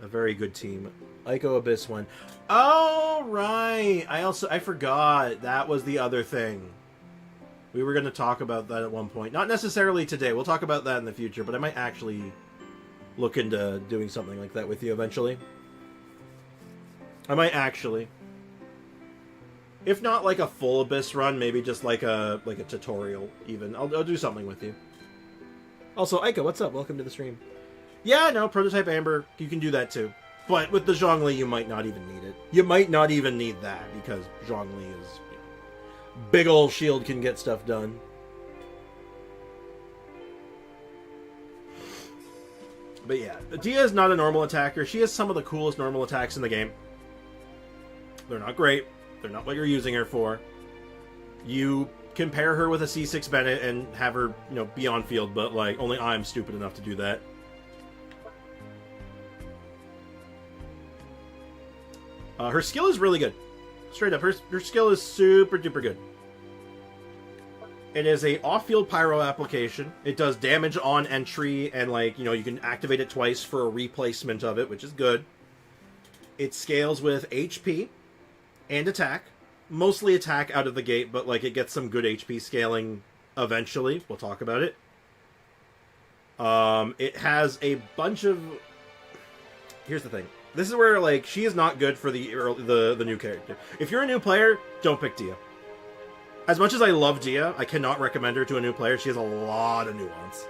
very good team. Ico Abyss one. Oh, right! I forgot. That was the other thing. We were going to talk about that at one point. Not necessarily today. We'll talk about that in the future, but I might actually look into doing something like that with you eventually. I might actually. If not like a full Abyss run, maybe just like a tutorial even. I'll do something with you. Also, Aika, what's up? Welcome to the stream. Yeah, no, Prototype Amber, you can do that too. But with the Zhongli, you might not even need it. You might not even need that, because Zhongli is... big ol' shield can get stuff done. But yeah, Dia is not a normal attacker. She has some of the coolest normal attacks in the game. They're not great. They're not what you're using her for. You can pair her with a C6 Bennett and have her, be on field, but, like, only I'm stupid enough to do that. Her skill is really good. Straight up, her skill is super duper good. It is a off-field pyro application. It does damage on entry, and, like, you can activate it twice for a replacement of it, which is good. It scales with HP and attack. Mostly attack out of the gate, but, like, it gets some good HP scaling eventually. We'll talk about it. It has a bunch of... Here's the thing. This is where, like, she is not good for the new character. If you're a new player, don't pick Dia. As much as I love Dia, I cannot recommend her to a new player. She has a lot of nuance.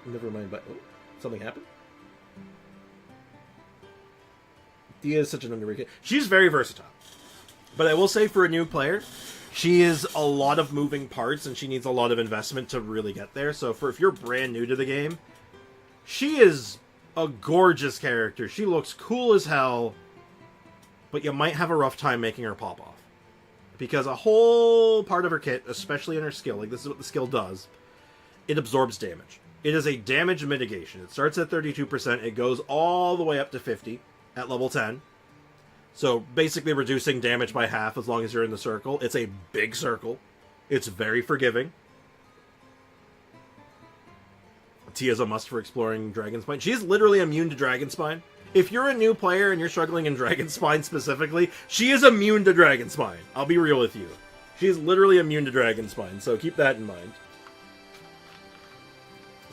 Never mind, but... Oh, something happened? Dia is such an underrated... She's very versatile. But I will say, for a new player, she is a lot of moving parts, and she needs a lot of investment to really get there. So if you're brand new to the game, she is a gorgeous character. She looks cool as hell, but you might have a rough time making her pop off. Because a whole part of her kit, especially in her skill, like this is what the skill does, it absorbs damage. It is a damage mitigation. It starts at 32%, it goes all the way up to 50 at level 10. So basically reducing damage by half as long as you're in the circle. It's a big circle. It's very forgiving. Tia's a must for exploring Dragonspine. She is literally immune to Dragonspine. If you're a new player and you're struggling in Dragonspine specifically, she is immune to Dragonspine. I'll be real with you. She is literally immune to Dragonspine, so keep that in mind.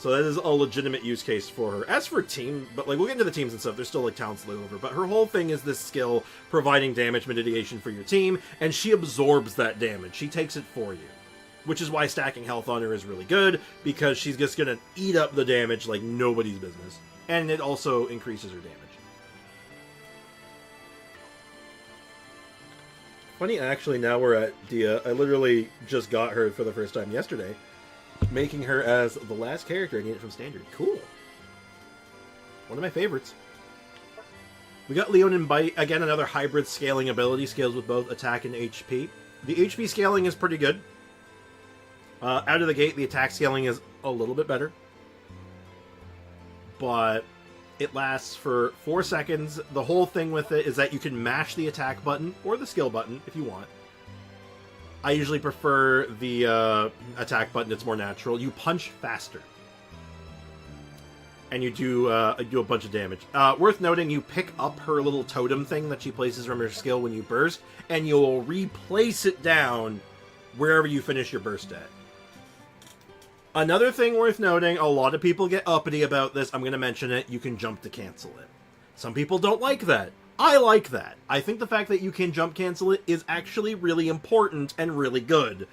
So that is a legitimate use case for her. As for team, but like we'll get into the teams and stuff, there's still like talents left over. But her whole thing is this skill providing damage mitigation for your team, and she absorbs that damage. She takes it for you. Which is why stacking health on her is really good, because she's just gonna eat up the damage like nobody's business. And it also increases her damage. Funny, actually, now we're at Dia. I literally just got her for the first time yesterday, making her as the last character I needed from Standard. Cool. One of my favorites. We got Leon and Bite. Again, another hybrid scaling ability. Scales with both attack and HP. The HP scaling is pretty good. Out of the gate, the attack scaling is a little bit better. But it lasts for 4 seconds. The whole thing with it is that you can mash the attack button or the skill button if you want. I usually prefer the attack button. It's more natural. You punch faster. And you do a bunch of damage. Worth noting, you pick up her little totem thing that she places from her skill when you burst, and you'll replace it down wherever you finish your burst at. Another thing worth noting, a lot of people get uppity about this. I'm going to mention it. You can jump to cancel it. Some people don't like that. I like that. I think the fact that you can jump cancel it is actually really important and really good.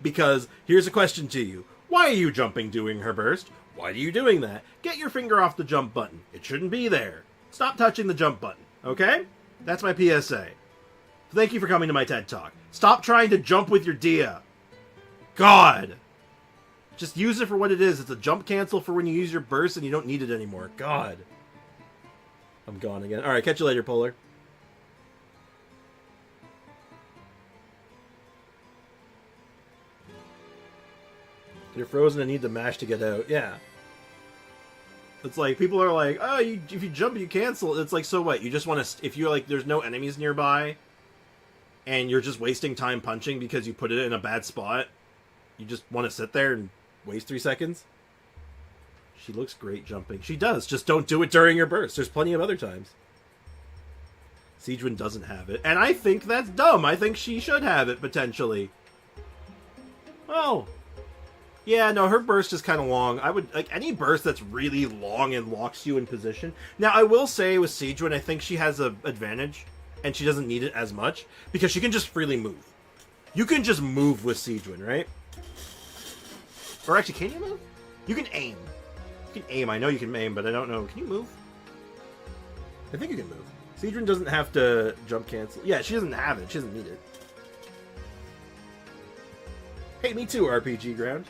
Because here's a question to you. Why are you jumping during her burst? Why are you doing that? Get your finger off the jump button. It shouldn't be there. Stop touching the jump button. Okay? That's my PSA. Thank you for coming to my TED Talk. Stop trying to jump with your Dia. God. Just use it for what it is. It's a jump cancel for when you use your burst and you don't need it anymore. God. I'm gone again. Alright, catch you later, Polar. You're frozen and need to mash to get out. Yeah. It's like, people are like, oh, if you jump, you cancel. It's like, so what? You just want to... If you're like, there's no enemies nearby, and you're just wasting time punching because you put it in a bad spot, you just want to sit there and waste 3 seconds? She looks great jumping. She does. Just don't do it during your burst. There's plenty of other times. Siegewin doesn't have it. And I think that's dumb. I think she should have it, potentially. Oh. Yeah, no, her burst is kind of long. I would, like, any burst that's really long and locks you in position. Now, I will say with Siegewin, I think she has an advantage, and she doesn't need it as much, because she can just freely move. You can just move with Siegewin, right? Or actually, can you move? You can aim. You can aim. I know you can aim, but I don't know. Can you move? I think you can move. Siegewin doesn't have to jump cancel. Yeah, she doesn't have it. She doesn't need it. Hey, me too, RPG Ground.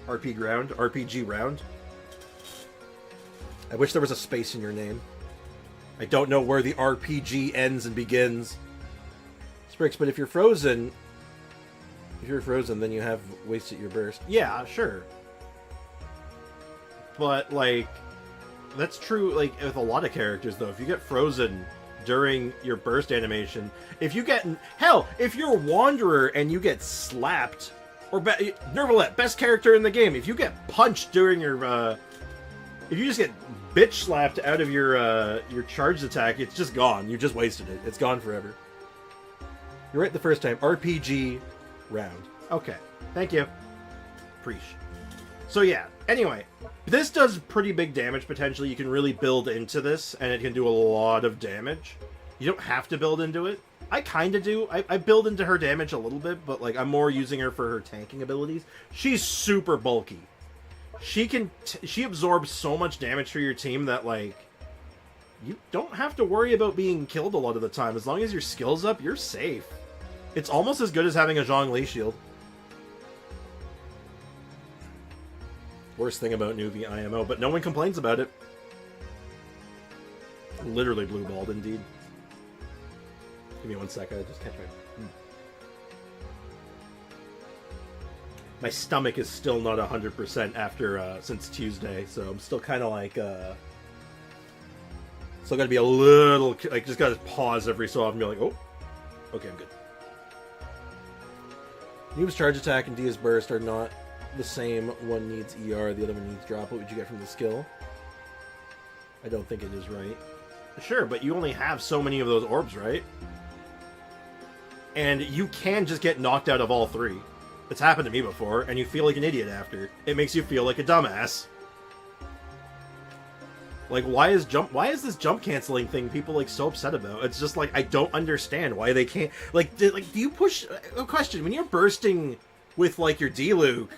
RPG Round. I wish there was a space in your name. I don't know where the RPG ends and begins. Sprix, but if you're frozen... If you're frozen, then you have wasted your burst. Yeah, sure. But, like, that's true, like, with a lot of characters, though. If you get frozen during your burst animation, if you get... Hell, if you're a Wanderer and you get slapped... Or Nervalette, best character in the game. If you get punched during your... if you just get bitch slapped out of your charged attack, it's just gone. You just wasted it. It's gone forever. You're right the first time. RPG round. Okay. Thank you. Preach. So yeah, anyway. This does pretty big damage, potentially. You can really build into this, and it can do a lot of damage. You don't have to build into it. I kind of do. I build into her damage a little bit, but like I'm more using her for her tanking abilities. She's super bulky. She absorbs so much damage for your team that like you don't have to worry about being killed a lot of the time. As long as your skill's up, you're safe. It's almost as good as having a Zhongli shield. Worst thing about Nuvi IMO, but no one complains about it. Literally blue balled indeed. Give me 1 second, I just catch my... My stomach is still not 100% after, since Tuesday, so I'm still kind of like, still gotta be a little, like, just gotta pause every so often and be like, oh, okay, I'm good. Noob's charge attack and Dia's burst are not the same. One needs ER, the other one needs drop. What would you get from the skill? I don't think it is right. Sure, but you only have so many of those orbs, right? And you can just get knocked out of all three. It's happened to me before, and you feel like an idiot after. It makes you feel like a dumbass. Like, why is this jump canceling thing people like so upset about? It's just like, I don't understand why they can't, like, do you push, a question, when you're bursting with like your D-Luke,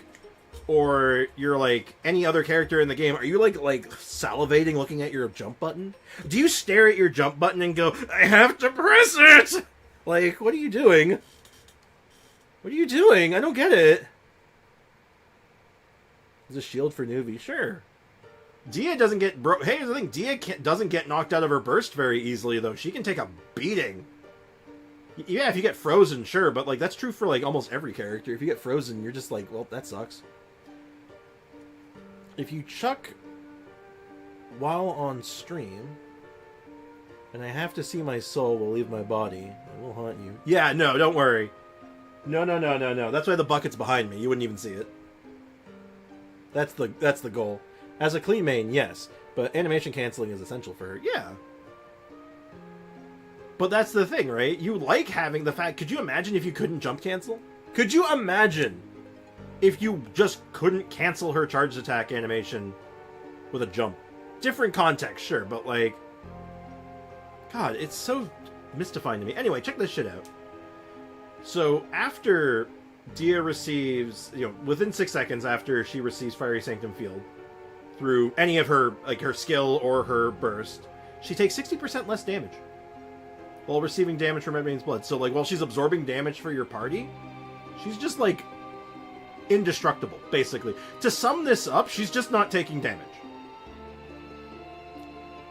or you're like any other character in the game, are you like salivating looking at your jump button? Do you stare at your jump button and go, I have to press it? Like, what are you doing? What are you doing? I don't get it. Is a shield for newbie? Sure. Dia doesn't get Hey, here's the thing. Dia doesn't get knocked out of her burst very easily, though. She can take a beating. Yeah, if you get frozen, sure, but like that's true for like almost every character. If you get frozen, you're just like, well, that sucks. If you chuck while on stream, and I have to see my soul will leave my body, I will haunt you. Yeah, no, don't worry. No. That's why the bucket's behind me. You wouldn't even see it. That's the goal. As a clean main, yes, but animation canceling is essential for her. Yeah. But that's the thing, right? You like having the fact... Could you imagine if you couldn't jump cancel? Could you imagine if you just couldn't cancel her charged attack animation with a jump? Different context, sure, but like... God, it's so mystifying to me. Anyway, check this shit out. So, after Dia receives... within 6 seconds after she receives Fiery Sanctum Field, through any of her, like, her skill or her burst, she takes 60% less damage while receiving damage from Red Main's blood. So, like, while she's absorbing damage for your party, she's just, like, indestructible, basically. To sum this up, she's just not taking damage.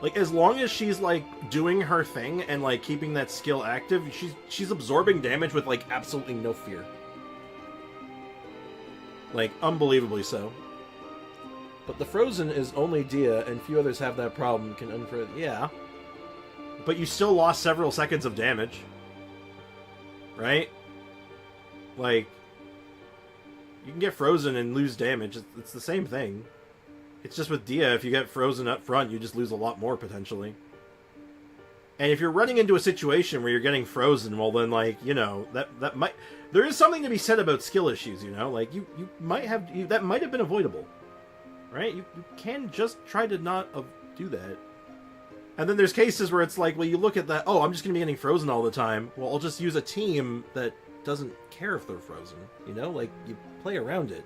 Like, as long as she's, like, doing her thing and, like, keeping that skill active, she's absorbing damage with, like, absolutely no fear. Like, unbelievably so. But the Frozen is only Dia, and few others have that problem. Can unfrozen... Yeah. But you still lost several seconds of damage. Right? Like, you can get frozen and lose damage. It's the same thing. It's just with Dia, if you get frozen up front, you just lose a lot more, potentially. And if you're running into a situation where you're getting frozen, well then, like, that might... There is something to be said about skill issues, Like, you might have... that might have been avoidable. Right? You can just try to not do that. And then there's cases where it's like, well, you look at that, oh, I'm just going to be getting frozen all the time. Well, I'll just use a team that doesn't care if they're frozen. Like, you play around it.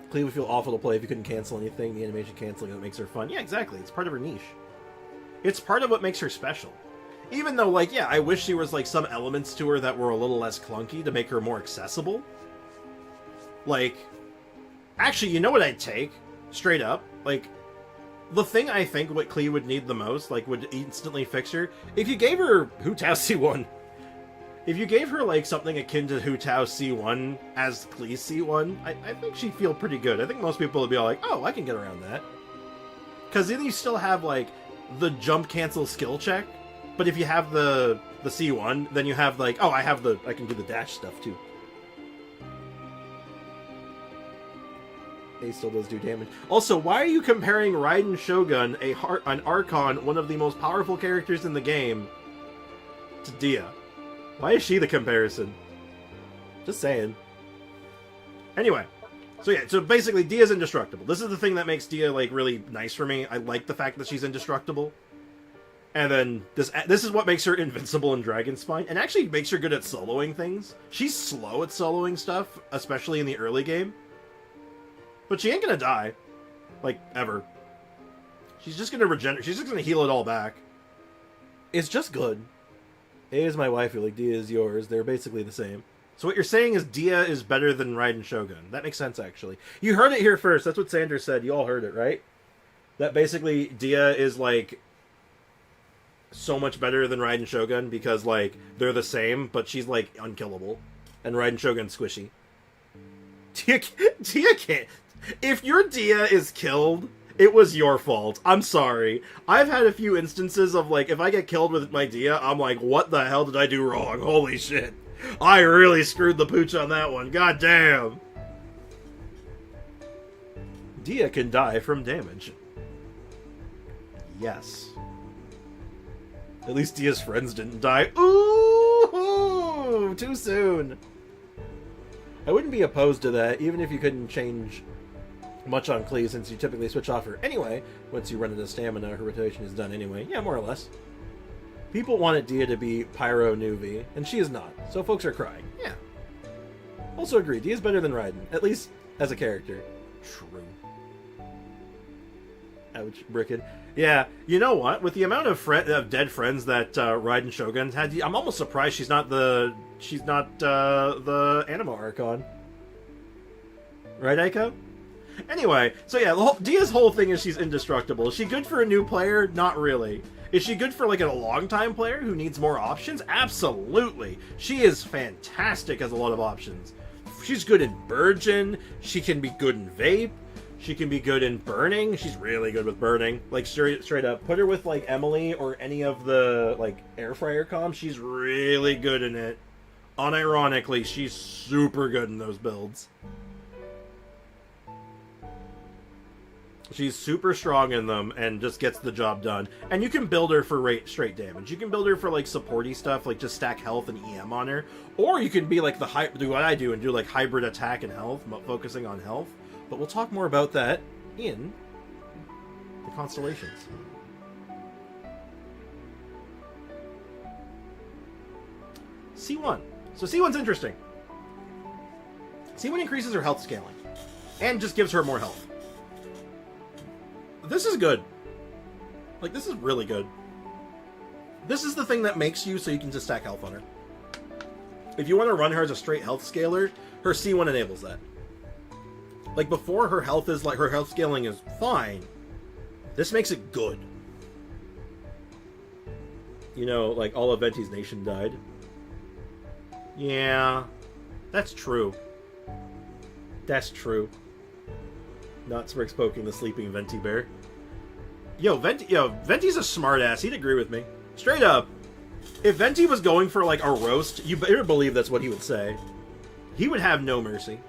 Clea would feel awful to play if you couldn't cancel anything. The animation canceling that makes her fun. Yeah, exactly. It's part of her niche. It's part of what makes her special. Even though, like, yeah, I wish there was, like, some elements to her that were a little less clunky to make her more accessible. Like, actually, you know what I'd take? Straight up, like, the thing I think what Clea would need the most, like, would instantly fix her, if you gave her Hu Tao C1, if you gave her, like, something akin to Hu Tao C1 as Clea C1, I think she'd feel pretty good. I think most people would be all like, oh, I can get around that. Because then you still have, like, the jump cancel skill check, but if you have the C1, then you have, like, oh, I can do the dash stuff, too. Still does do damage. Also, why are you comparing Raiden Shogun, an Archon, one of the most powerful characters in the game, to Dia? Why is she the comparison? Just saying. Anyway, so basically Dia's indestructible. This is the thing that makes Dia, like, really nice for me. I like the fact that she's indestructible. And then this is what makes her invincible in Dragon Spine, and actually makes her good at soloing things. She's slow at soloing stuff, especially in the early game. But she ain't gonna die. Like, ever. She's just gonna regenerate. She's just gonna heal it all back. It's just good. A is my waifu, like Dia is yours. They're basically the same. So what you're saying is Dia is better than Raiden Shogun. That makes sense, actually. You heard it here first. That's what Sanders said. You all heard it, right? That basically Dia is, like, so much better than Raiden Shogun because, like, they're the same, but she's, like, unkillable. And Raiden Shogun's squishy. Dia can't... If your Dia is killed, it was your fault. I'm sorry. I've had a few instances of, like, if I get killed with my Dia, I'm like, what the hell did I do wrong? Holy shit. I really screwed the pooch on that one. God damn. Dia can die from damage. Yes. At least Dia's friends didn't die. Ooh! Too soon. I wouldn't be opposed to that, even if you couldn't change much on Clee since you typically switch off her anyway. Once you run into stamina, her rotation is done anyway. Yeah, more or less. People wanted Dia to be Pyro Nuvi, and she is not, so folks are crying. Yeah. Also agree, Dia's better than Raiden, at least as a character. True. Ouch, Bricken. Yeah, you know what? With the amount of dead friends that Raiden Shogun's had, I'm almost surprised she's not the Animo Archon. Right, Ayaka? Anyway, so yeah, Dia's whole thing is she's indestructible. Is she good for a new player? Not really. Is she good for like a long-time player who needs more options? Absolutely. She is fantastic, has a lot of options. She's good in Burgeon. She can be good in Vape. She can be good in burning. She's really good with burning. Like, straight up. Put her with, like, Emily or any of the, like, air fryer comms. She's really good in it. Unironically, she's super good in those builds. She's super strong in them and just gets the job done. And you can build her for straight damage. You can build her for, like, supporty stuff, like just stack health and EM on her. Or you can be, like, do what I do and do, like, hybrid attack and health, focusing on health. But we'll talk more about that in the constellations. C1. So C1's interesting. C1 increases her health scaling. And just gives her more health. This is good. Like, this is really good. This is the thing that makes you so you can just stack health on her. If you want to run her as a straight health scaler, her C1 enables that. Like, before, her health scaling is fine. This makes it good. You know, like, all of Venti's nation died. Yeah, that's true. That's true. Not Smirks poking the sleeping Venti bear. Venti's a smartass. He'd agree with me. Straight up. If Venti was going for, like, a roast, you better believe that's what he would say. He would have no mercy.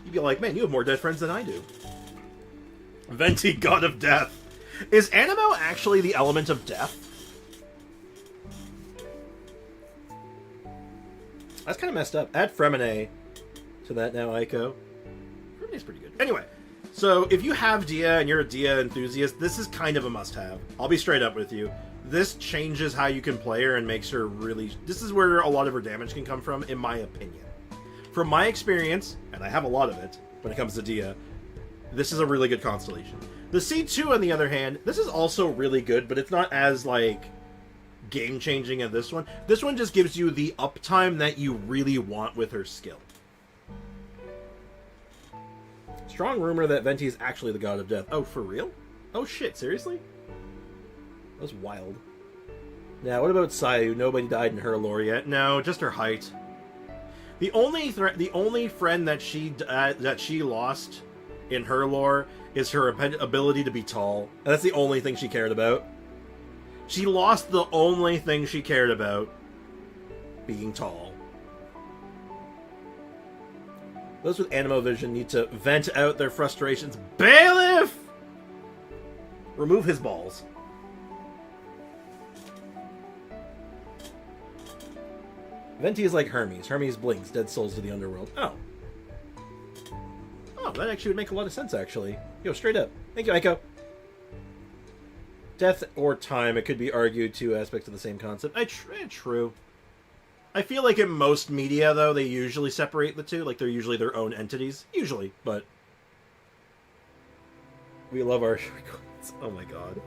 You'd be like, man, you have more dead friends than I do. Venti, god of death. Is Animo actually the element of death? That's kind of messed up. Add Fremine to that now, Aiko. Fremine's pretty good. Anyway, so if you have Dia and you're a Dia enthusiast, this is kind of a must-have. I'll be straight up with you. This changes how you can play her and makes her really... This is where a lot of her damage can come from, in my opinion. From my experience, and I have a lot of it when it comes to Dia, this is a really good constellation. The C2, on the other hand, this is also really good, but it's not as, like, game-changing as this one. This one just gives you the uptime that you really want with her skill. Strong rumor that Venti is actually the god of death. Oh, for real? Oh shit, seriously? That was wild. Now, what about Sayu? Nobody died in her lore yet. No, just her height. The only friend that she lost in her lore is her ability to be tall. And that's the only thing she cared about. She lost the only thing she cared about, being tall. Those with Animo Vision need to vent out their frustrations. Bailiff! Remove his balls. Venti is like Hermes. Hermes blinks, dead souls to the underworld. Oh. Oh, that actually would make a lot of sense, actually. Yo, straight up. Thank you, Aiko. Death or time, it could be argued two aspects of the same concept. True. I feel like in most media, though, they usually separate the two. Like, they're usually their own entities. Usually, but... We love our... Oh my god.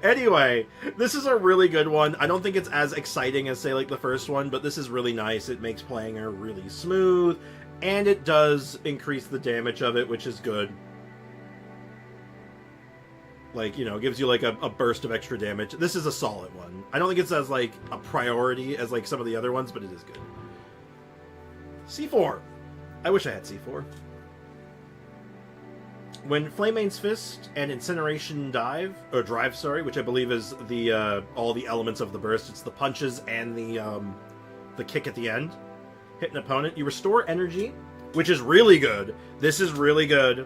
Anyway, this is a really good one. I don't think it's as exciting as, say, like the first one, but this is really nice. It makes playing her really smooth, and it does increase the damage of it, which is good. Like, you know, gives you, like, a burst of extra damage. This is a solid one. I don't think it's as, like, a priority as, like, some of the other ones, but it is good. C4. I wish I had C4. When Flamane's Fist and Incineration Drive, which I believe is the all the elements of the burst, it's the punches and the kick at the end, hit an opponent, you restore energy, which is really good. This is really good.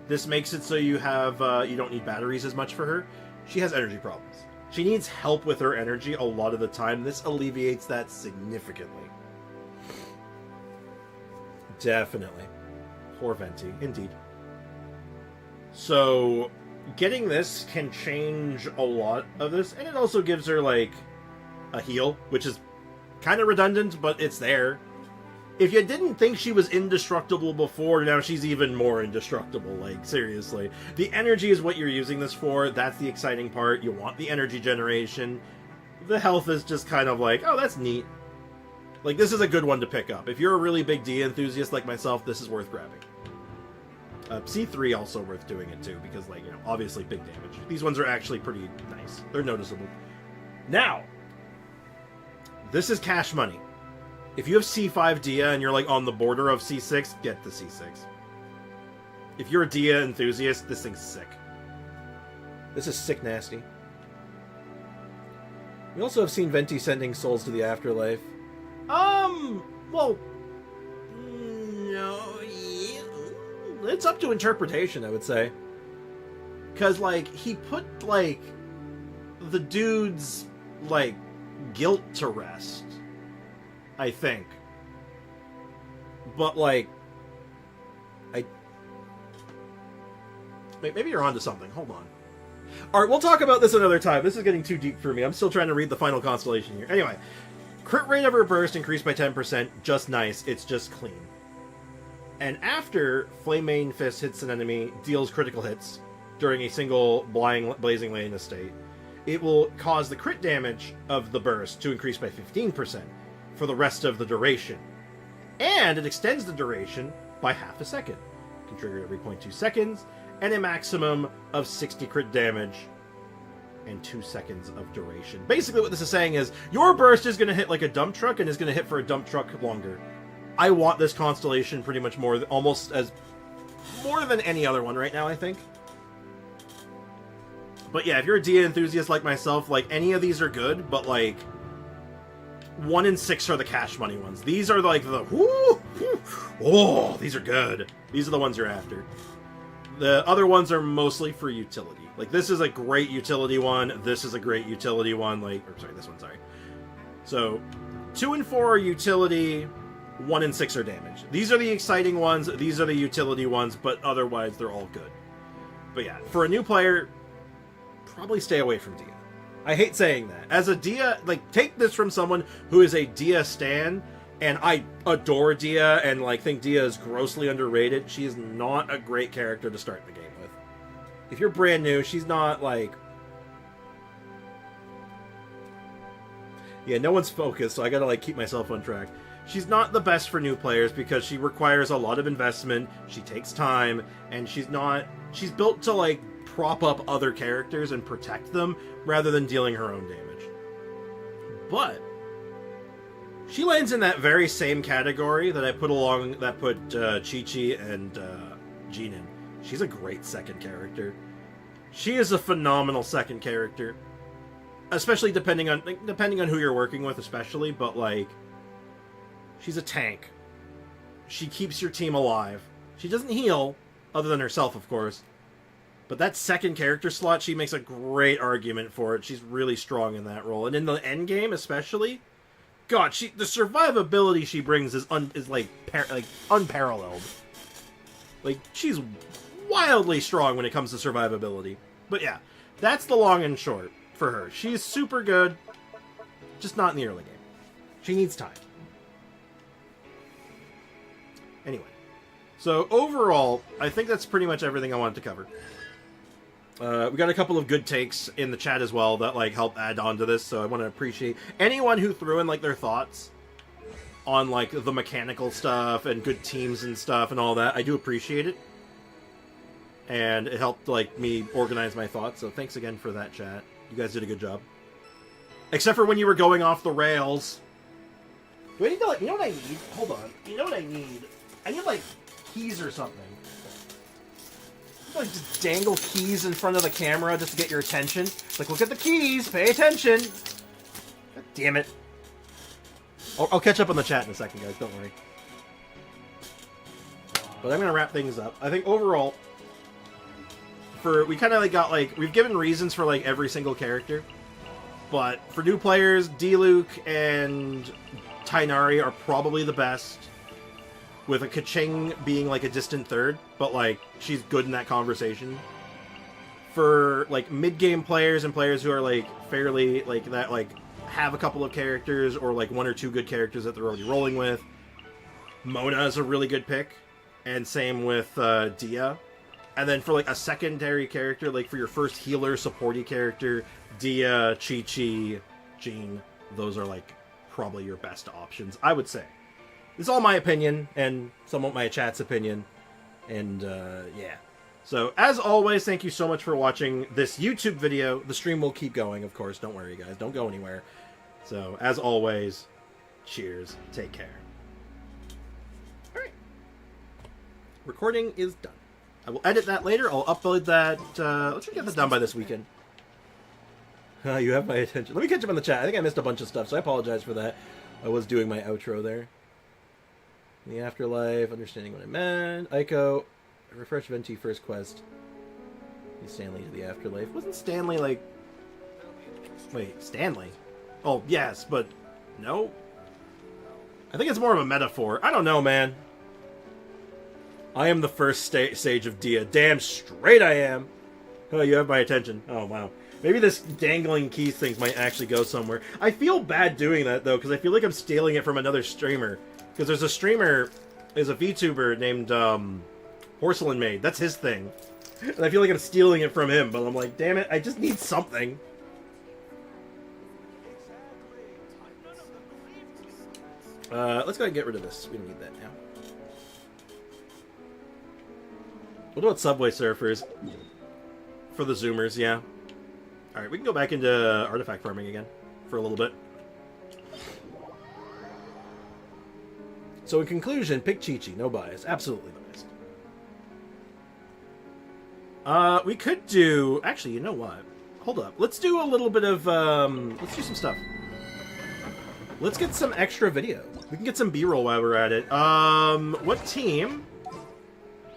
This makes it so you have you don't need batteries as much for her. She has energy problems. She needs help with her energy a lot of the time. This alleviates that significantly. Definitely. Poor Venti, indeed. So, getting this can change a lot of this, and it also gives her, like, a heal, which is kind of redundant, but it's there. If you didn't think she was indestructible before, now she's even more indestructible, like, seriously. The energy is what you're using this for, that's the exciting part. You want the energy generation. The health is just kind of like, oh, that's neat. Like, this is a good one to pick up. If you're a really big Dia enthusiast like myself, this is worth grabbing. C3 also worth doing it too, because, like, you know, obviously big damage. These ones are actually pretty nice. They're noticeable. Now, this is cash money. If you have C5 Dia and you're, like, on the border of C6, get the C6. If you're a Dia enthusiast, this thing's sick. This is sick nasty. We also have seen Venti sending souls to the afterlife. Well, no, yeah. It's up to interpretation, I would say. Because, like, he put, like, the dude's, like, guilt to rest, I think. But, like, maybe you're onto something. Hold on. Alright, we'll talk about this another time. This is getting too deep for me. I'm still trying to read the final constellation here. Anyway, crit rate of her burst increased by 10%. Just nice. It's just clean. And after Flame Main Fist hits an enemy, deals critical hits during a single Blazing Lane estate, it will cause the crit damage of the burst to increase by 15% for the rest of the duration. And it extends the duration by half a second. It can trigger every 0.2 seconds, and a maximum of 60 crit damage and 2 seconds of duration. Basically what this is saying is, your burst is going to hit like a dump truck and is going to hit for a dump truck longer. I want this constellation pretty much more than any other one right now, I think. But yeah, if you're a Dia enthusiast like myself, like, any of these are good, but, like, 1 and 6 are the cash money ones. These are like the, oh, these are good. These are the ones you're after. The other ones are mostly for utility. Like, this is a great utility one. This is a great utility one. Like, or sorry, this one, sorry. So, 2 and 4 are utility, 1 and 6 are damage. These are the exciting ones. These are the utility ones, but otherwise they're all good. But yeah, for a new player, probably stay away from Dia. I hate saying that. As a Dia, like, take this from someone who is a Dia stan, and I adore Dia and, like, think Dia is grossly underrated. She is not a great character to start the game with. If you're brand new, she's not, like... Yeah, no one's focused, so I gotta, like, keep myself on track. She's not the best for new players because she requires a lot of investment, she takes time, and she's built to, like, prop up other characters and protect them rather than dealing her own damage. But she lands in that very same category that I put Chi-Chi and Jin in. She's a great second character. She is a phenomenal second character, especially depending on who you're working with, especially. But, like, she's a tank. She keeps your team alive. She doesn't heal, other than herself, of course. But that second character slot, she makes a great argument for it. She's really strong in that role. And in the end game, especially, God, the survivability she brings is unparalleled. Like, she's wildly strong when it comes to survivability. But yeah, that's the long and short for her. She's super good, just not in the early game. She needs time. Anyway, so overall, I think that's pretty much everything I wanted to cover. We got a couple of good takes in the chat as well that, like, help add on to this, so I want to appreciate anyone who threw in, like, their thoughts on, like, the mechanical stuff and good teams and stuff and all that. I do appreciate it. And it helped, like, me organize my thoughts, so thanks again for that, chat. You guys did a good job. Except for when you were going off the rails. Do I need to, like, you know what I need? Hold on. You know what I need? I need, like, keys or something. Like, just dangle keys in front of the camera just to get your attention. Like, look at the keys, pay attention. God damn it. I'll catch up on the chat in a second, guys, don't worry. But I'm gonna wrap things up. I think overall, we kind of, like, got, like, we've given reasons for, like, every single character. But for new players, Diluc and Tainari are probably the best. with a Kaching being like a distant third, but like she's good in that conversation. For like mid-game players and players who are like fairly like that, like have a couple of characters or like one or two good characters that they're already rolling with, Mona is a really good pick, and same with Dia. And then for like a secondary character, like for your first healer supporty character, Dia, Chi-Chi, Jean, those are like probably your best options, I would say. It's all my opinion and somewhat my chat's opinion, and yeah. So, as always, thank you so much for watching this YouTube video. The stream will keep going, of course. Don't worry, guys. Don't go anywhere. So, as always, cheers. Take care. Alright. Recording is done. I will edit that later. I'll upload that. Let's try to get that done by this weekend. You have my attention. Let me catch up on the chat. I think I missed a bunch of stuff, so I apologize for that. I was doing my outro there. The afterlife, understanding what I meant. Aiko. Refresh Venti first quest. Stanley to the afterlife. Wasn't Stanley like... Wait, Stanley? Oh, yes, but... No? I think it's more of a metaphor. I don't know, man. I am the first sage of Dia. Damn straight I am. Oh, you have my attention. Oh, wow. Maybe this dangling keys thing might actually go somewhere. I feel bad doing that, though, because I feel like I'm stealing it from another streamer. Because there's a streamer, there's a VTuber named, Porcelain Maid. That's his thing. And I feel like I'm stealing it from him, but I'm like, damn it, I just need something. Let's go ahead and get rid of this. We don't need that now. What about Subway Surfers? For the Zoomers, yeah. Alright, we can go back into artifact farming again for a little bit. So in conclusion, pick Chi-Chi. No bias. Absolutely biased. We could do... Actually, you know what? Hold up. Let's do a little bit of... let's do some stuff. Let's get some extra video. We can get some B-roll while we're at it. What team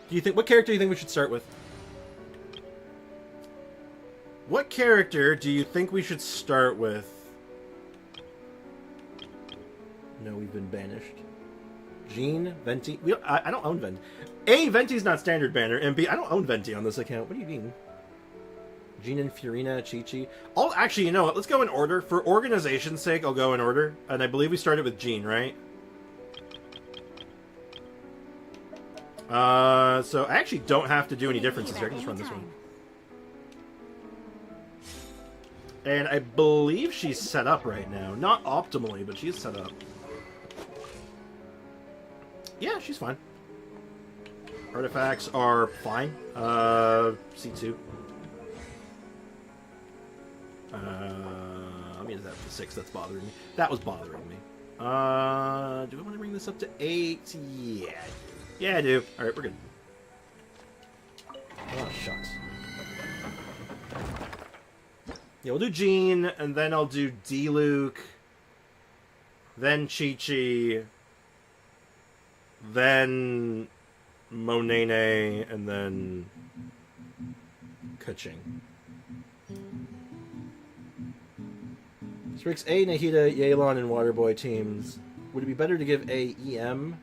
do you think... What character do you think we should start with? What character do you think we should start with? No, we've been banished. Jean, Venti... I don't own Venti. A, Venti's not standard banner, and B, I don't own Venti on this account. What do you mean? Jean and Fiorina, Chi-Chi. Actually, you know what? Let's go in order. For organization's sake, I'll go in order. And I believe we started with Jean, right? So I actually don't have to do any differences here. I can just run this one. And I believe she's set up right now. Not optimally, but she's set up. Yeah, she's fine. Artifacts are fine. C2. I mean, that's the 6 that's bothering me. That was bothering me. Do I want to bring this up to 8? Yeah. Yeah, I do. Alright, we're good. Oh, shucks. Yeah, we'll do Jean, and then I'll do D-Luke, then Chi-Chi, then Monene, and then Kaching. Strix A, Nahida, Yelan, and Waterboy teams. Would it be better to give A EM?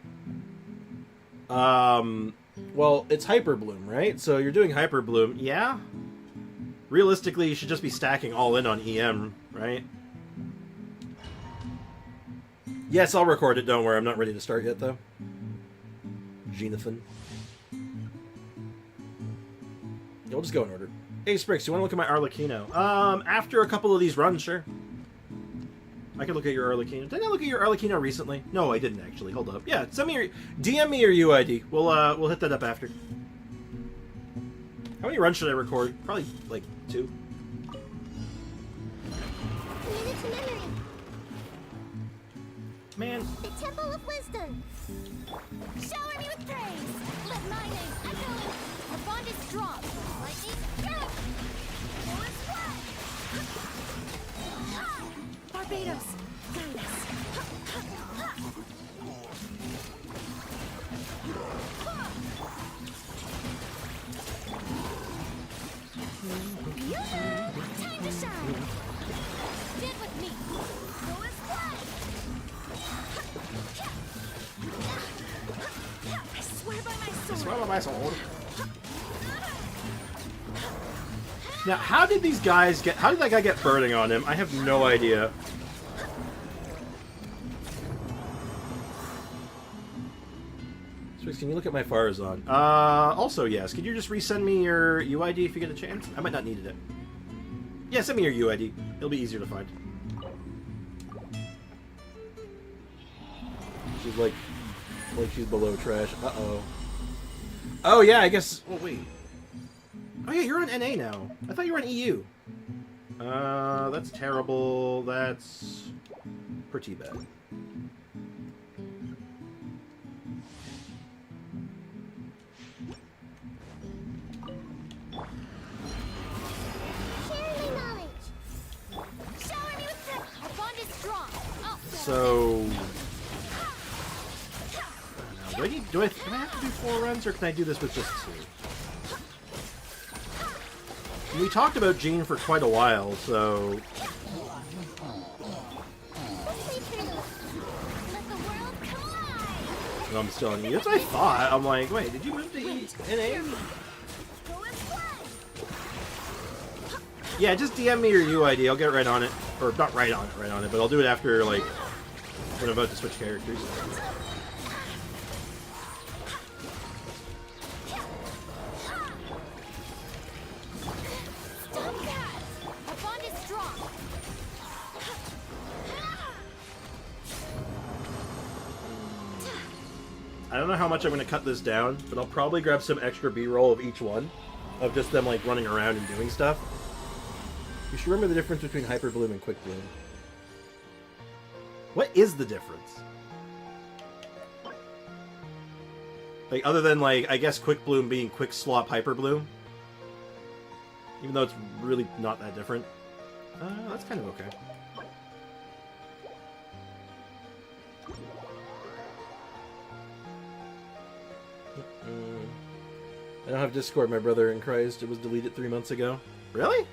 Well, it's Hyper Bloom, right? So you're doing Hyper Bloom. Yeah? Realistically, you should just be stacking all in on EM, right? Yes, I'll record it, don't worry. I'm not ready to start yet, though. Genathan. Yeah, we'll just go in order. Hey, Sprix, you want to look at my Arlecchino? After a couple of these runs, sure. I can look at your Arlecchino. Did I look at your Arlecchino recently? No, I didn't, actually. Hold up. Yeah, send me your... DM me your UID. We'll hit that up after. How many runs should I record? Probably, like, 2. Man. The Temple of Wisdom. Shower me with praise. Let my name echo. The bond is strong. Lightning, go. Forward splash. Barbados, guide us. Time to shine. Get with me. Forward splash. I swear by my I sword. swear by my sword. Now, how did these guys get... How did that guy get burning on him? I have no idea. Swix, can you look at my Farazan? Also, yes. Could you just resend me your UID if you get a chance? I might not need it. Yeah, send me your UID. It'll be easier to find. She's like she's below trash. Uh-oh. Oh, yeah, I guess... Well, wait. Oh, yeah, you're on NA now. I thought you were on EU. That's terrible. That's pretty bad. Share my knowledge. Shower me with praise. Our bond is strong. Oh, So... Do I have to do 4 runs, or can I do this with just 2? We talked about Jean for quite a while, so... Let the world collide. I'm still on E. That's what I thought. I'm like, wait, did you move to NA? Go and play. Yeah, just DM me your UID. I'll get right on it. Or not right on it, but I'll do it after, like, when I'm about to switch characters. Stop that. Our bond is strong. I don't know how much I'm going to cut this down, but I'll probably grab some extra B-roll of each one. Of just them, like, running around and doing stuff. You should remember the difference between Hyper Bloom and Quick Bloom. What is the difference? Like, other than, like, I guess Quick Bloom being Quick Swap Hyper Bloom. Even though it's really not that different. That's kind of okay. I don't have Discord, my brother in Christ. It was deleted 3 months ago. Really?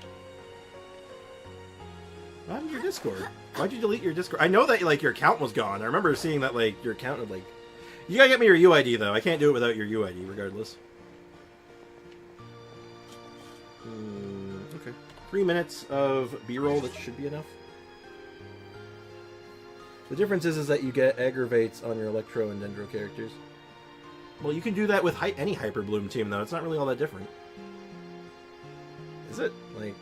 What happened to your Discord? Why'd you delete your Discord? I know that, like, your account was gone. I remember seeing that, like, your account had, like... You gotta get me your UID, though. I can't do it without your UID, regardless. Okay. 3 minutes of B-roll, that should be enough. The difference is that you get aggravates on your Electro and Dendro characters. Well, you can do that with any Hyper Bloom team, though. It's not really all that different. Is it? Like...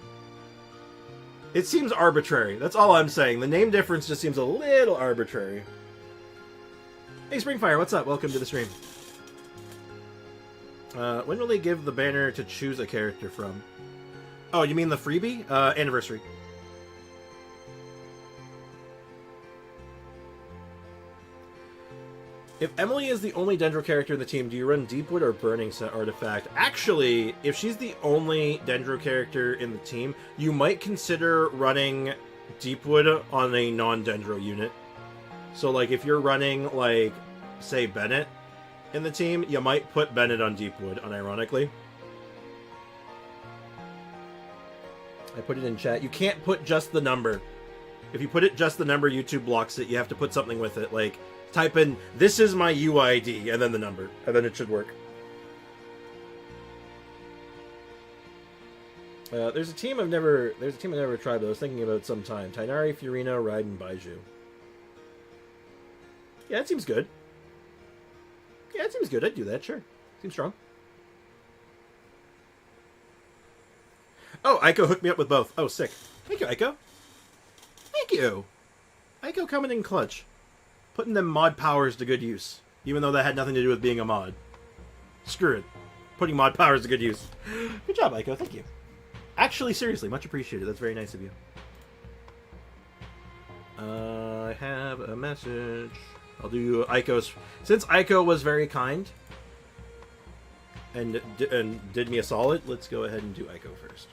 It seems arbitrary. That's all I'm saying. The name difference just seems a little arbitrary. Hey, Springfire, what's up? Welcome to the stream. When will they give the banner to choose a character from? Oh, you mean the freebie? Anniversary. If Emily is the only Dendro character in the team, do you run Deepwood or Burning Set Artifact? Actually, if she's the only Dendro character in the team, you might consider running Deepwood on a non-Dendro unit. So, like, if you're running, like, say, Bennett in the team, you might put Bennett on Deepwood, unironically. I put it in chat. You can't put just the number. If you put it just the number, YouTube blocks it. You have to put something with it, like... Type in, this is my UID, and then the number, and then it should work. There's a team I've never tried, but I was thinking about some time. Tainari, Fiorino, Raiden, Baiju. Yeah, that seems good. Yeah, that seems good. I'd do that, sure. Seems strong. Oh, Aiko hooked me up with both. Oh, sick. Thank you, Aiko. Thank you. Aiko coming in clutch. Putting them mod powers to good use. Even though that had nothing to do with being a mod. Screw it. Putting mod powers to good use. Good job, Aiko. Thank you. Actually, seriously, much appreciated. That's very nice of you. I have a message. I'll do Aiko's... Since Aiko was very kind and did me a solid, let's go ahead and do Aiko first.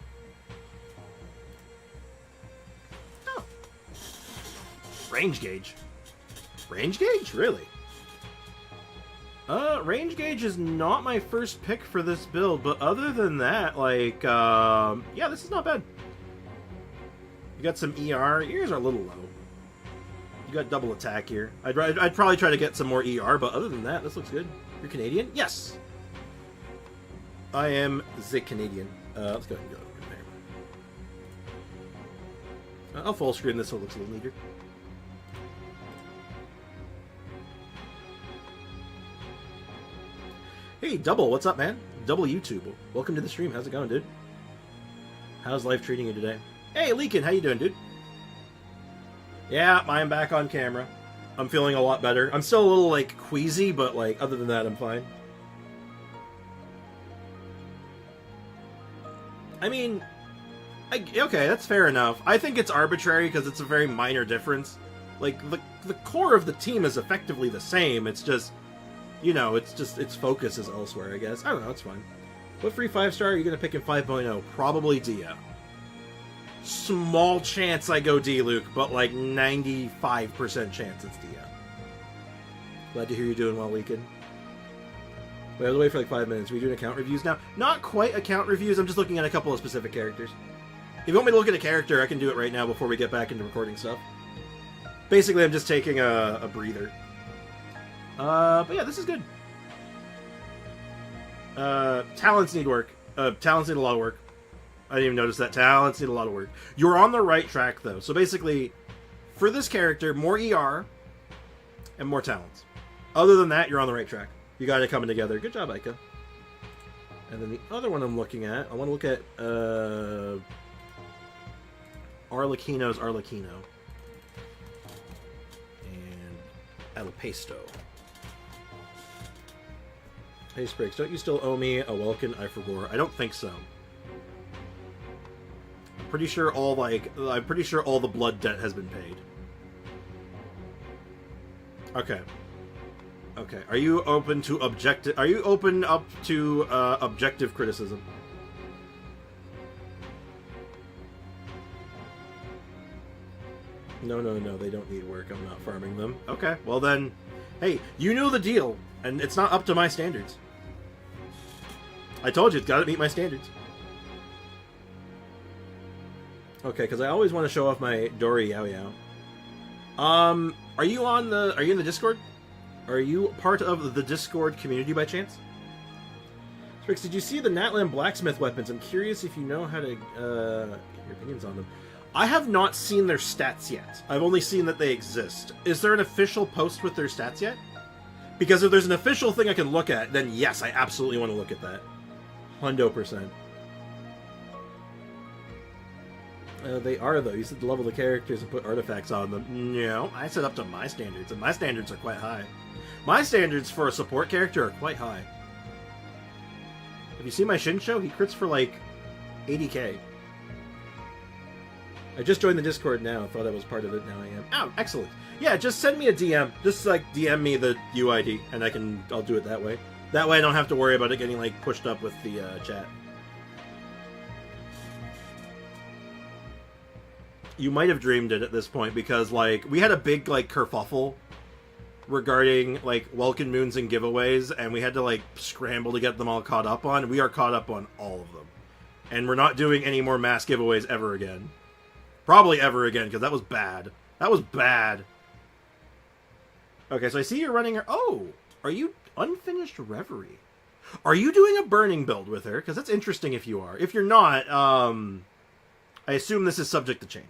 Oh. Range gauge. Range gauge? Really? Range gauge is not my first pick for this build, but other than that, like, yeah, this is not bad. You got some ER. ERs are a little low. You got double attack here. I'd probably try to get some more ER, but other than that, this looks good. You're Canadian? Yes. I am the Canadian. Let's go ahead and go over there. I'll full screen this so it looks a little neater. Hey, Double, what's up, man? Double YouTube. Welcome to the stream. How's it going, dude? How's life treating you today? Hey, Leakin, how you doing, dude? Yeah, I'm back on camera. I'm feeling a lot better. I'm still a little, like, queasy, but, like, other than that, I'm fine. I mean, okay, that's fair enough. I think it's arbitrary because it's a very minor difference. Like, the core of the team is effectively the same. It's just, you know, it's just, its focus is elsewhere, I guess. I don't know, it's fine. What free 5-star are you going to pick in 5.0? Probably Dia. Small chance I go D, Luke, but like 95% chance it's Dia. Glad to hear you're doing well, Leakin. We have to wait for like 5 minutes. Are we doing account reviews now? Not quite account reviews, I'm just looking at a couple of specific characters. If you want me to look at a character, I can do it right now before we get back into recording stuff. Basically, I'm just taking a breather. But yeah, this is good. Talents need work. Talents need a lot of work. I didn't even notice that. Talents need a lot of work. You're on the right track, though. So basically, for this character, more ER and more talents. Other than that, you're on the right track. You got it coming together. Good job, Ayaka. And then the other one I'm looking at, I want to look at Arlecchino's Arlecchino. And El Pesto. Hey, Spriggs, don't you still owe me a Welkin? I forgot. I don't think so. I'm pretty sure all the blood debt has been paid. Okay. Okay. Are you open to objective? Are you open up to objective criticism? No, no, no. They don't need work. I'm not farming them. Okay. Well then, hey, you know the deal, and it's not up to my standards. I told you it's got to meet my standards. Okay, because I always want to show off my Dory Yao Yao. Are you in the Discord? Are you part of the Discord community by chance? Sprix, did you see the Natlan blacksmith weapons? I'm curious if you know how to get your opinions on them. I have not seen their stats yet. I've only seen that they exist. Is there an official post with their stats yet? Because if there's an official thing I can look at, then yes, I absolutely want to look at that. 100%. They are, though. You said to level the characters and put artifacts on them. No, I set up to my standards, and my standards are quite high. My standards for a support character are quite high. Have you seen my Shinsho? He crits for, like, 80k. I just joined the Discord now. Thought I was part of it. Now I am. Oh, excellent. Yeah, just send me a DM. Just, like, DM me the UID, and I'll do it that way. That way I don't have to worry about it getting, like, pushed up with the chat. You might have dreamed it at this point, because, like, we had a big, like, kerfuffle regarding, like, Welkin Moons and giveaways, and we had to, like, scramble to get them all caught up on. We are caught up on all of them. And we're not doing any more mass giveaways ever again. Probably ever again, because that was bad. That was bad. Okay, so I see you're running her... Oh! Are you... Unfinished Reverie? Are you doing a burning build with her? Because that's interesting if you are. If you're not, I assume this is subject to change.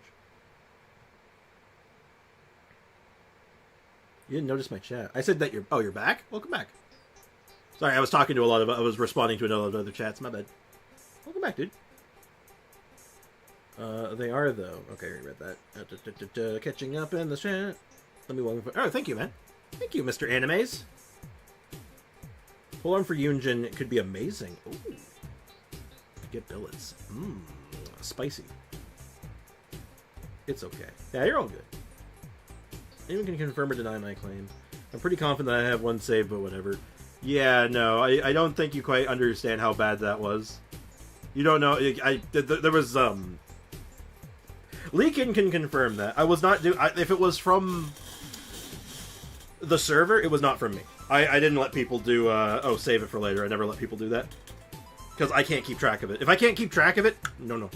You didn't notice my chat. I said that you're... Oh, you're back? Welcome back. Sorry, I was talking to a lot of... I was responding to a lot of other chats. My bad. Welcome back, dude. They are, though. Okay, I read that. Catching up in the chat. Let me welcome... Oh, thank you, man. Thank you, Mr. Animes. Full arm for Yunjin could be amazing. Ooh. Get billets. Mmm. Spicy. It's okay. Yeah, you're all good. Anyone can confirm or deny my claim. I'm pretty confident that I have one save, but whatever. Yeah, no, I don't think you quite understand how bad that was. You don't know. There was, Leakin can confirm that. I was not if it was from the server, it was not from me. I didn't let people do, oh, save it for later. I never let people do that. Because I can't keep track of it. If I can't keep track of it, no.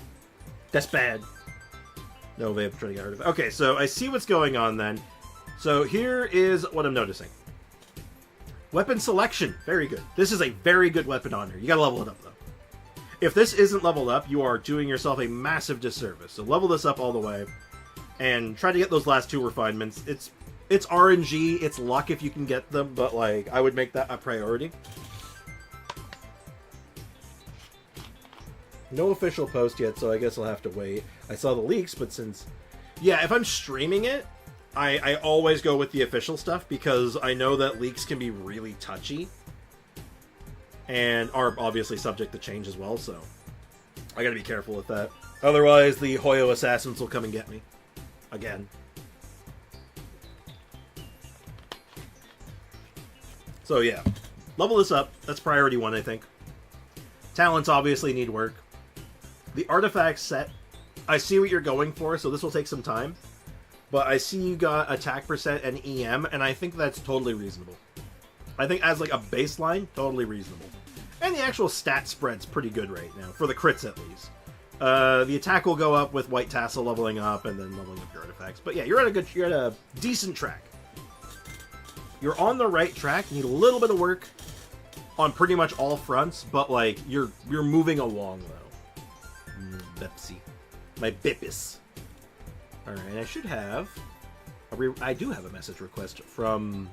That's bad. No, they have to try to get rid of it. Okay, so I see what's going on then. So here is what I'm noticing. Weapon selection. Very good. This is a very good weapon on here. You gotta level it up, though. If this isn't leveled up, you are doing yourself a massive disservice. So level this up all the way. And try to get those last 2 refinements. It's RNG. It's luck if you can get them. But, like, I would make that a priority. No official post yet, so I guess I'll have to wait. I saw the leaks, but since... Yeah, if I'm streaming it, I always go with the official stuff because I know that leaks can be really touchy. And are obviously subject to change as well, so I gotta be careful with that. Otherwise, the Hoyo assassins will come and get me. Again. So yeah, level this up. That's priority 1, I think. Talents obviously need work. The artifact set, I see what you're going for, so this will take some time. But I see you got attack percent and EM, and I think that's totally reasonable. I think as like a baseline, totally reasonable. And the actual stat spread's pretty good right now, for the crits at least. The attack will go up with White Tassel leveling up, and then leveling up your artifacts. But yeah, you're at a decent track. You're on the right track. You need a little bit of work on pretty much all fronts, but like you're moving along though. Bepsy, my Bipis. All right, I should have. I do have a message request from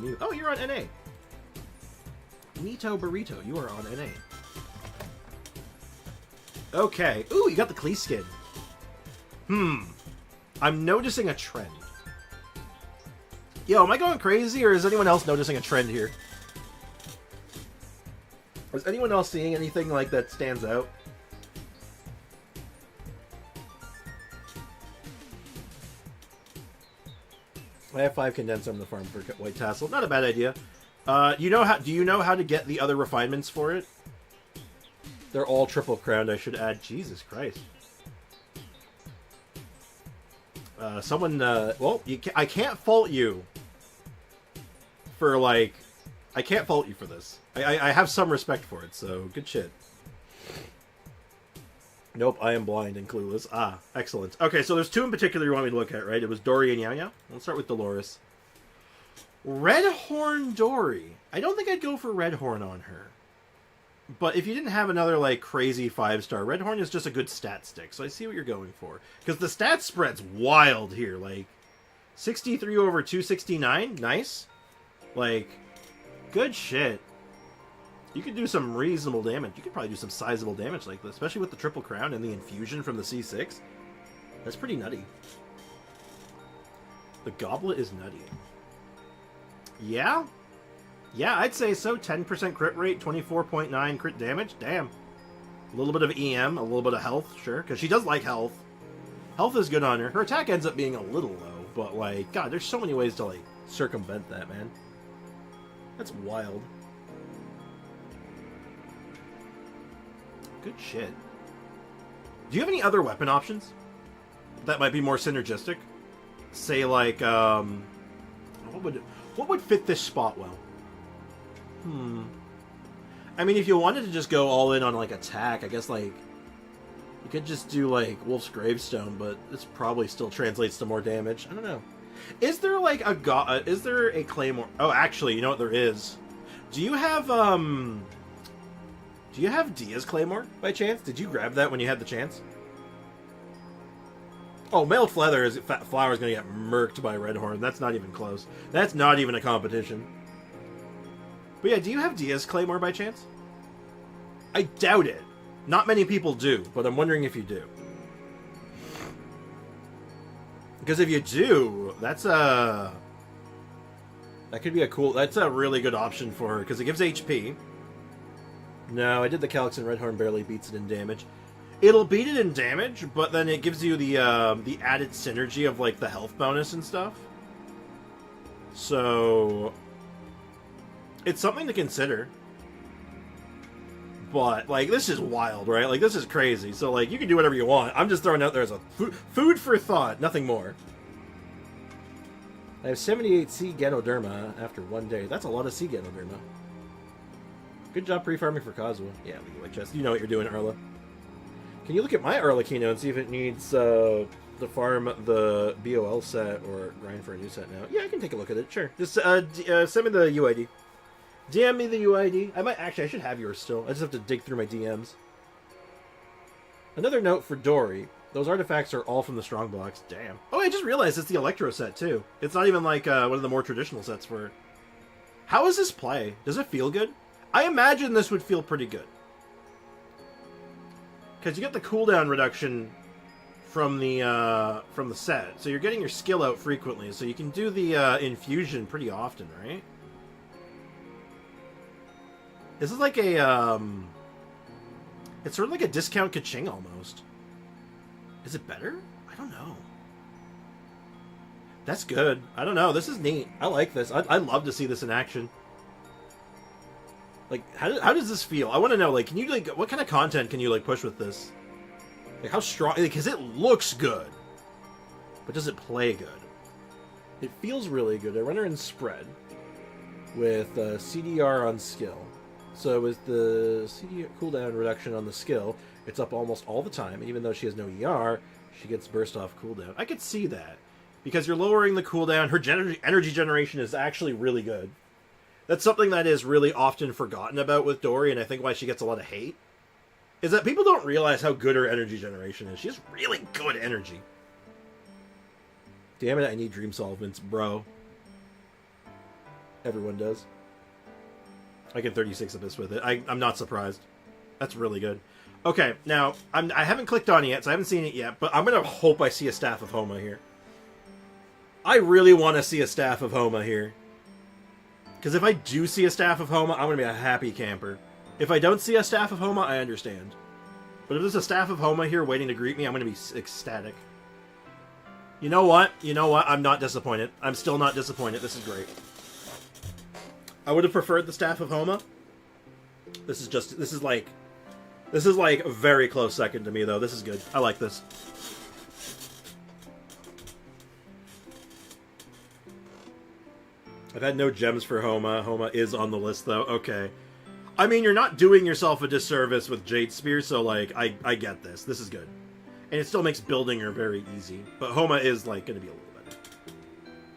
you. Oh, you're on NA. Nito Burrito, you are on NA. Okay. Ooh, you got the Klee skin. I'm noticing a trend. Yo, am I going crazy, or is anyone else noticing a trend here? Is anyone else seeing anything like that stands out? I have 5 condensed on the farm for White Tassel. Not a bad idea. Do you know how to get the other refinements for it? They're all triple crowned, I should add. Jesus Christ. Well, I can't fault you for, like... I can't fault you for this. I have some respect for it, so good shit. Nope, I am blind and clueless. Ah, excellent. Okay, so there's 2 in particular you want me to look at, right? It was Dory and Yaya. Let's start with Dolores. Redhorn Dory. I don't think I'd go for Redhorn on her. But if you didn't have another, like, crazy 5-star, Redhorn is just a good stat stick, so I see what you're going for. Because the stat spread's wild here, like, 63 over 269? Nice. Like, good shit. You could do some reasonable damage. You could probably do some sizable damage like this, especially with the Triple Crown and the infusion from the C6. That's pretty nutty. The Goblet is nutty. Yeah? Yeah, I'd say so. 10% crit rate, 24.9 crit damage. Damn. A little bit of EM, a little bit of health, sure, because she does like health. Health is good on her. Her attack ends up being a little low, but, like, God, there's so many ways to, like, circumvent that, man. That's wild. Good shit. Do you have any other weapon options that might be more synergistic? Say, like, what would fit this spot well? I mean, if you wanted to just go all in on, like, attack, I guess, like, you could just do, like, Wolf's Gravestone, but this probably still translates to more damage. I don't know. Is there, like, is there a Claymore? Oh, actually, you know what there is? Do you have Dia's Claymore, by chance? Did you grab that when you had the chance? Oh, Mailed Flower's gonna get murked by Redhorn. That's not even close. That's not even a competition. But yeah, do you have Dia's Claymore by chance? I doubt it. Not many people do, but I'm wondering if you do. Because if you do, that could be that's a really good option for her, because it gives HP. No, I did the Calix and Redhorn barely beats it in damage. It'll beat it in damage, but then it gives you the added synergy of, like, the health bonus and stuff. So it's something to consider. But, like, this is wild, right? Like, this is crazy. So, like, you can do whatever you want. I'm just throwing out there as a food for thought, nothing more. I have 78 C Ganoderma after 1 day. That's a lot of C Ganoderma. Good job pre-farming for Kazuha. Yeah, League Chest. You know what you're doing, Arla. Can you look at my Arlecchino and see if it needs to farm the BOL set or grind for a new set now. Yeah, I can take a look at it. Sure. Just send me the UID. DM me the UID. I should have yours still. I just have to dig through my DMs. Another note for Dory. Those artifacts are all from the strong blocks. Damn. Oh, I just realized it's the Electro set, too. It's not even like one of the more traditional sets for... How does this play? Does it feel good? I imagine this would feel pretty good. Because you get the cooldown reduction from the set. So you're getting your skill out frequently. So you can do the infusion pretty often, right? This is like a... It's sort of like a discount Kaching almost. Is it better? I don't know. That's good. I don't know. This is neat. I like this. I'd love to see this in action. Like, how does this feel? I want to know, like, can you, like, what kind of content can you, like, push with this? Like, how strong... Because it looks good. But does it play good? It feels really good. I run her in spread with CDR on skill. So with the CDR cooldown reduction on the skill, it's up almost all the time. Even though she has no ER, she gets burst off cooldown. I could see that. Because you're lowering the cooldown. Her energy generation is actually really good. That's something that is really often forgotten about with Dory, and I think why she gets a lot of hate. Is that people don't realize how good her energy generation is. She has really good energy. Damn it, I need dream solvents, bro. Everyone does. I get 36 Abyss with it. I'm not surprised. That's really good. Okay, now, I haven't clicked on it yet, so I haven't seen it yet, but I'm going to hope I see a Staff of Homa here. I really want to see a Staff of Homa here. Because if I do see a Staff of Homa, I'm going to be a happy camper. If I don't see a Staff of Homa, I understand. But if there's a Staff of Homa here waiting to greet me, I'm going to be ecstatic. You know what? You know what? I'm not disappointed. I'm still not disappointed. This is great. I would have preferred the Staff of Homa. This is like a very close second to me, though. This is good. I like this. I've had no gems for Homa. Homa is on the list, though. Okay. I mean, you're not doing yourself a disservice with Jade Spear, so, like, I get this. This is good. And it still makes building her very easy. But Homa is, like, going to be a little better.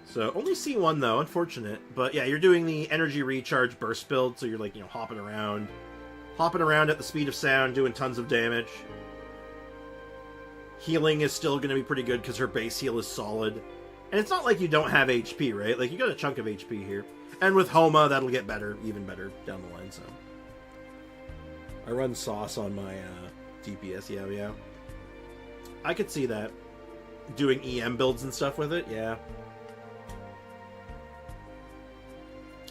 So, only C1, though. Unfortunate. But, yeah, you're doing the energy recharge burst build, so you're, like, you know, hopping around. Hopping around at the speed of sound, doing tons of damage. Healing is still going to be pretty good, because her base heal is solid. And it's not like you don't have HP, right? Like, you got a chunk of HP here. And with Homa, that'll get better, even better down the line, so. I run Sauce on my DPS, yeah. I could see that. Doing EM builds and stuff with it, yeah.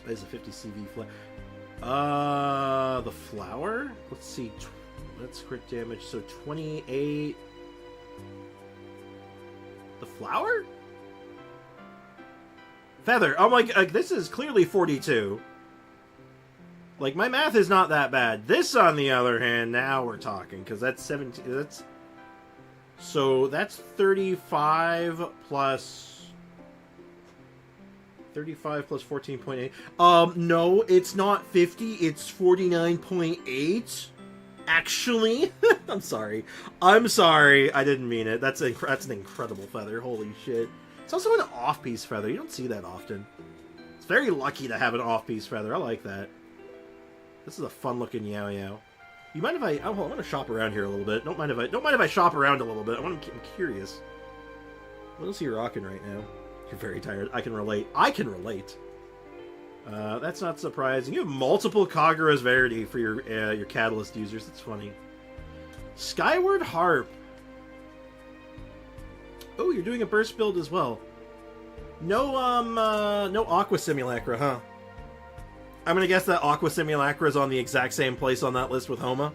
There's a 50 CV flower. The flower? Let's see. That's crit damage, so 28. The flower? Feather. Oh my god, this is clearly 42. Like, my math is not that bad. This, on the other hand, now we're talking, because that's 17. That's. So that's 35 plus. 35 plus 14.8. No, it's not 50. It's 49.8. Actually, I'm sorry. I didn't mean it. That's an incredible feather. Holy shit. It's also an off-piece feather. You don't see that often. It's very lucky to have an off-piece feather. I like that. This is a fun-looking Yao Yao. You mind if I want to shop around here a little bit. Don't mind if I shop around a little bit. I'm curious. What else are you rocking right now? You're very tired. I can relate. That's not surprising. You have multiple Kagura's Verity for your Catalyst users. That's funny. Skyward Harp. Oh, you're doing a burst build as well. No Aqua Simulacra, huh? I'm gonna guess that Aqua Simulacra is on the exact same place on that list with Homa.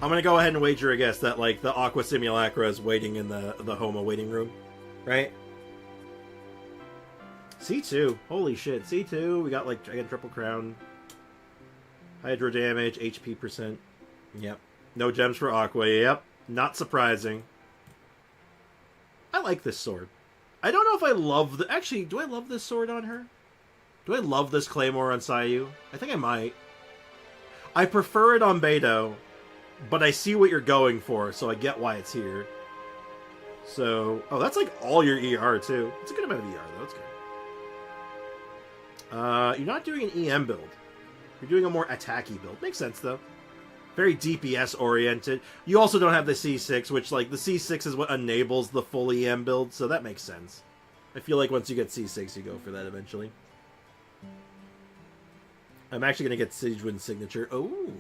I'm gonna go ahead and wager a guess that, like, the Aqua Simulacra is waiting in the Homa waiting room. Right? C2. Holy shit. C2. We got, like, I got Triple Crown. Hydro damage, HP percent. Yep. No gems for Aqua. Yep. Not surprising. I like this sword. I don't know if I love the... Actually, do I love this sword on her? Do I love this Claymore on Sayu? I think I might. I prefer it on Beidou, but I see what you're going for, so I get why it's here. So, oh, that's like all your ER too. It's a good amount of ER though. That's good. You're not doing an EM build. You're doing a more attacky build. Makes sense though. Very DPS oriented. You also don't have the C6, which like the C6 is what enables the full EM build, so that makes sense. I feel like once you get C6, you go for that eventually. I'm actually gonna get Siegewin's signature. Oh,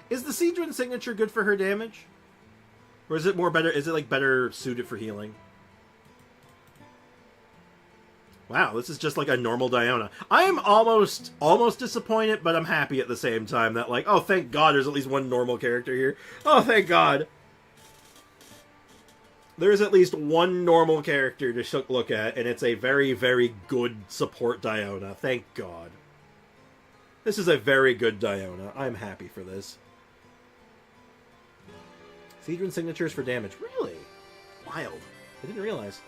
is the Siegewin signature good for her damage? Or is it more better? Is it like better suited for healing? Wow, this is just like a normal Diona. I am almost disappointed, but I'm happy at the same time that like, oh, thank God there's at least one normal character here. Oh, thank God. There is at least one normal character to look at, and it's a very, very good support Diona. Thank God. This is a very good Diona. I'm happy for this. Siegewin signatures for damage. Really? Wild. I didn't realize.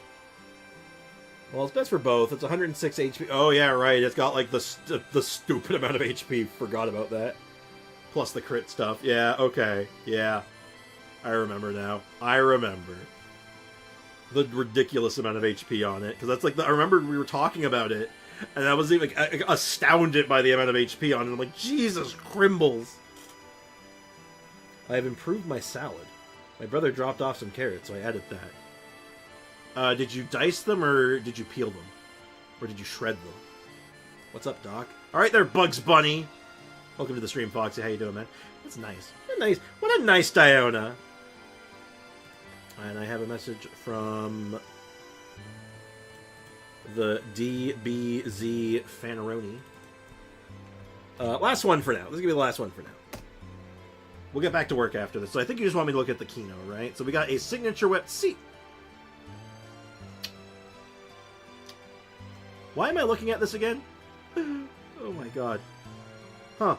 Well, it's best for both. It's 106 HP. Oh, yeah, right. It's got, like, the stupid amount of HP. Forgot about that. Plus the crit stuff. Yeah, okay. Yeah. I remember now. I remember. The ridiculous amount of HP on it. Because that's, like, I remember we were talking about it. And I was, like, astounded by the amount of HP on it. I'm like, Jesus Crimbles. I have improved my salad. My brother dropped off some carrots, so I added that. Did you dice them, or did you peel them? Or did you shred them? What's up, Doc? Alright there, Bugs Bunny! Welcome to the stream, Foxy. How you doing, man? That's nice. What a nice Diona! And I have a message from the DBZ Fanaroni. Last one for now. This is going to be the last one for now. We'll get back to work after this. So I think you just want me to look at the Kino, right? So we got a signature whip. See. Why am I looking at this again? Oh my god. Huh. I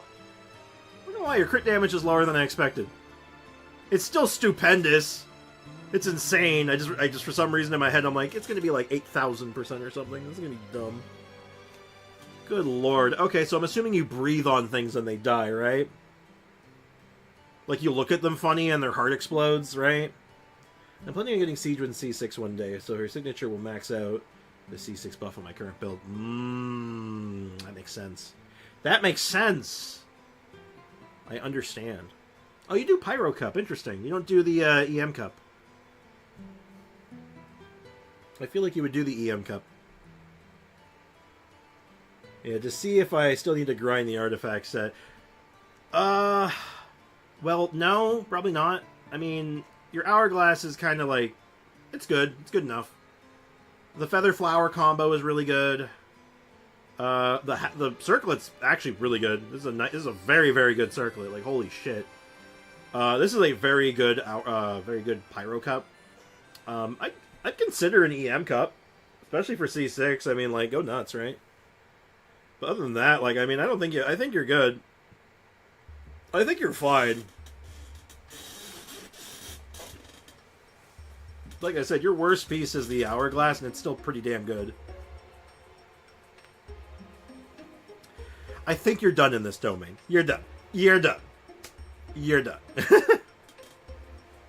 don't know why your crit damage is lower than I expected. It's still stupendous. It's insane. I just for some reason in my head I'm like, it's gonna be like 8,000% or something. This is gonna be dumb. Good lord. Okay, so I'm assuming you breathe on things and they die, right? Like, you look at them funny and their heart explodes, right? I'm planning on getting Siegewin C6 one day, so her signature will max out the C6 buff on my current build. That makes sense. That makes sense! I understand. Oh, you do Pyro Cup. Interesting. You don't do the EM Cup. I feel like you would do the EM Cup. Yeah, to see if I still need to grind the artifact set. Well, no, probably not. I mean, your Hourglass is kind of like... It's good. It's good enough. The Feather Flower combo is really good. The Circlet's actually really good. This is a very, very good Circlet. Like, holy shit. This is a very good Pyro Cup. I'd consider an EM Cup. Especially for C6. I mean, like, go nuts, right? But other than that, like, I mean, I think you're good. I think you're fine. Like I said, your worst piece is the Hourglass, and it's still pretty damn good. I think you're done in this domain. You're done. You're done. You're done.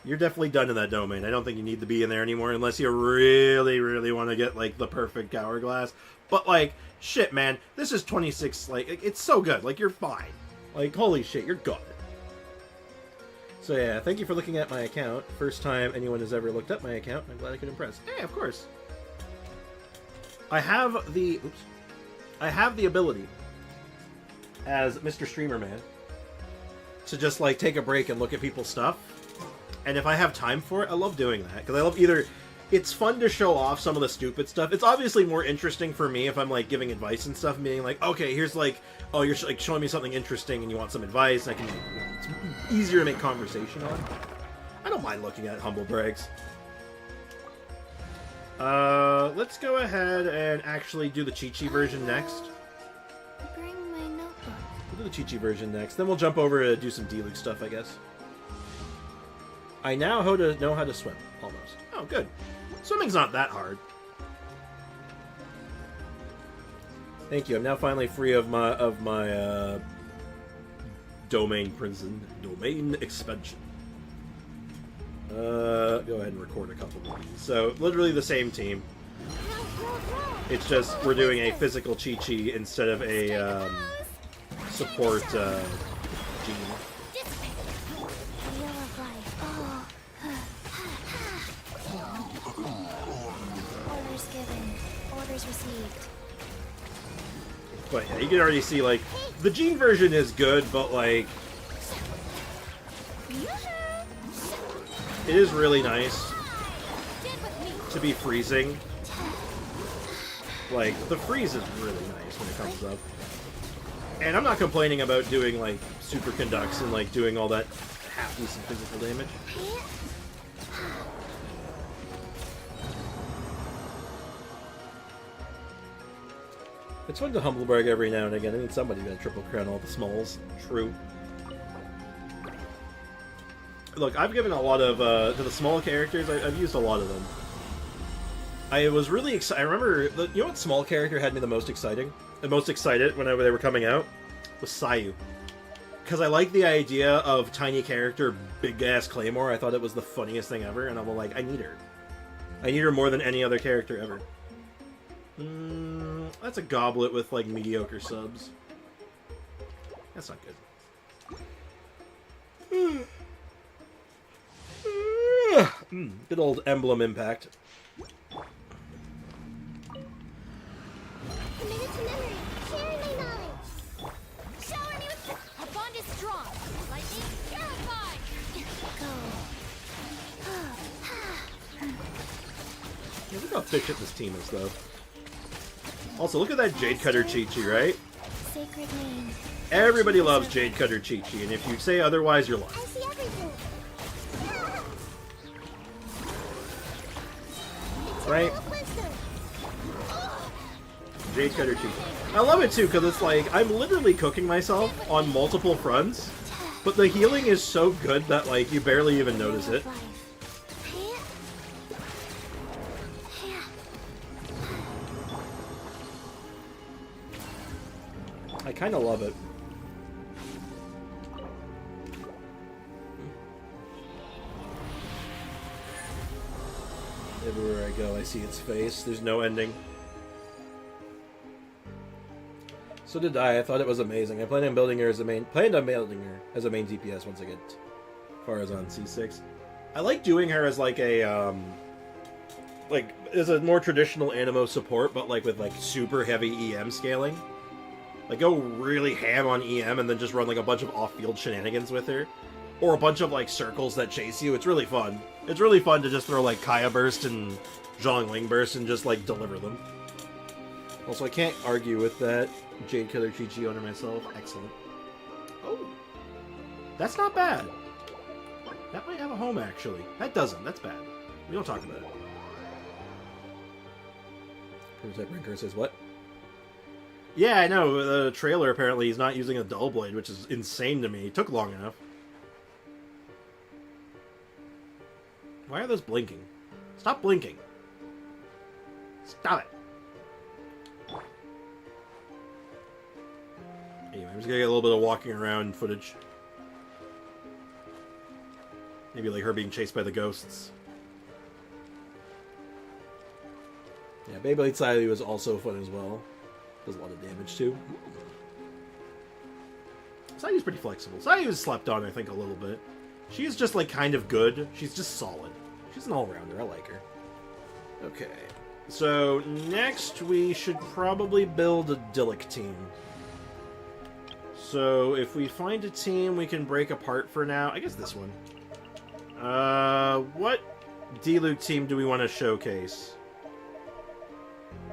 You're definitely done in that domain. I don't think you need to be in there anymore unless you really, really want to get, like, the perfect Hourglass. But, like, shit, man. This is 26, like, it's so good. Like, you're fine. Like, holy shit, you're good. So yeah, thank you for looking at my account. First time anyone has ever looked up my account. I'm glad I could impress. Yeah, of course. I have the ability as Mr. Streamer Man to just, like, take a break and look at people's stuff. And if I have time for it, I love doing that. Because I love either... It's fun to show off some of the stupid stuff. It's obviously more interesting for me if I'm, like, giving advice and stuff, being like, okay, here's, like, oh, you're, like, showing me something interesting and you want some advice, and I can... It's easier to make conversation on. I don't mind looking at humble brags. Let's go ahead and actually do the Chi-Chi version next. Bring my notebook. We'll do the Chi-Chi version next. Then we'll jump over to do some D-Luke stuff, I guess. I now know how to swim, almost. Oh, good. Swimming's not that hard. Thank you. I'm now finally free of my domain prison. Domain expansion. Go ahead and record a couple of these. So, literally the same team. It's just we're doing a physical Chi-Chi instead of a support Gene. Orders given. Orders received. But yeah, you can already see, like, the Gene version is good, but, like, it is really nice to be freezing. Like, the freeze is really nice when it comes up. And I'm not complaining about doing, like, super conducts and, like, doing all that half-decent physical damage. It's fun to humble brag every now and again. I mean, somebody's gonna triple crown all the smalls. True. Look, I've given a lot of, to the small characters, I've used a lot of them. I was really excited. I remember, you know what small character had me the most excited when they were coming out? Was Sayu. Because I like the idea of tiny character, big-ass Claymore. I thought it was the funniest thing ever, and I'm like, I need her. I need her more than any other character ever. That's a goblet with, like, mediocre subs. That's not good. Good old emblem impact. Committed to memory, sharing my knowledge. Shower me with our bond is strong. Lightning purified. Yeah, look how efficient this team is, though. Also, look at that Jade Cutter Chi-Chi, right? Sacred name. Everybody loves Jade Cutter Chi-Chi, and if you say otherwise, you're I lying. see everything. Right? Wisdom. Jade Cutter Chi-Chi. I love it, too, because it's like, I'm literally cooking myself on multiple fronts, but the healing is so good that, like, you barely even notice it. I kind of love it. Everywhere I go, I see its face. There's no ending. So did I. I thought it was amazing. I planned on building her as a main DPS once I get far as on C6. I like doing her as like a as a more traditional Animo support, but like with like super heavy EM scaling. Like, go really ham on EM and then just run, like, a bunch of off-field shenanigans with her. Or a bunch of, like, circles that chase you. It's really fun. It's really fun to just throw, like, Kaya Burst and Zhongling Burst and just, like, deliver them. Also, I can't argue with that. Jade Killer Chi-Chi owner myself. Excellent. Oh. That's not bad. That might have a home, actually. That doesn't. That's bad. We don't talk about it. Prototype Ranker says what? Yeah, I know. The trailer, apparently, he's not using a dull blade, which is insane to me. It took long enough. Why are those blinking? Stop blinking. Stop it. Anyway, I'm just gonna get a little bit of walking around footage. Maybe like her being chased by the ghosts. Yeah, Beyblade Sayu is also fun as well. Does a lot of damage, too. Sayu's pretty flexible. Sayu's slept on, I think, a little bit. She's just, like, kind of good. She's just solid. She's an all-rounder. I like her. Okay. So, next we should probably build a Dillick team. So, if we find a team we can break apart for now... I guess this one. What Diluc team do we want to showcase?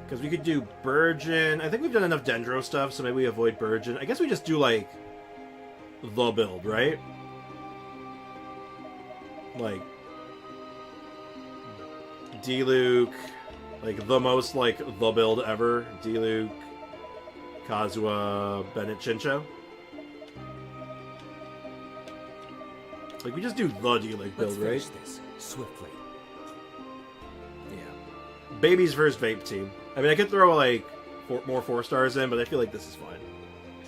Because we could do Burgeon. I think we've done enough Dendro stuff, so maybe we avoid Burgeon. I guess we just do, like, the build, right? Like, Diluc, like, the most, like, the build ever. Diluc, Kazuha, Bennett, Chincho. Like, we just do the Diluc build, right? Let's finish this swiftly. Yeah. Baby's first vape team. I mean, I could throw, like, more 4-stars in, but I feel like this is fine.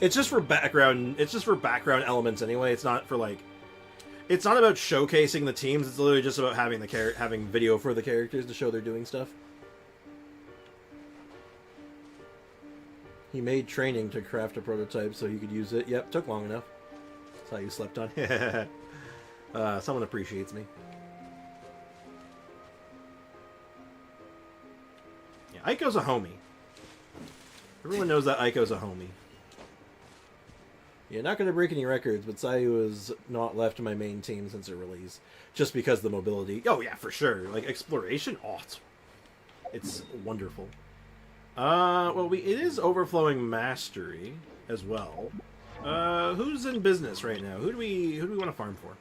It's just for background. It's just for background elements anyway. It's not for, like... It's not about showcasing the teams. It's literally just about having having video for the characters to show they're doing stuff. He made training to craft a prototype so he could use it. Yep, took long enough. That's how you slept on. Someone appreciates me. Yeah, Aiko's a homie. Everyone knows that Aiko's a homie. Yeah, not going to break any records, but Sayu has not left my main team since the release. Just because of the mobility. Oh, yeah, for sure. Like, exploration? Oh, it's wonderful. Well, it is overflowing mastery as well. Who's in business right now? Who do we want to farm for?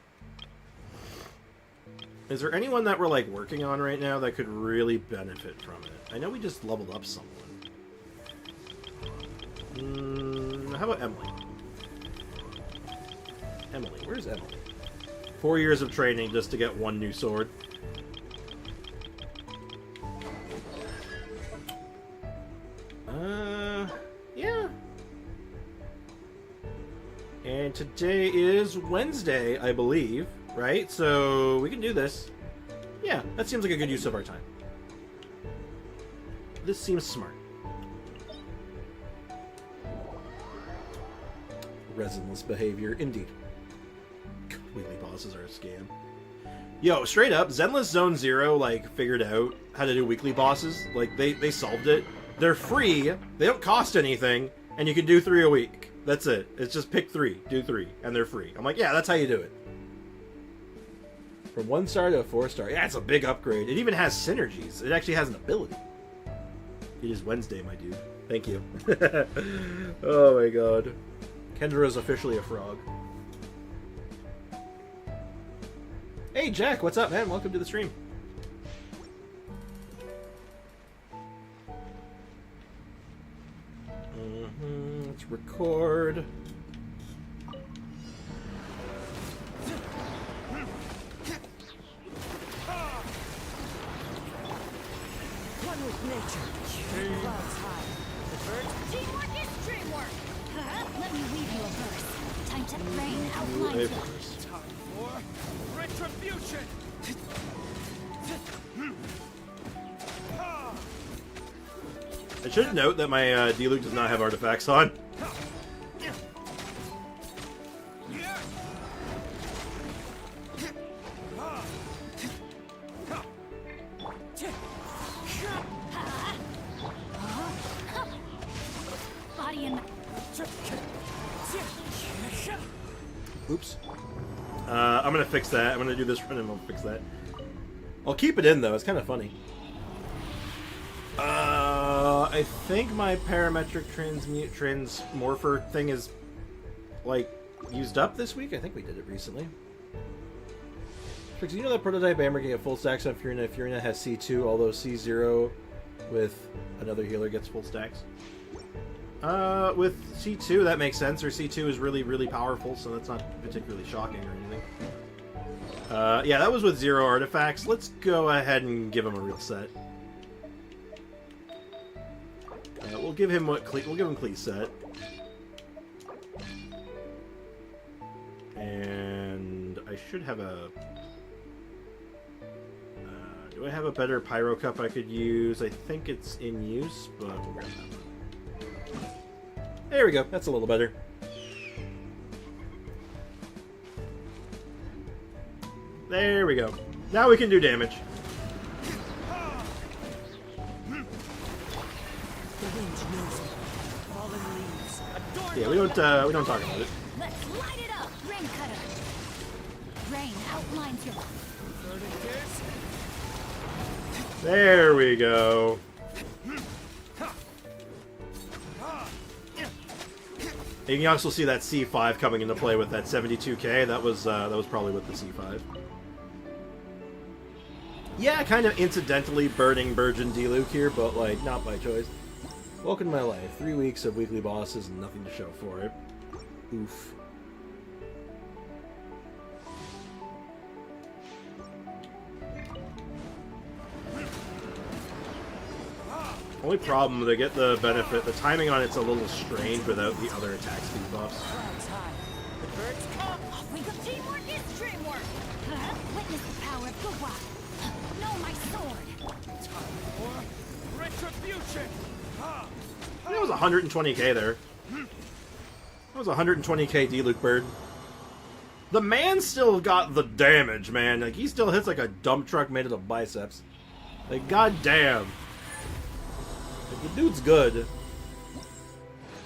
Is there anyone that we're, like, working on right now that could really benefit from it? I know we just leveled up someone. How about Emily? Emily, where's Emily? 4 years of training just to get one new sword. Yeah. And today is Wednesday, I believe, right? So we can do this. Yeah, that seems like a good use of our time. This seems smart. Resinless behavior, indeed. Weekly bosses are a scam. Yo, straight up, Zenless Zone Zero, like, figured out how to do weekly bosses. Like, they solved it. They're free, they don't cost anything, and you can do 3 a week. That's it. It's just pick 3, do 3, and they're free. I'm like, yeah, that's how you do it. From 1 star to a 4 star. Yeah, it's a big upgrade. It even has synergies. It actually has an ability. It is Wednesday, my dude. Thank you. Oh my god. Kendra is officially a frog. Hey, Jack, what's up, man? Welcome to the stream. Let's record. One with nature. Clouds high. The birds. Teamwork is dreamwork. Let me weave you a verse. Time to rain outlines it. Time for retribution. I should note that my D-Luke does not have artifacts on. Body and Oops. I'm gonna fix that. I'm gonna do this run and I'll fix that. I'll keep it in though. It's kind of funny. I think my parametric transmorpher thing is like used up this week. I think we did it recently. Because you know that prototype Amber can get full stacks on Furina. If Furina has C2, although C0 with another healer gets full stacks. With C2, that makes sense. Or C2 is really, really powerful, so that's not particularly shocking or anything. Yeah, that was with 0 artifacts. Let's go ahead and give him a real set. We'll give him Cleat set. And I should have a... do I have a better Pyro Cup I could use? I think it's in use, but we'll grab that one. There we go. That's a little better. There we go. Now we can do damage. Yeah, we don't talk about it. let's light it up. Rain cutter. Rain outlines your. There we go. You can also see that C5 coming into play with that 72k. That was probably with the C5. Yeah, kind of incidentally burning Burgeon D-Luke here, but like not by choice. Welcome to my life. 3 weeks of weekly bosses and nothing to show for it. Oof. Only problem, to get the benefit, the timing on it's a little strange without the other attack speed buffs. Clouds high. The birds come. We got teamwork is dreamwork. Witness the power of Gugwa. Know my sword. Time for retribution. That was 120k there. That was 120k D-Luke Bird. The man still got the damage, man. Like, he still hits like a dump truck made out of biceps. Like, goddamn. Like, the dude's good.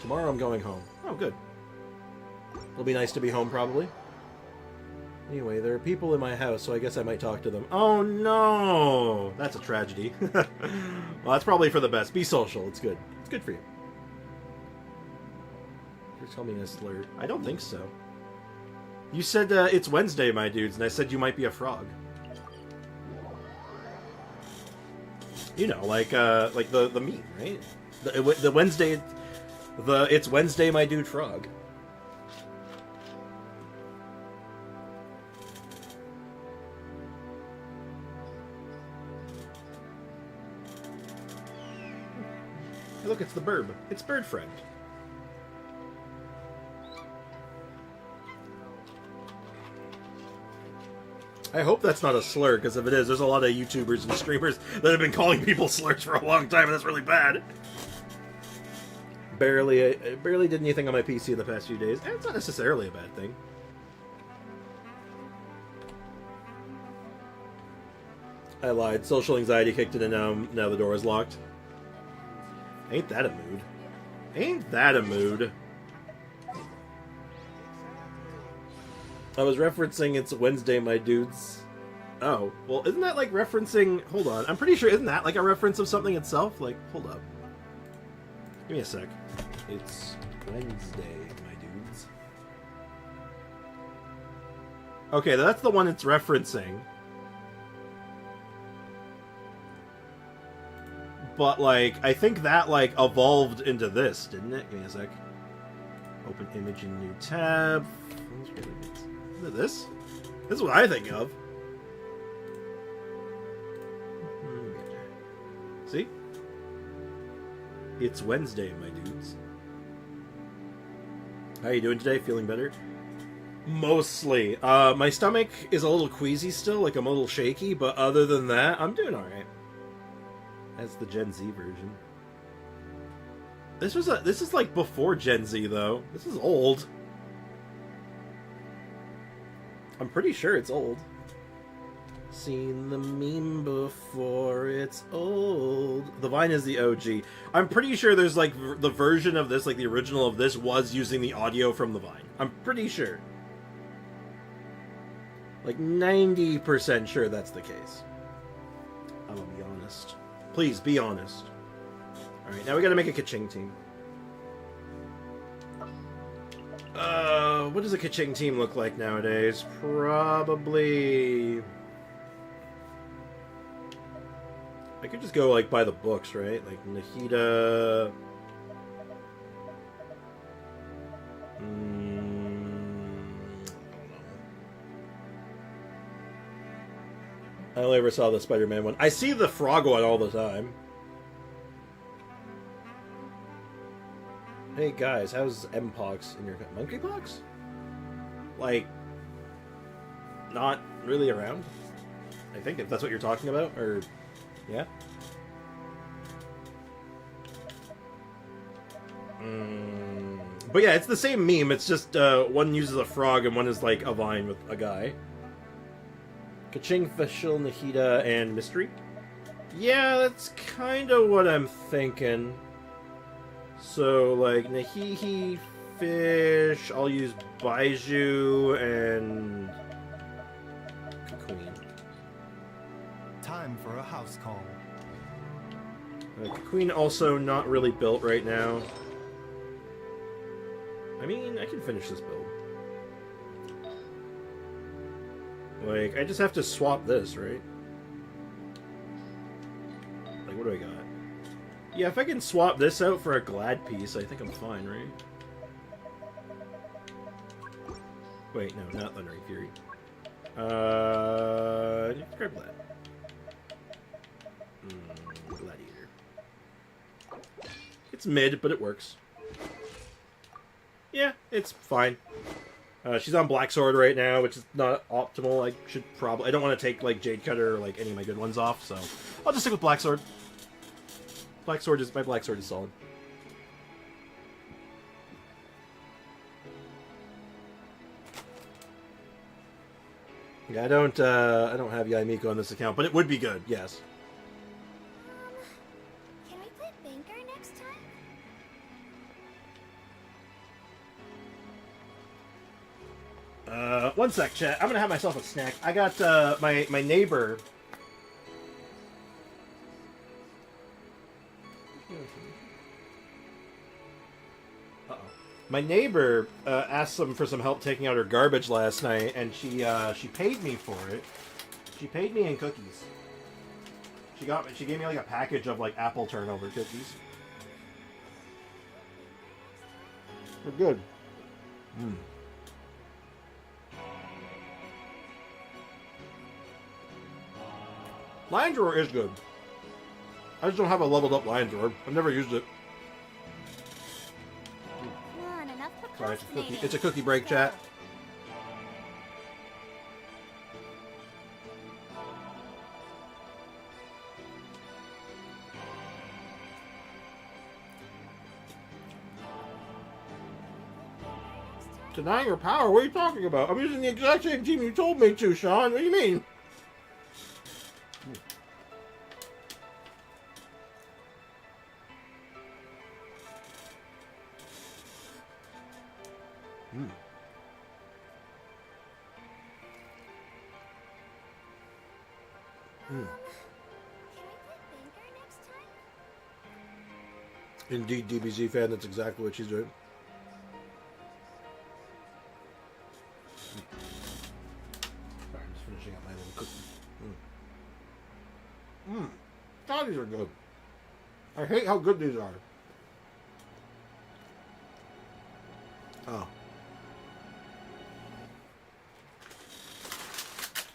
Tomorrow I'm going home. Oh, good. It'll be nice to be home, probably. Anyway, there are people in my house, so I guess I might talk to them. Oh, no! That's a tragedy. Well, that's probably for the best. Be social. It's good. It's good for you. You're telling me a slur. I don't think so. You said, it's Wednesday, my dudes, and I said you might be a frog. You know, like the meme, right? The Wednesday... It's Wednesday, my dude frog. Hey, look, it's the burb. It's Bird Friend. I hope that's not a slur, because if it is, there's a lot of YouTubers and streamers that have been calling people slurs for a long time, and that's really bad. I barely did anything on my PC in the past few days. It's not necessarily a bad thing. I lied. Social anxiety kicked in, and now the door is locked. Ain't that a mood? Ain't that a mood? I was referencing It's Wednesday, my dudes. Oh, well, isn't that like referencing... Hold on. I'm pretty sure, isn't that like a reference of something itself? Like, hold up. Give me a sec. It's Wednesday, my dudes. Okay, that's the one it's referencing. But, like, I think that, like, evolved into this, didn't it? Give me a sec. Open image in new tab. Is it this? This is what I think of. See? It's Wednesday, my dudes. How you doing today? Feeling better? Mostly. My stomach is a little queasy still, like I'm a little shaky, but other than that, I'm doing alright. That's the Gen Z version. This is like before Gen Z though. This is old. I'm pretty sure it's old. Seen the meme before, it's old. The Vine is the OG. I'm pretty sure there's like the version of this, like the original of this was using the audio from the Vine. I'm pretty sure. Like 90% sure that's the case. I'm gonna be honest. Please, be honest. Alright, now we gotta make a Kaching team. What does a Kaching team look like nowadays? Probably... I could just go, like, by the books, right? Like, Nahida... I only ever saw the Spider-Man one. I see the frog one all the time. Hey guys, how's Mpox in your... Monkeypox? Like, not really around? I think, if that's what you're talking about, or... Yeah? But yeah, it's the same meme, it's just, one uses a frog and one is like a vine with a guy. Kaching, Fischl, Nahida, and Mystery? Yeah, that's kind of what I'm thinking. So, like, Nahihi, Fish, I'll use Baiju, and... Queen. Time for a house call. Queen also not really built right now. I mean, I can finish this build. Like, I just have to swap this, right? Like, what do I got? Yeah, if I can swap this out for a Glad piece, I think I'm fine, right? Wait, no, not Thundering Fury. Grab that. Gladiator. It's mid, but it works. Yeah, it's fine. She's on Black Sword right now, which is not optimal. I don't want to take like Jade Cutter or like any of my good ones off, so I'll just stick with Black Sword. My Black Sword is solid. Yeah, I don't have Yaimiko on this account, but it would be good, yes. Can we play Banker next time? One sec, chat. I'm gonna have myself a snack. I got my neighbor. My neighbor asked for some help taking out her garbage last night, and she paid me for it. She paid me in cookies. She gave me like a package of like apple turnover cookies. They're good. Lion Drawer is good. I just don't have a leveled up Lion Drawer. I've never used it. Come on, enough Sorry, procrastinating. it's a cookie break, chat. Denying your power? What are you talking about? I'm using the exact same team you told me to, Sean. What do you mean? Can we play Banker next time? Indeed, DBZ fan, that's exactly what she's doing. Sorry, I'm just finishing up my little cookie. God, these are good. I hate how good these are. Oh.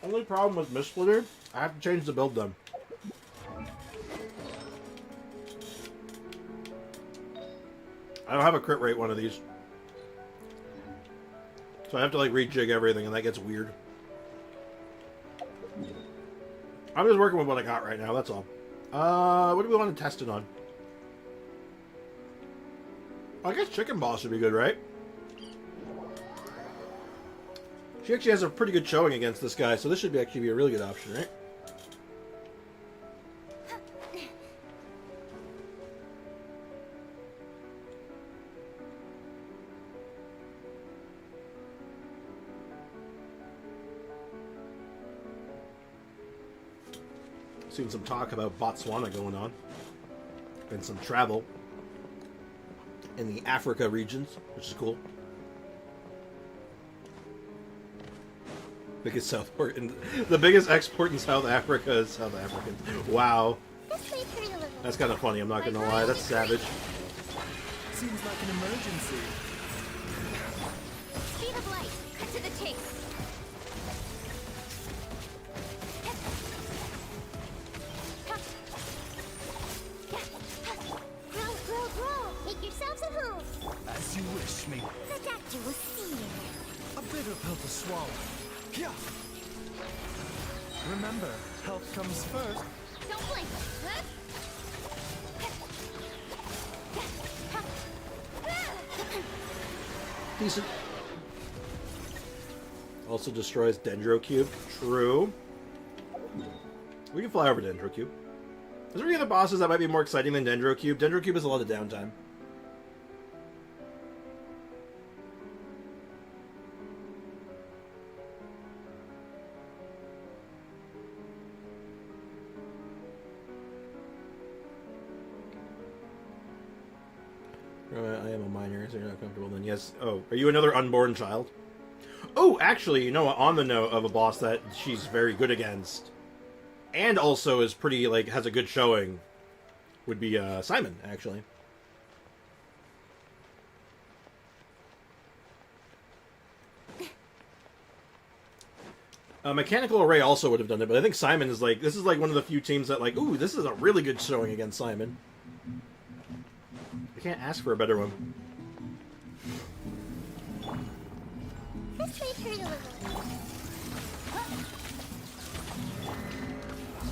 Only problem with Mist Splitter, I have to change the build then. I don't have a crit rate one of these. So I have to like rejig everything and that gets weird. I'm just working with what I got right now, that's all. What do we want to test it on? I guess Chicken Boss would be good, right? She actually has a pretty good showing against this guy, so this should actually be a really good option, right? Seen some talk about Botswana going on, and some travel in the Africa regions, which is cool. Biggest South port in the biggest export in South Africa is South Africans. Wow, This way through a little. that's kind of funny. I'm not gonna lie, that's savage. Seems like an emergency. Speed of light. Cut to the chase. Grow, grow, grow. Make yourselves a home. As you wish, me. The doctor will see you. A bitter pill to swallow. Yeah. Remember, health comes first. Don't blink. Huh? Decent. Also destroys Dendro Cube. True. We can fly over Dendro Cube. Is there any other bosses that might be more exciting than Dendro Cube? Dendro Cube has a lot of downtime. I am a minor, so you're not comfortable then. Yes. Oh, are you another unborn child? Oh, actually, you know what? On the note of a boss that she's very good against, and also is pretty, like, has a good showing, would be Simon, actually. Mechanical Array also would have done it, but I think Simon is like, this is like one of the few teams that like, ooh, this is a really good showing against Simon. I can't ask for a better one. This may hurt a little.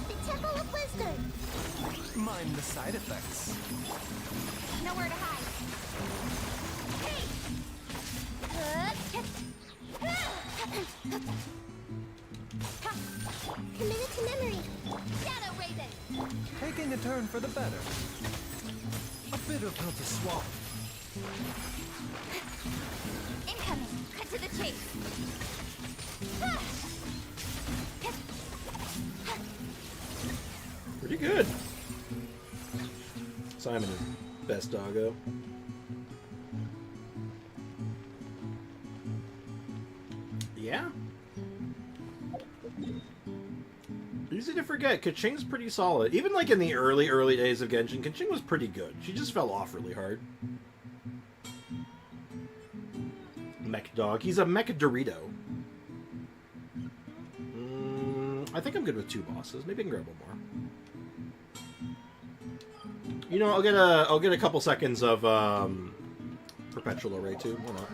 The Temple of Wisdom. Mind the side effects. Nowhere to hide. Hey! Committed to memory. Shadow Raven. Taking a turn for the better. A bitter pill to swallow. Incoming. Cut to the chase. Pretty good. Simon is best doggo. Yeah. Easy to forget. Kaching's pretty solid. Even like in the early days of Genshin, Kaching was pretty good. She just fell off really hard. Mech dog. He's a mech Dorito. I think I'm good with 2 bosses. Maybe I can grab one more. You know, I'll get a couple seconds of perpetual array too. Why not?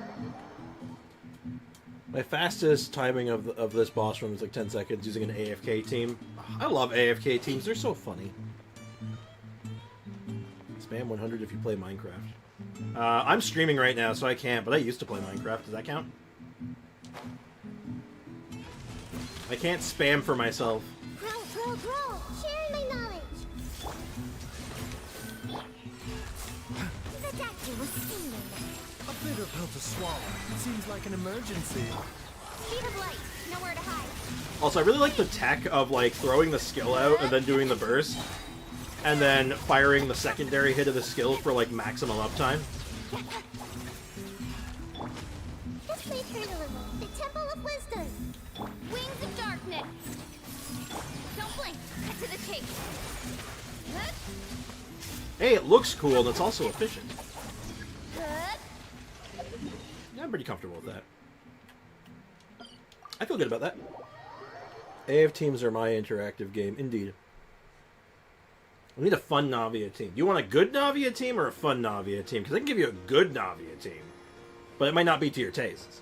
My fastest timing of this boss run was like 10 seconds using an AFK team. I love AFK teams. They're so funny. Spam 100 if you play Minecraft. I'm streaming right now, so I can't, but I used to play Minecraft. Does that count? I can't spam for myself. Grow. Sharing my knowledge. The doctor was singing. A bitter pill to swallow. Seems like an emergency. Speed of light. Nowhere to hide. Also, I really like the tech of like throwing the skill out and then doing the burst, and then firing the secondary hit of the skill for like maximum uptime. This may hurt a little. The Temple of Wisdom. Wings of Darkness. Don't blink. Cut to the chase. Hey, it looks cool and it's also efficient. Yeah, I'm pretty comfortable with that. I feel good about that. AF teams are my interactive game, indeed. We need a fun Navia team. Do you want a good Navia team or a fun Navia team? Because I can give you a good Navia team, but it might not be to your tastes.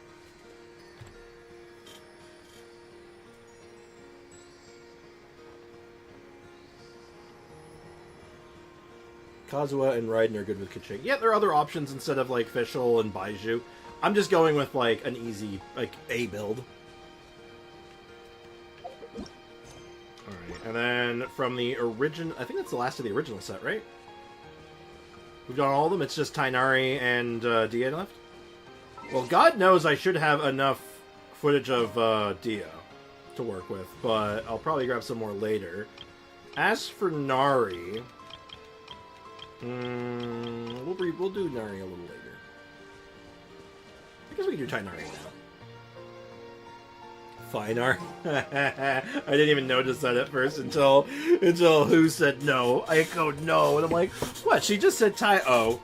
Kazuha and Raiden are good with Kaching. Yeah, there are other options instead of like Fischl and Baiju. I'm just going with like an easy, like A build. Alright, and then from the original, I think that's the last of the original set, right? We've done all of them, it's just Tainari and Dia left? Well, God knows I should have enough footage of Dia to work with, but I'll probably grab some more later. As for Nari... we'll do Nari a little later. I guess we can do Tainari now. Finar. I didn't even notice that at first until who said no. Aiko no, and I'm like, what? She just said Tai. Oh.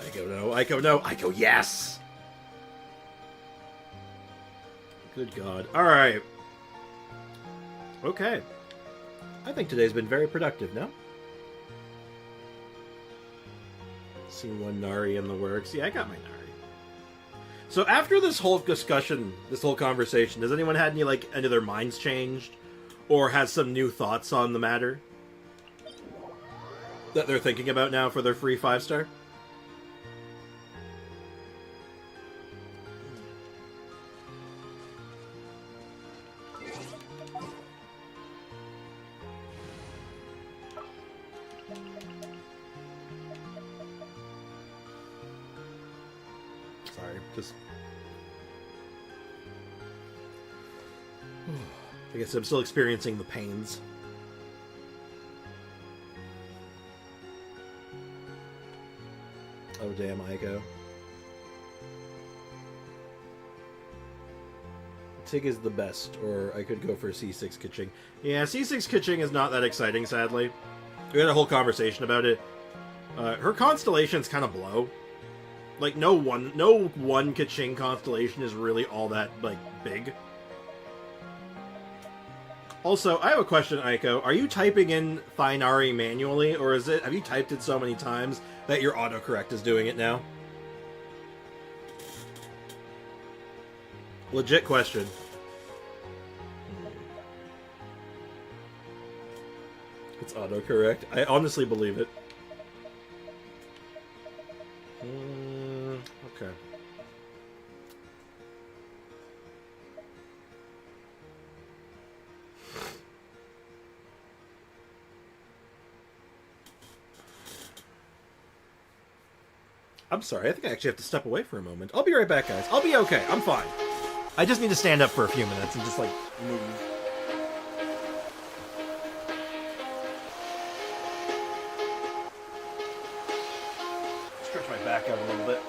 Aiko no. Aiko no. Aiko yes. Good God. All right. Okay. I think today's been very productive. No. Seen one Nari in the works. Yeah, I got my Nari. So after this whole discussion, this whole conversation, has anyone had any of their minds changed? Or has some new thoughts on the matter? That they're thinking about now for their free 5-star? Sorry, just... I guess I'm still experiencing the pains. Oh damn, Aiko. Tig is the best, or I could go for C6 Kaching. Yeah, C6 Kaching is not that exciting, sadly. We had a whole conversation about it. Her constellations kind of blow. Like, no one Kaching constellation is really all that, big. Also, I have a question, Aiko. Are you typing in Thainari manually, or have you typed it so many times that your autocorrect is doing it now? Legit question. It's autocorrect. I honestly believe it. Okay. I'm sorry, I think I actually have to step away for a moment. I'll be right back, guys. I'll be okay. I'm fine. I just need to stand up for a few minutes and just, like, move. Stretch my back out a little bit.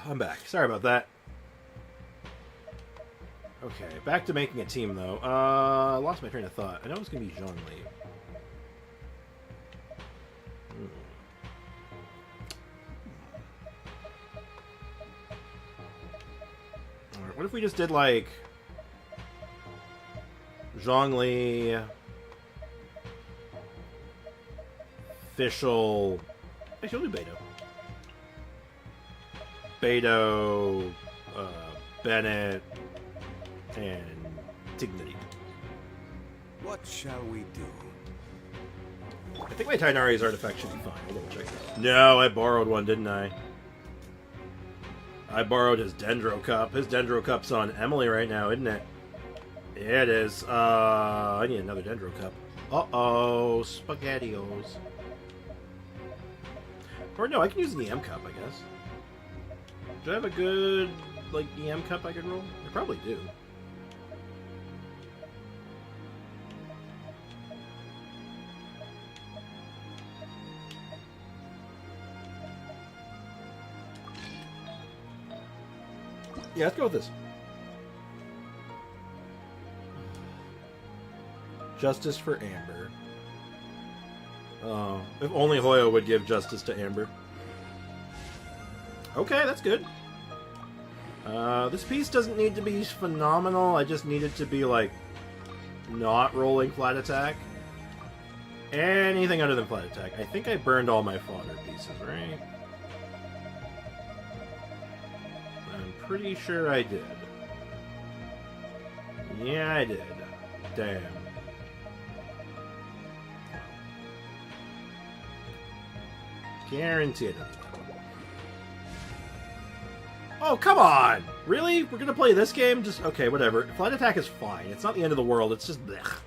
I'm back. Sorry about that. Okay, back to making a team, though. I lost my train of thought. I know it's going to be Zhongli. Alright, what if we just did, like... Zhongli... Official... Actually, we'll do Beidou. Beidou, Bennett, and Dignity. What shall we do? I think my Tainari's artifact should be fine. I'll double check that. No, I borrowed one, didn't I? I borrowed his Dendro Cup. His Dendro Cup's on Emily right now, isn't it? Yeah, it is. I need another Dendro Cup. Uh-oh, SpaghettiOs. Or no, I can use the EM Cup, I guess. Do I have a good, like, EM Cup I can roll? I probably do. Yeah, let's go with this. Justice for Amber. Oh, if only Hoyo would give justice to Amber. Okay, that's good. This piece doesn't need to be phenomenal. I just need it to be, like, not rolling flat attack. Anything other than flat attack. I think I burned all my fodder pieces, right? I'm pretty sure I did. Yeah, I did. Damn. Guaranteed. Oh, come on! Really? We're gonna play this game? Just, okay, whatever. Flight attack is fine. It's not the end of the world. It's just, blech.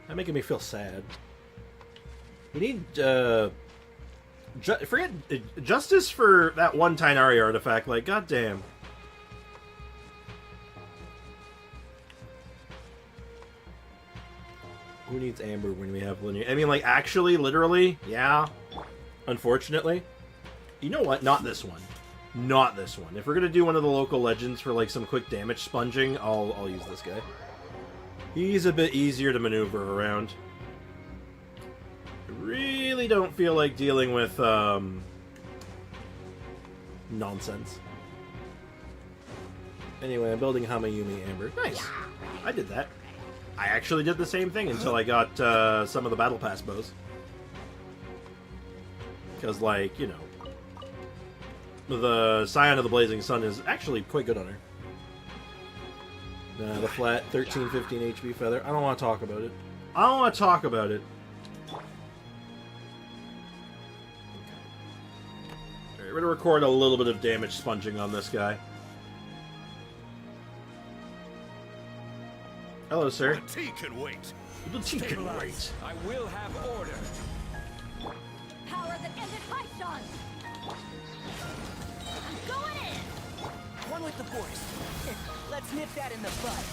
That's making me feel sad. We need, forget justice for that one Tainari artifact. Like, goddamn. Who needs Amber when we have linear? I mean, like, actually, literally, yeah. Unfortunately. You know what? Not this one. Not this one. If we're gonna do one of the local legends for, like, some quick damage sponging, I'll use this guy. He's a bit easier to maneuver around. I really don't feel like dealing with, nonsense. Anyway, I'm building Hamayumi Amber. Nice! I did that. I actually did the same thing until I got some of the Battle Pass bows. Because, like, you know, the Scion of the Blazing Sun is actually quite good on her. The flat 13, 15 HP feather. I don't want to talk about it. I don't want to talk about it. Alright, we're going to record a little bit of damage sponging on this guy. Hello, sir. The tea can wait. The tea can wait. I will have order. Power that ended Python. I'm going in. One with the force. Let's nip that in the bud.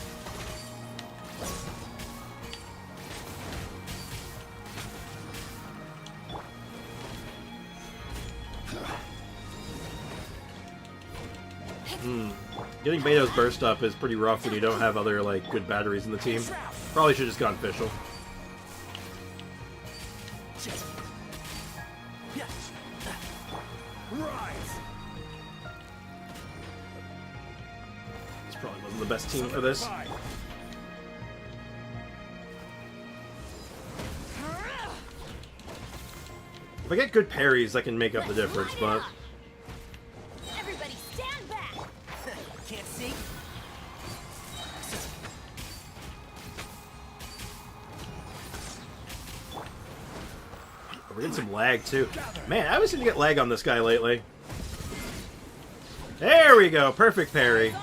Getting Beto's burst up is pretty rough when you don't have other, like, good batteries in the team. Probably should have just gone Fischl. This probably wasn't the best team for this. If I get good parries, I can make up the difference, but... Everybody stand back. Can't see? We're getting some lag, too. Man, I was going to get lag on this guy lately. There we go. Perfect parry.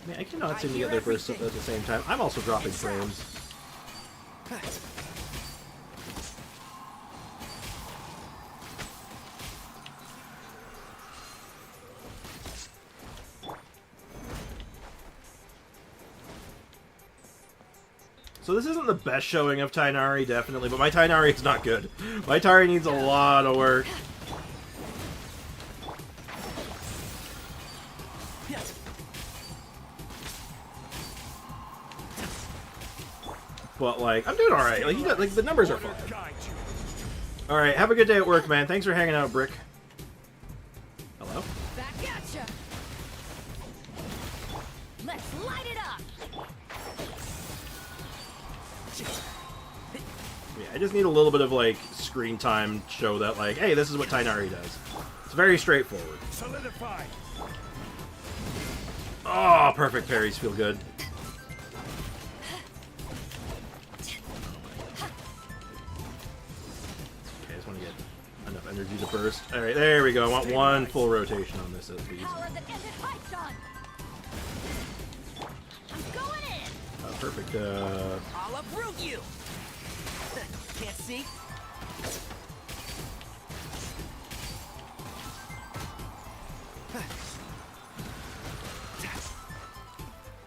Man, I cannot seem to get their burst up at the same time. I'm also dropping frames. So this isn't the best showing of Tainari, definitely, but my Tainari is not good. My Tainari needs a lot of work. But, like, I'm doing alright. Like, you got, like, the numbers are fine. Alright, have a good day at work, man. Thanks for hanging out, Brick. Hello? Back at ya. Let's light it up. Yeah, I just need a little bit of, like, screen time to show that, like, hey, this is what Tainari does. It's very straightforward. Solidify. Oh, perfect parries feel good. Okay, I just want to get enough energy to burst. Alright, there we go. I want one full rotation on this at least. Power that ended Python. I'm going in. Perfect, I'll uproot you. Can't see?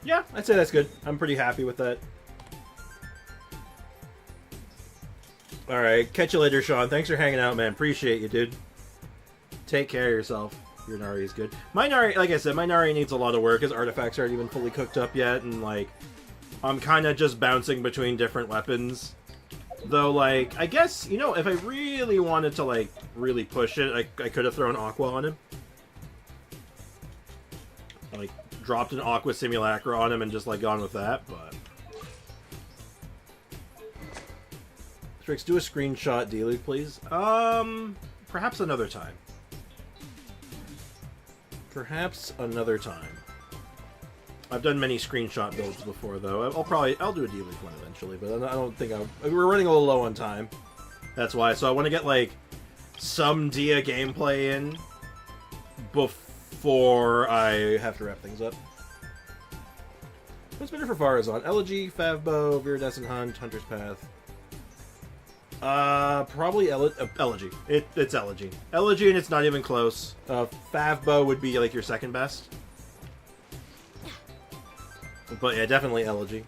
yeah, I'd say that's good. I'm pretty happy with that. Alright, catch you later, Sean. Thanks for hanging out, man. Appreciate you, dude. Take care of yourself. Your Nari is good. My Nari, like I said, my Nari needs a lot of work. His artifacts aren't even fully cooked up yet, and, like, I'm kind of just bouncing between different weapons. Though, like, I guess, you know, if I really wanted to, like, really push it, I could have thrown Aqua on him. Like, dropped an Aqua Simulacra on him and just, like, gone with that, but... Strix, do a screenshot deluge, please. Perhaps another time. Perhaps another time. I've done many screenshot builds before, though. I'll do a deluge one eventually, but I don't think we're running a little low on time. That's why. So I want to get, like, some Dia gameplay in before I have to wrap things up. What's better for Farazan? Elegy, Favbo, Viridescent Hunt, Hunter's Path. Probably Elegy. It's Elegy. Elegy, and it's not even close. Favbo would be, like, your second best. But yeah, definitely Elegy.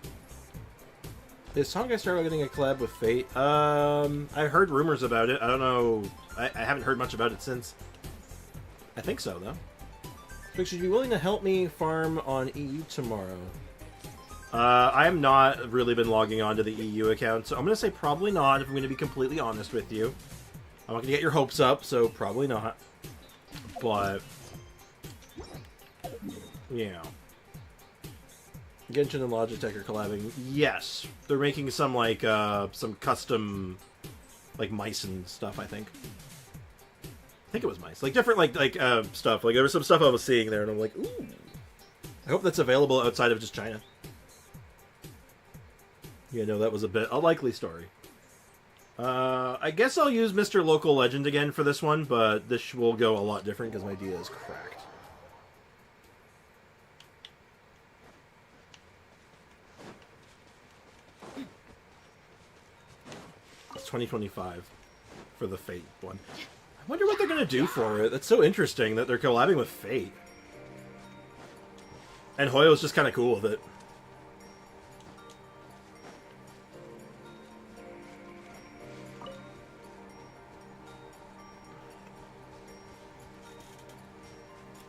Is Songai Star getting a collab with Fate? I heard rumors about it. I don't know. I haven't heard much about it since. I think so, though. So should you be willing to help me farm on EU tomorrow? I have not really been logging on to the EU account, so I'm going to say probably not, if I'm going to be completely honest with you. I'm not gonna get your hopes up, so probably not. But yeah. Genshin and Logitech are collabing. Yes, they're making some like some custom like mice and stuff. I think it was mice, like different like stuff. Like there was some stuff I was seeing there, and I'm like, ooh. I hope that's available outside of just China. Yeah, no, that was a bit a likely story. I guess I'll use Mr. Local Legend again for this one, but this will go a lot different because my Dia is cracked. It's 2025 for the Fate one. I wonder what they're going to do for it. That's so interesting that they're collabing with Fate. And Hoyo's just kind of cool with it.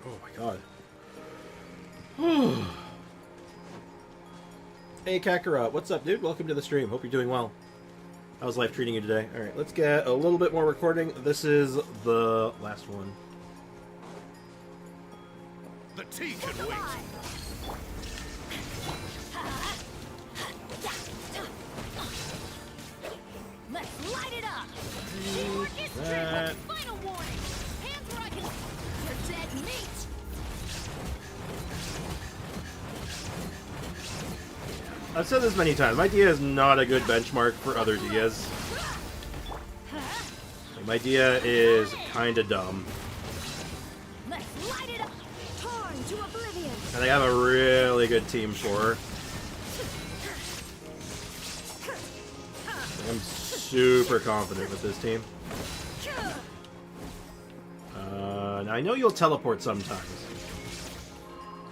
Oh my god. Hey Kakarot, what's up, dude? Welcome to the stream. Hope you're doing well. How's life treating you today? Alright, let's get a little bit more recording. This is the last one. The tea can wait. Let's light it up! Teamwork is strength! Final warning! Hands where I can... You're dead meat! I've said this many times. My Dia is not a good benchmark for other Dias. My Dia is kinda dumb. Let's light it up! Torn to oblivion! And I have a really good team for her. I'm super confident with this team. Now I know you'll teleport sometimes.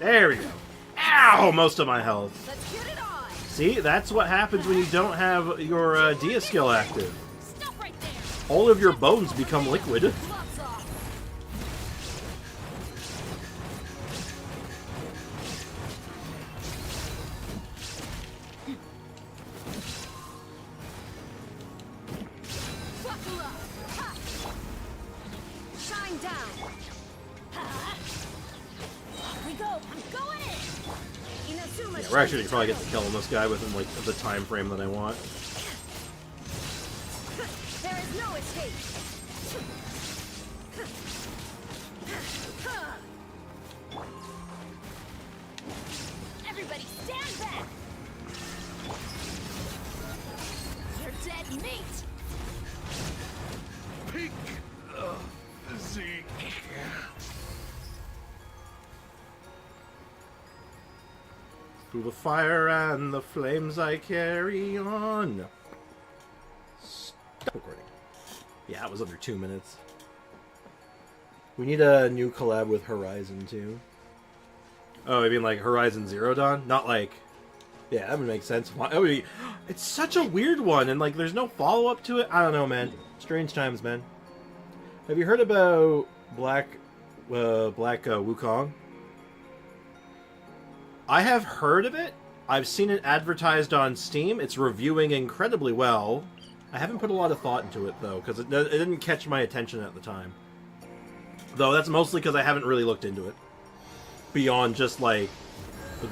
There we go. Ow! Most of my health. Let's get it on! See, that's what happens when you don't have your Dia skill active. Stop right there! All of your bones become liquid. Gloves off! Buckle up! Ha! Shine down! Ha! Off we go! I'm going in! Inazuma Yeah, we're actually gonna probably get to killing this guy within like the time frame that I want. There is no escape! Everybody stand back! You're dead meat! Peak physique. Through the fire and the flames I carry on. Stop recording. Yeah, it was under 2 minutes. We need a new collab with Horizon too. Oh, I mean like Horizon Zero Dawn? Not like... Yeah, that would make sense. Why? Oh, it's such a weird one, and like there's no follow-up to it. I don't know, man. Strange times, man. Have you heard about Black Wukong? I have heard of it. I've seen it advertised on Steam. It's reviewing incredibly well. I haven't put a lot of thought into it, though, because it didn't catch my attention at the time. Though that's mostly because I haven't really looked into it. Beyond just, like,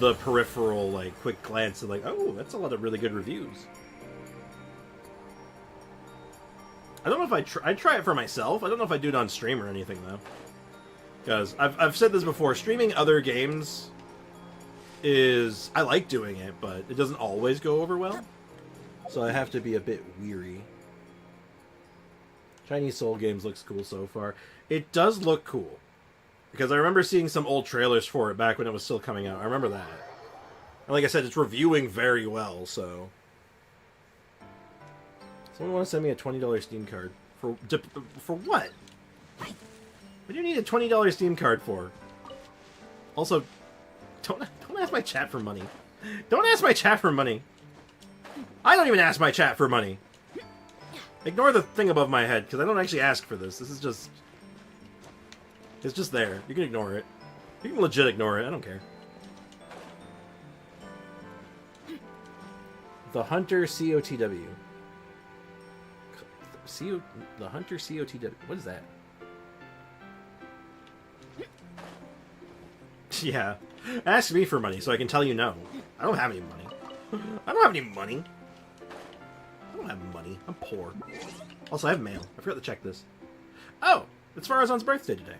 the peripheral, like, quick glance of, like, oh, that's a lot of really good reviews. I don't know if I'd try it for myself. I don't know if I'd do it on stream or anything, though. Because I've said this before. Streaming other games is... I like doing it, but it doesn't always go over well. So I have to be a bit weary. Chinese Soul Games looks cool so far. It does look cool. Because I remember seeing some old trailers for it back when it was still coming out. I remember that. And like I said, it's reviewing very well, so... Someone want to send me a $20 Steam card. For what? What do you need a $20 Steam card for? Also, don't ask my chat for money. Don't ask my chat for money. I don't even ask my chat for money. Ignore the thing above my head, because I don't actually ask for this. This is just... It's just there. You can ignore it. You can legit ignore it. I don't care. The Hunter COTW. The Hunter COTW. What is that? Yeah. Ask me for money so I can tell you no. I don't have any money. I don't have any money. I don't have money. I'm poor. Also, I have mail. I forgot to check this. Oh! It's Farazan's birthday today.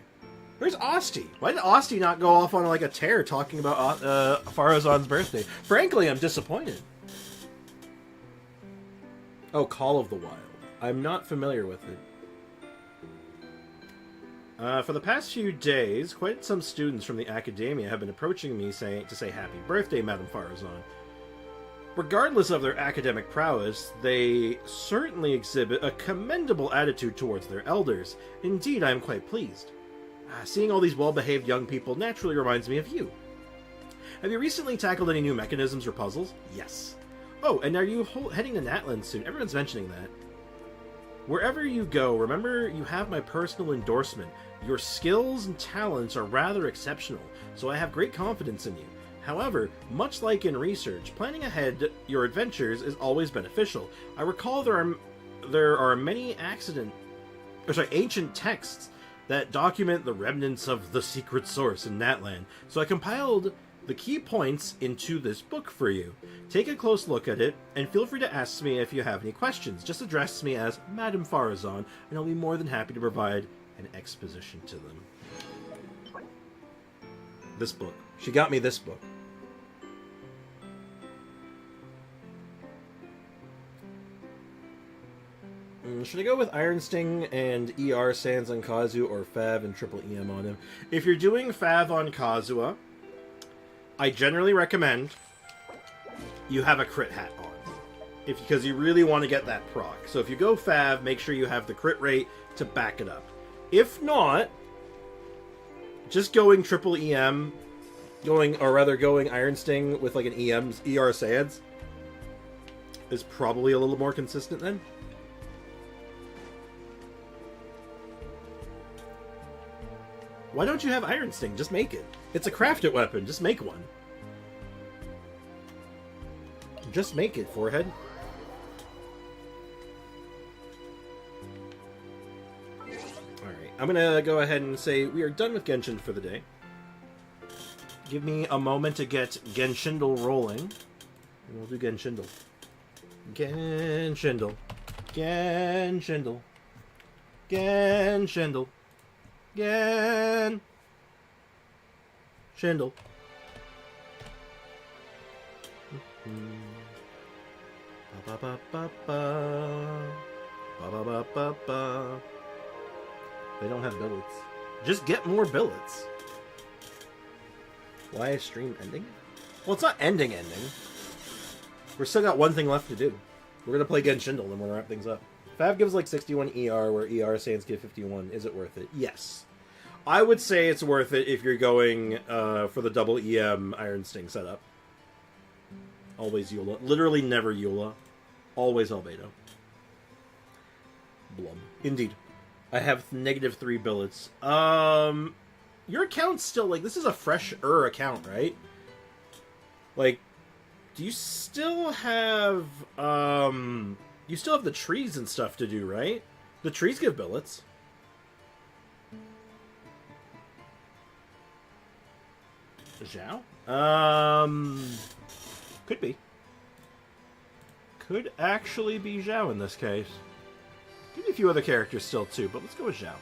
Where's Osti? Why did Osti not go off on like a tear talking about Farazan's birthday? Frankly, I'm disappointed. Oh, Call of the Wild. I'm not familiar with it. For the past few days, quite some students from the academia have been approaching me to say happy birthday, Madame Farazan. Regardless of their academic prowess, they certainly exhibit a commendable attitude towards their elders. Indeed, I am quite pleased. Seeing all these well-behaved young people naturally reminds me of you. Have you recently tackled any new mechanisms or puzzles? Yes. Oh, and are you heading to Natland soon? Everyone's mentioning that. Wherever you go, remember you have my personal endorsement. Your skills and talents are rather exceptional, so I have great confidence in you. However, much like in research, planning ahead your adventures is always beneficial. I recall there are many ancient texts that document the remnants of the secret source in Natland, so I compiled the key points into this book for you. Take a close look at it, and feel free to ask me if you have any questions. Just address me as Madame Farazan, and I'll be more than happy to provide an exposition to them. This book. She got me this book. Should I go with Iron Sting and ER Sands on Kazu, or Fav and Triple EM on him? If you're doing Fav on Kazuha, I generally recommend you have a crit hat on, because you really want to get that proc. So if you go Fav, make sure you have the crit rate to back it up. If not, just going Triple EM, going Iron Sting with like an ER Sands is probably a little more consistent then. Why don't you have Iron Sting? Just make it. It's a crafted weapon. Just make one. Just make it, Forehead. Alright, I'm gonna go ahead and say we are done with Genshin for the day. Give me a moment to get Genshindle rolling. And we'll do Genshindle. Genshindle. Genshindle. Genshindle. Again. Shindle. Ba ba ba ba. Ba ba ba ba ba. They don't have billets. Just get more billets. Why is stream ending? Well, it's not ending. We're still got one thing left to do. We're gonna play Genshindle and we're gonna wrap things up. Fav gives like 61 ER, where ER Sans give 51. Is it worth it? Yes. I would say it's worth it if you're going for the double EM Iron Sting setup. Always Eula. Literally never Eula. Always Albedo. Blum. Indeed. I have -3 billets. Your account's still, like, this is a fresher account, right? Like, do you still have, you still have the trees and stuff to do, right? The trees give billets. Zhao? Could be. Could actually be Zhao in this case. Could be a few other characters still, too, but let's go with Zhao.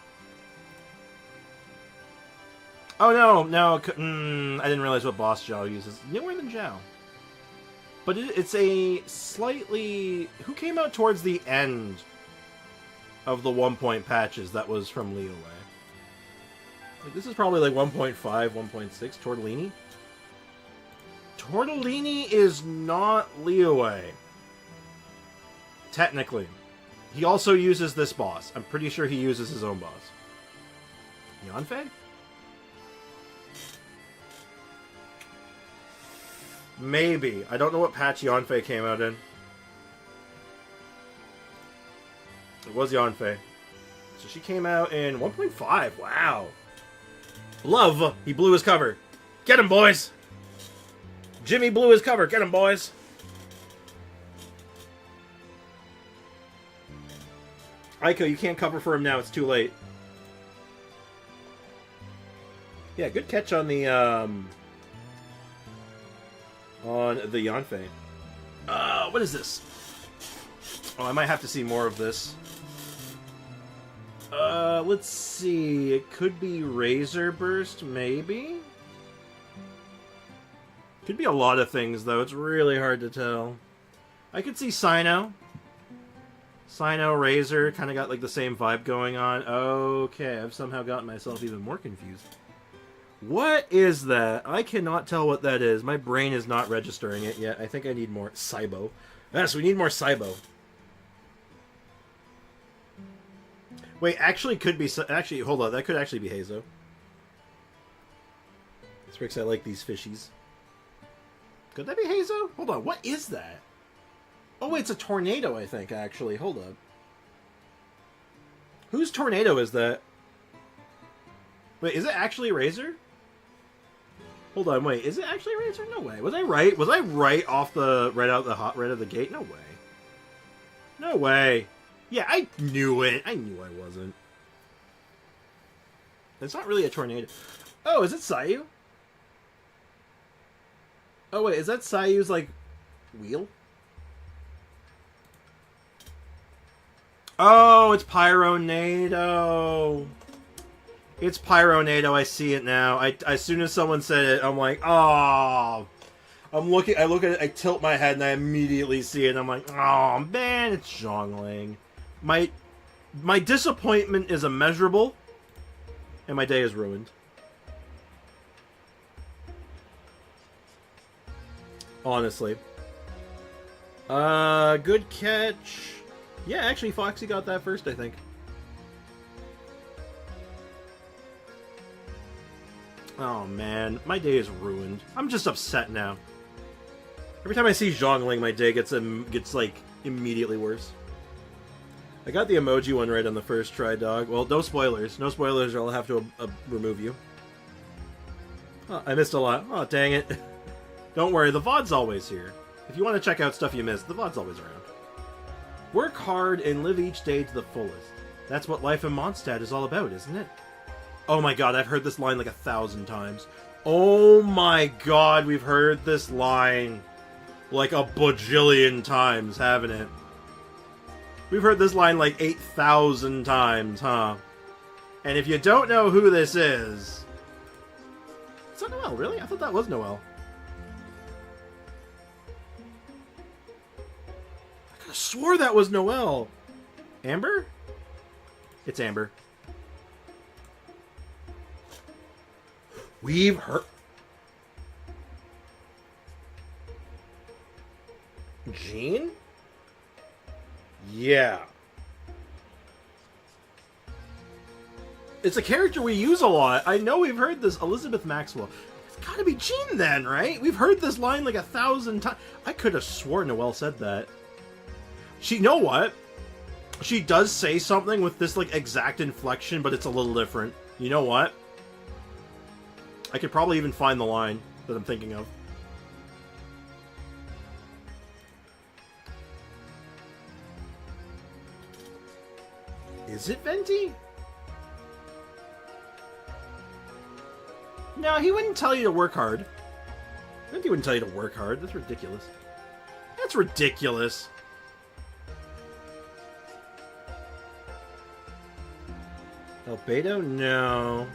Oh, no, I didn't realize what boss Zhao uses. Newer than Zhao. But it's a slightly... Who came out towards the end of the 1-point patches that was from Liyue? Like, this is probably like 1.5, 1.6. Tortellini? Tortellini is not Liyue. Technically. He also uses this boss. I'm pretty sure he uses his own boss. Yanfei? Maybe. I don't know what patch Yanfei came out in. It was Yanfei. So she came out in 1.5. Wow. Love. He blew his cover. Get him, boys. Jimmy blew his cover. Get him, boys. Aiko, you can't cover for him now. It's too late. Yeah, good catch on the Yanfei. What is this? Oh, I might have to see more of this. Let's see. It could be Razor Burst, maybe? Could be a lot of things, though. It's really hard to tell. I could see Sino. Sino, Razor, kind of got like the same vibe going on. Okay, I've somehow gotten myself even more confused. What is that? I cannot tell what that is. My brain is not registering it yet. I think I need more Saibo. Yes, we need more Saibo. Wait, actually could be... Actually, hold on. That could actually be Hazo. It's because I like these fishies. Could that be Hazo? Hold on. What is that? Oh, wait, it's a tornado, I think, actually. Hold up. Whose tornado is that? Wait, is it actually Razor? Hold on, wait. Is it actually Razor? No way. Was I right? Was I right off the... right out of the gate? No way. No way. Yeah, I knew it. I knew I wasn't. It's not really a tornado. Oh, is it Sayu? Oh, wait. Is that Sayu's, like, wheel? Oh, it's Pyronado. It's Pyronado. I see it now. As soon as someone said it, I'm like, oh. I look at it, I tilt my head, and I immediately see it, and I'm like, oh, man, it's Zhongling. My disappointment is immeasurable, and my day is ruined. Honestly. Good catch. Yeah, actually, Foxy got that first, I think. Oh, man. My day is ruined. I'm just upset now. Every time I see Zhongling, my day gets like, immediately worse. I got the emoji one right on the first try, dog. Well, no spoilers. No spoilers or I'll have to remove you. Oh, I missed a lot. Oh, dang it. Don't worry, the VOD's always here. If you want to check out stuff you missed, the VOD's always around. Work hard and live each day to the fullest. That's what life in Mondstadt is all about, isn't it? Oh my god, I've heard this line like 1,000 times. Oh my god, we've heard this line like a bajillion times, haven't it? We've heard this line like 8,000 times, huh? And if you don't know who this is... It's not Noelle, really? I thought that was Noelle. I could have swore that was Noelle. Amber? It's Amber. We've heard... Jean? Yeah. It's a character we use a lot. I know we've heard this. Elizabeth Maxwell. It's gotta be Jean then, right? We've heard this line like 1,000 times. I could have sworn Noelle said that. You know what? She does say something with this like exact inflection, but it's a little different. You know what? I could probably even find the line that I'm thinking of. Is it Venti? No, he wouldn't tell you to work hard. Venti wouldn't tell you to work hard. That's ridiculous. That's ridiculous. Albedo? No.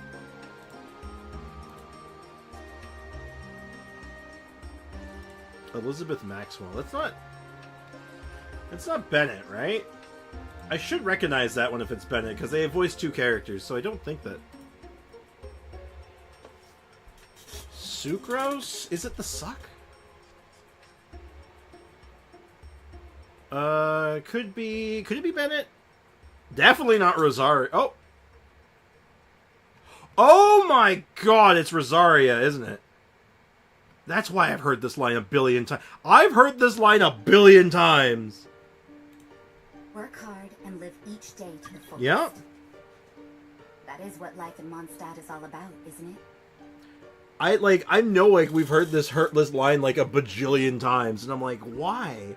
Elizabeth Maxwell. That's not Bennett, right? I should recognize that one if it's Bennett, because they have voiced 2 characters, so I don't think that... Sucrose? Is it the suck? Could it be Bennett? Definitely not Rosario. Oh! Oh my god, it's Rosaria, isn't it? That's why I've heard this line 1 billion times. I've heard this line 1 billion times! Work hard and live each day to the fullest. Yep. That is what life in Mondstadt is all about, isn't it? I know we've heard this line like 1 bajillion times, and I'm like, why?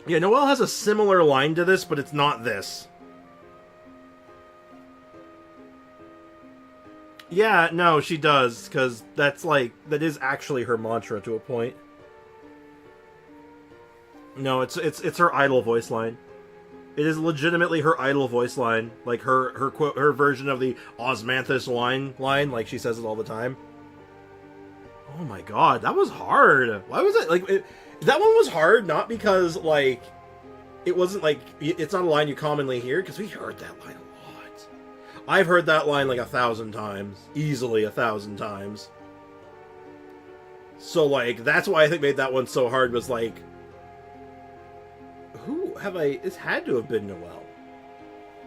Yeah, Noelle has a similar line to this, but it's not this. Yeah, no, she does, because that's like, that is actually her mantra to a point. No, it's her idol voice line. It is legitimately her idol voice line, like her quote, her version of the Osmanthus line, like she says it all the time. Oh my god, that was hard. Why was it like that one was hard? Not because like it wasn't like it's not a line you commonly hear, because we heard that line a lot. I've heard that line like 1,000 times, easily 1,000 times. So like that's why I think made that one so hard was like. Who have I... This had to have been Noelle.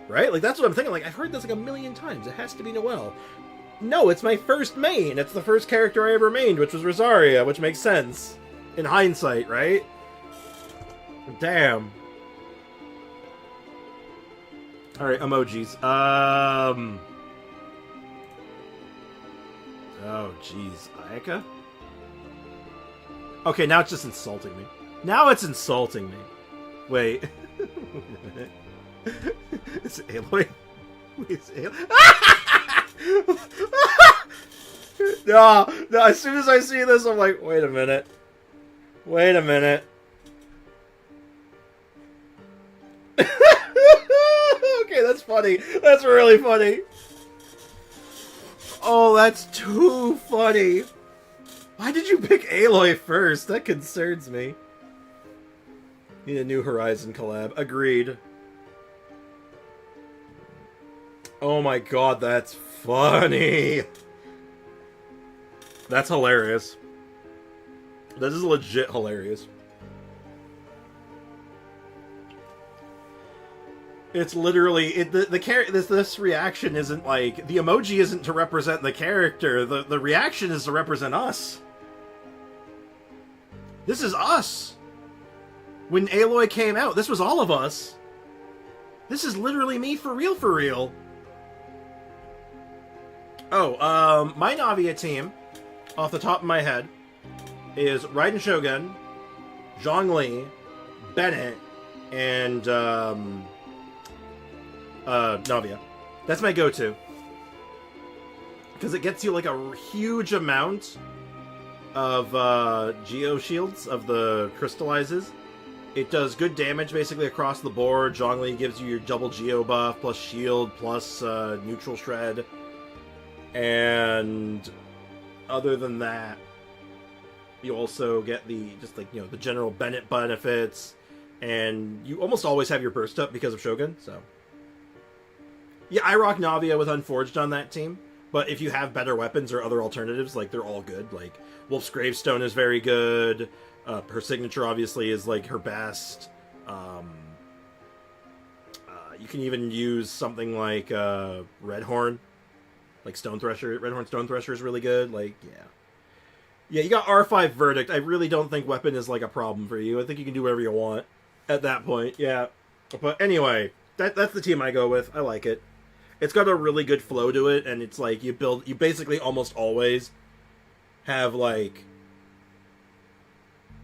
Right? Like, that's what I'm thinking. Like, I've heard this like 1,000,000 times. It has to be Noelle. No, it's my first main. It's the first character I ever mained, which was Rosaria, which makes sense. In hindsight, right? Damn. Alright, emojis. Oh, jeez. Ayaka? Okay, now it's just insulting me. Now it's insulting me. Wait. It's Aloy. It's Aloy. No, as soon as I see this, I'm like, wait a minute. Wait a minute. Okay, that's funny. That's really funny. Oh, that's too funny. Why did you pick Aloy first? That concerns me. Need a new Horizon collab. Agreed. Oh my god, that's funny. That's hilarious. This is legit hilarious. It's literally this reaction isn't like the emoji isn't to represent the character. The reaction is to represent us. This is us. When Aloy came out, this was all of us. This is literally me for real, for real. Oh, my Navia team, off the top of my head, is Raiden Shogun, Zhongli, Bennett, and Navia. That's my go-to. Because it gets you like a huge amount of Geo Shields, of the crystallizes. It does good damage basically across the board. Zhongli gives you your double Geo buff, plus shield, plus neutral shred. And other than that, you also get the, just like, you know, the general Bennett benefits. And you almost always have your burst up because of Shogun, so. Yeah, I rock Navia with Unforged on that team. But if you have better weapons or other alternatives, like, they're all good. Like, Wolf's Gravestone is very good. Her signature, obviously, is, like, her best. You can even use something like Redhorn. Like Stone Thresher. Redhorn Stone Thresher is really good. Like, yeah. Yeah, you got R5 Verdict. I really don't think weapon is, like, a problem for you. I think you can do whatever you want at that point. Yeah. But anyway, that's the team I go with. I like it. It's got a really good flow to it, and it's like you basically almost always have, like,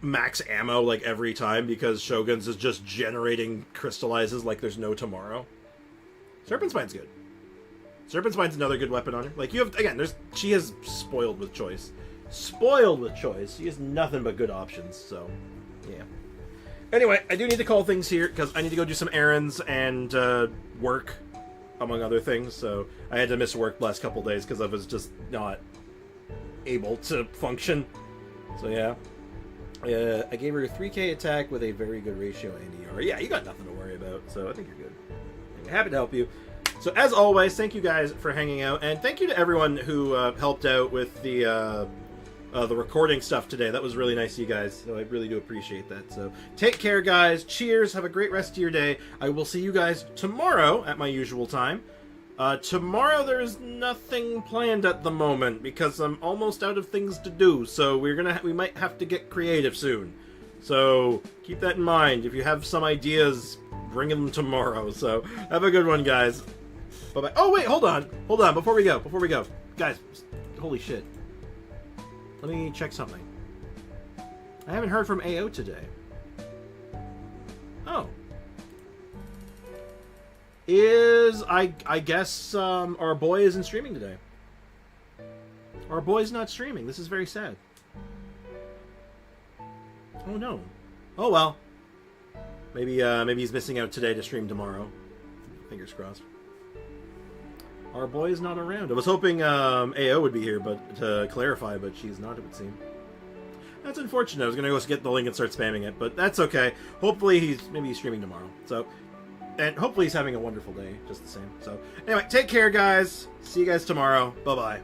max ammo, like, every time, because Shogun's is just generating crystallizes like there's no tomorrow. Serpent Spine's good. Serpent Spine's another good weapon on her. Like, you have, again, she is spoiled with choice. Spoiled with choice. She has nothing but good options, so, yeah. Anyway, I do need to call things here, because I need to go do some errands and work, among other things, so I had to miss work the last couple days because I was just not able to function. So, yeah. I gave her a 3k attack with a very good ratio NDR. Yeah, you got nothing to worry about, so I think you're good. I'm happy to help you. So, as always, thank you guys for hanging out, and thank you to everyone who helped out with the recording stuff today. That was really nice of you guys, so I really do appreciate that. So, take care, guys. Cheers. Have a great rest of your day. I will see you guys tomorrow at my usual time. Tomorrow there is nothing planned at the moment because I'm almost out of things to do. So we might have to get creative soon. So keep that in mind. If you have some ideas, bring them tomorrow. So have a good one, guys. Bye-bye. Oh, wait, hold on. Hold on, before we go. Guys, holy shit. Let me check something. I haven't heard from AO today. is I guess our boy isn't streaming today. Our boy's not streaming. This is very sad. Oh no. Oh well. Maybe he's missing out today to stream tomorrow. Fingers crossed. Our boy is not around. I was hoping AO would be here, but to clarify, but she's not, it would seem. That's unfortunate. I was gonna go get the link and start spamming it, but that's okay. Hopefully he's streaming tomorrow. So, and hopefully he's having a wonderful day, just the same. So, anyway, take care, guys. See you guys tomorrow. Bye bye.